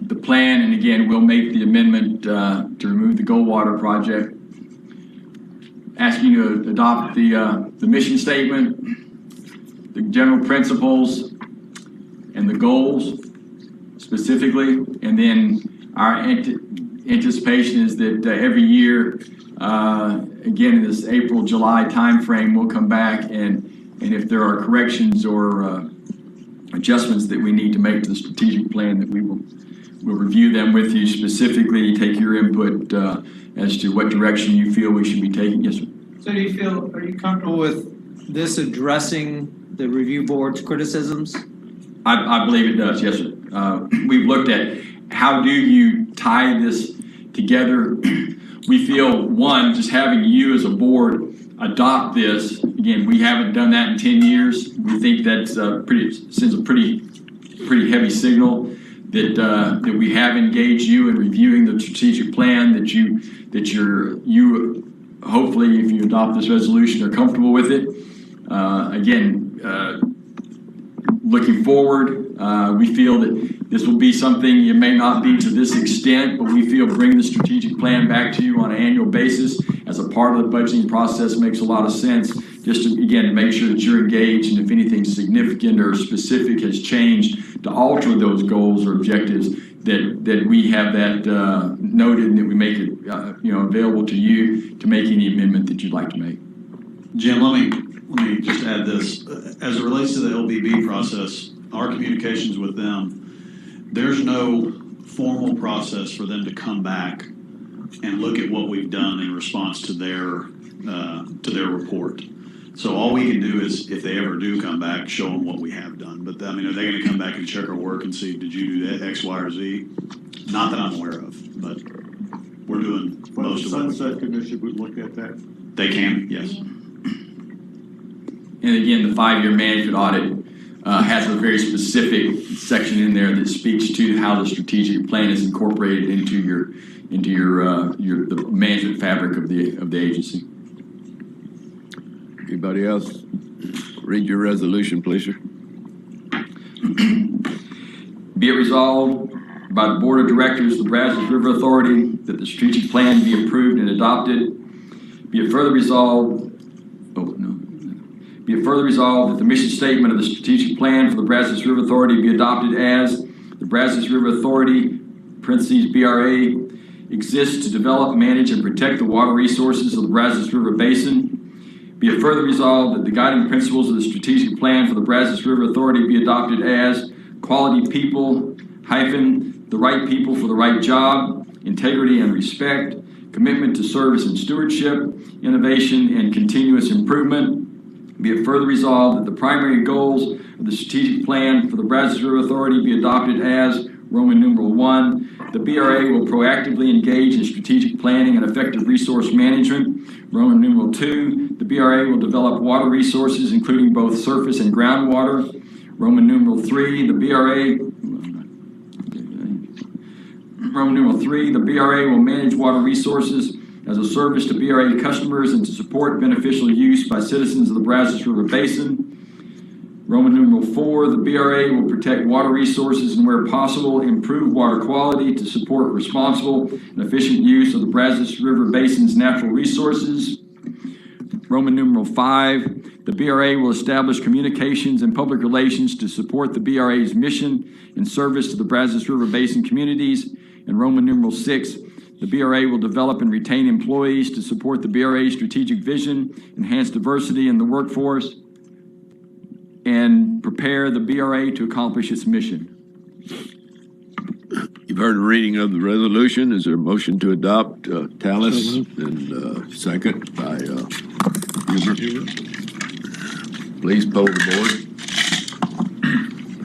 S20: the plan, and again, we'll make the amendment to remove the Goldwater Project. Asking you to adopt the mission statement, the general principles, and the goals specifically. And then our anticipation is that every year, again in this April-July timeframe, we'll come back and if there are corrections or adjustments that we need to make to the strategic plan, that we'll review them with you specifically, take your input as to what direction you feel we should be taking. Yes, sir.
S6: So are you comfortable with this addressing the review board's criticisms?
S20: I believe it does, yes, sir. We've looked at how do you tie this together. We feel, one, just having you as a board adopt this, again, we haven't done that in 10 years. We think that's sends a pretty heavy signal that we have engaged you in reviewing the strategic plan, that you hopefully, if you adopt this resolution, are comfortable with it. Looking forward, we feel that this will be something, it may not be to this extent, but we feel bringing the strategic plan back to you on an annual basis as a part of the budgeting process makes a lot of sense just to, again, to make sure that you're engaged, and if anything significant or specific has changed to alter those goals or objectives, that we have that noted and that we make it available to you to make any amendment that you'd like to make.
S11: Jim, let me just add this. As it relates to the LBB process, our communications with them, there's no formal process for them to come back and look at what we've done in response to their report. So all we can do is, if they ever do come back, show them what we have done. But I mean, are they going to come back and check our work and see, did you do that X, Y, or Z? Not that I'm aware of, but we're doing most of it.
S4: The Sunset Commission would look at that.
S11: They can, yes.
S20: And again, the 5-year management audit has a very specific section in there that speaks to how the strategic plan is incorporated into the management fabric of the agency.
S1: Anybody else? Read your resolution, please, sir.
S20: Be it resolved by the Board of Directors of the Brazos River Authority that the strategic plan be approved and adopted. Be it further resolved that the mission statement of the strategic plan for the Brazos River Authority be adopted as the Brazos River Authority, parentheses BRA, exists to develop, manage, and protect the water resources of the Brazos River Basin. Be it further resolved that the guiding principles of the strategic plan for the Brazos River Authority be adopted as quality people, the right people for the right job, integrity and respect, commitment to service and stewardship, innovation and continuous improvement. Be it further resolved that the primary goals of the strategic plan for the Brazos River Authority be adopted as Roman numeral 1. The BRA will proactively engage in strategic planning and effective resource management. Roman numeral 2. The BRA will develop water resources, including both surface and groundwater. Roman numeral 3. The BRA will manage water resources as a service to BRA customers and to support beneficial use by citizens of the Brazos River Basin. Roman numeral 4, the BRA will protect water resources and, where possible, improve water quality to support responsible and efficient use of the Brazos River Basin's natural resources. Roman numeral 5, the BRA will establish communications and public relations to support the BRA's mission and service to the Brazos River Basin communities. And Roman numeral 6, the BRA will develop and retain employees to support the BRA's strategic vision, enhance diversity in the workforce, and prepare the BRA to accomplish its mission.
S1: You've heard a reading of the resolution. Is there a motion to adopt? Tallis, and second by Huber. Please poll the board.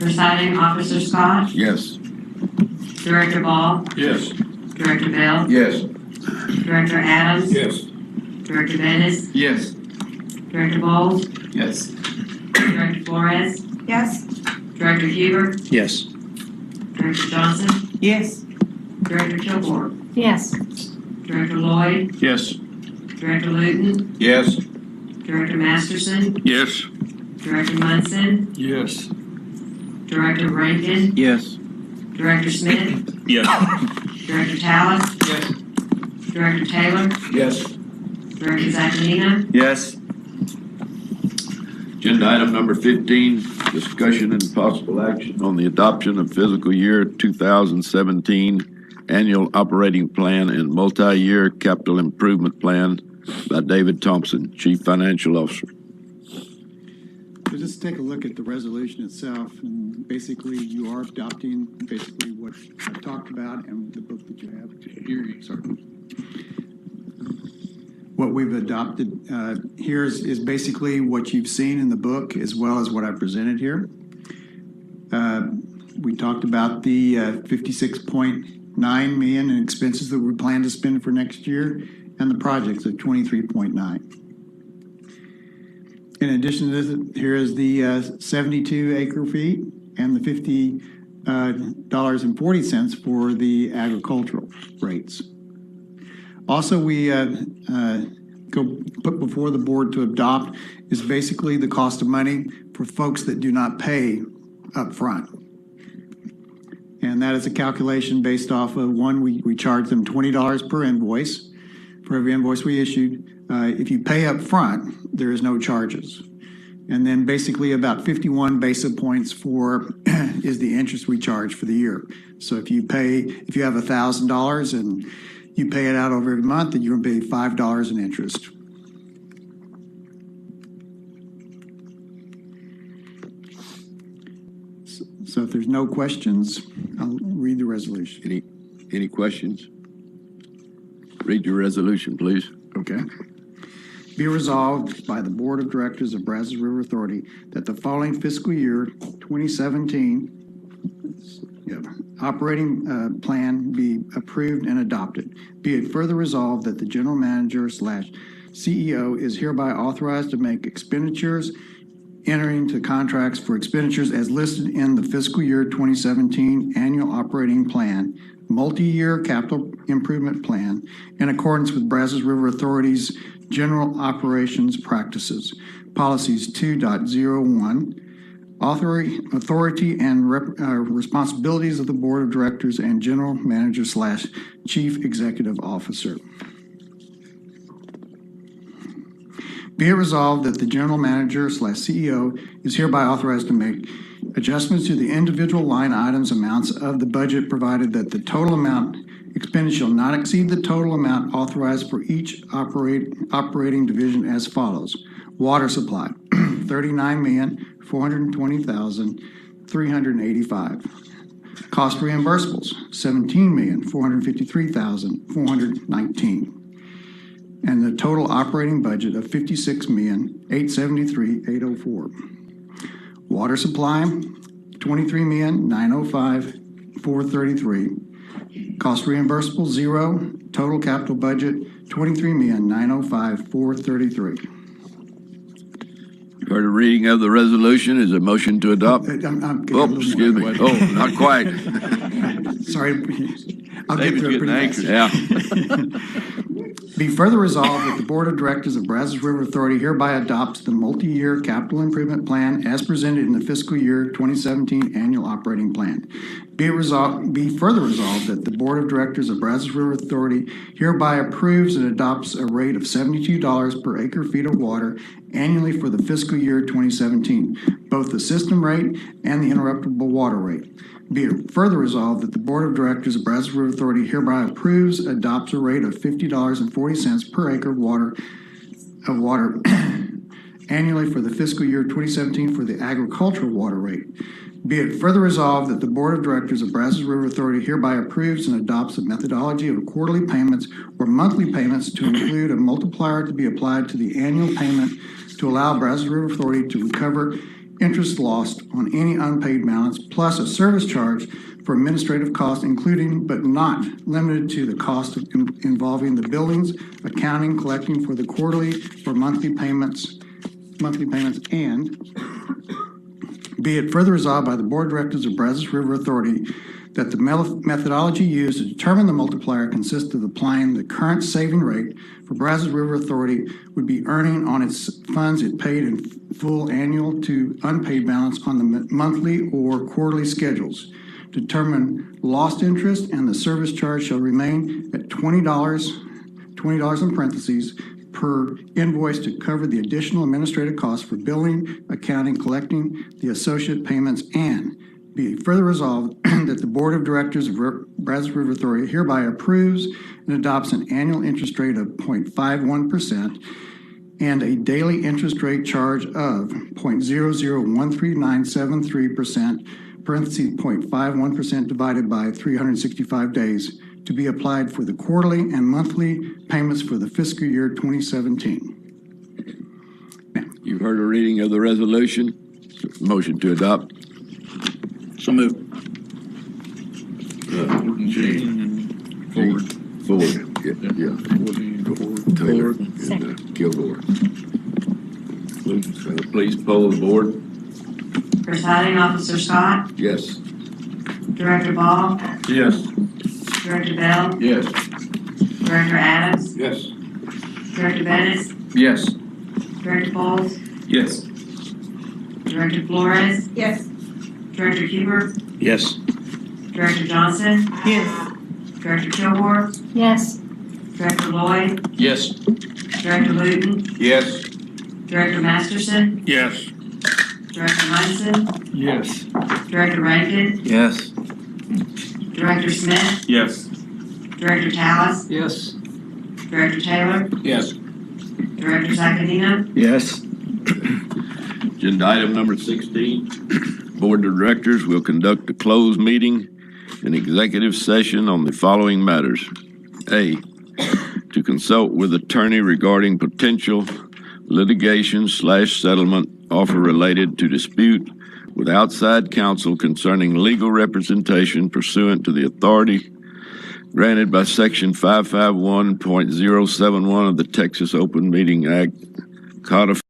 S19: Presiding Officer Scott?
S1: Yes.
S19: Director Ball?
S15: Yes.
S19: Director Bell?
S13: Yes.
S19: Director Adams?
S15: Yes.
S19: Director Bettis?
S15: Yes.
S19: Director Bowles?
S15: Yes.
S19: Director Flores?
S3: Yes.
S19: Director Huber?
S9: Yes.
S19: Director Johnson?
S8: Yes.
S19: Director Kilgore?
S16: Yes.
S19: Director Lloyd?
S15: Yes.
S19: Director Luton?
S13: Yes.
S19: Director Masterson?
S15: Yes.
S19: Director Munson?
S15: Yes.
S19: Director Rankin?
S9: Yes.
S19: Director Smith?
S15: Yes.
S19: Director Tallis?
S15: Yes.
S19: Director Taylor?
S13: Yes.
S19: Director Zaccanina?
S15: Yes.
S1: Agenda item number 15, discussion and possible action on the adoption of fiscal year 2017 annual operating plan and multi-year capital improvement plan by David Thompson, Chief Financial Officer.
S7: So just take a look at the resolution itself, and basically you are adopting basically what I've talked about and the book that you have here. What we've adopted here is basically what you've seen in the book as well as what I presented here. We talked about the $56.9 million in expenses that we plan to spend for next year and the projects of $23.9. In addition to this, here is the 72 acre feet and the $50.40 for the agricultural rates. Also, we put before the board to adopt is basically the cost of money for folks that do not pay up front. And that is a calculation based off of we charge them $20 per invoice for every invoice we issued. If you pay up front, there is no charges. And then basically about 51 basis points is the interest we charge for the year. So if you have $1,000 and you pay it out over every month, then you're going to pay $5 in interest. So if there's no questions, I'll read the resolution.
S1: Any questions? Read your resolution, please.
S7: Okay. Be resolved by the Board of Directors of Brazos River Authority that the following fiscal year 2017 operating plan be approved and adopted. Be it further resolved that the general manager / CEO is hereby authorized to make expenditures, entering into contracts for expenditures as listed in the fiscal year 2017 annual operating plan, multi-year capital improvement plan, in accordance with Brazos River Authority's general operations practices, policies 2.01, authority and responsibilities of the Board of Directors and general manager / chief executive officer. Be it resolved that the general manager / CEO is hereby authorized to make adjustments to the individual line items amounts of the budget, provided that the total amount expended shall not exceed the total amount authorized for each operating division as follows. Water supply, $39,420,385. Cost reimbursables, $17,453,419. And the total operating budget of $56,873,804. Water supply, $23,905,433. Cost reimbursable, 0. Total capital budget, $23,905,433.
S1: You heard a reading of the resolution. Is a motion to adopt? Excuse me. Oh, not quite.
S7: Sorry. I'll get through it pretty fast.
S1: Yeah.
S7: Be further resolved that the Board of Directors of Brazos River Authority hereby adopts the multi-year capital improvement plan as presented in the fiscal year 2017 annual operating plan. Be further resolved that the Board of Directors of Brazos River Authority hereby approves and adopts a rate of $72 per acre feet of water annually for the fiscal year 2017, both the system rate and the interruptible water rate. Be it further resolved that the Board of Directors of Brazos River Authority hereby approves, adopts a rate of $50.40 per acre of water annually for the fiscal year 2017 for the agricultural water rate. Be it further resolved that the Board of Directors of Brazos River Authority hereby approves and adopts a methodology of quarterly payments or monthly payments to include a multiplier to be applied to the annual payment to allow Brazos River Authority to recover interest lost on any unpaid balance, plus a service charge for administrative costs, including but not limited to the cost involving the billings, accounting, collecting for the quarterly or monthly payments, and be it further resolved by the Board of Directors of Brazos River Authority that the methodology used to determine the multiplier consists of applying the current saving rate for Brazos River Authority would be earning on its funds it paid in full annual to unpaid balance on the monthly or quarterly schedules. Determine lost interest, and the service charge shall remain at $20 in parentheses per invoice to cover the additional administrative costs for billing, accounting, collecting the associate payments, and be further resolved that the Board of Directors of Brazos River Authority hereby approves and adopts an annual interest rate of 0.51% and a daily interest rate charge of 0.0013973%, parentheses 0.51% divided by 365 days, to be applied for the quarterly and monthly payments for the fiscal year 2017. Now,
S1: you've heard a reading of the resolution. Motion to adopt.
S10: So moved.
S15: G.
S1: Ford. Yeah. Taylor. And Kilgore. Please poll the board.
S19: Presiding Officer Scott?
S1: Yes.
S19: Director Ball?
S15: Yes.
S19: Director Bell?
S15: Yes.
S19: Director Adams?
S15: Yes.
S19: Director Bennett?
S9: Yes.
S19: Director Bowles?
S15: Yes.
S19: Director Flores?
S3: Yes.
S19: Director Huber?
S10: Yes.
S19: Director Johnson?
S8: Yes.
S19: Director Kilgore?
S16: Yes.
S19: Director Lloyd?
S10: Yes.
S19: Director Luton?
S15: Yes.
S19: Director Masterson,
S15: Yes.
S19: Director Munson,
S15: Yes.
S19: Director Rankin,
S15: Yes.
S19: Director Smith,
S15: Yes.
S19: Director Tallis,
S6: Yes.
S19: Director Taylor,
S10: Yes.
S19: Director Zacadino,
S9: Yes.
S1: Agenda item number 16, Board of Directors will conduct a closed meeting and executive session on the following matters. A, to consult with attorney regarding potential litigation/settlement offer related to dispute with outside counsel concerning legal representation pursuant to the authority granted by Section 551.071 of the Texas Open Meeting Act, codified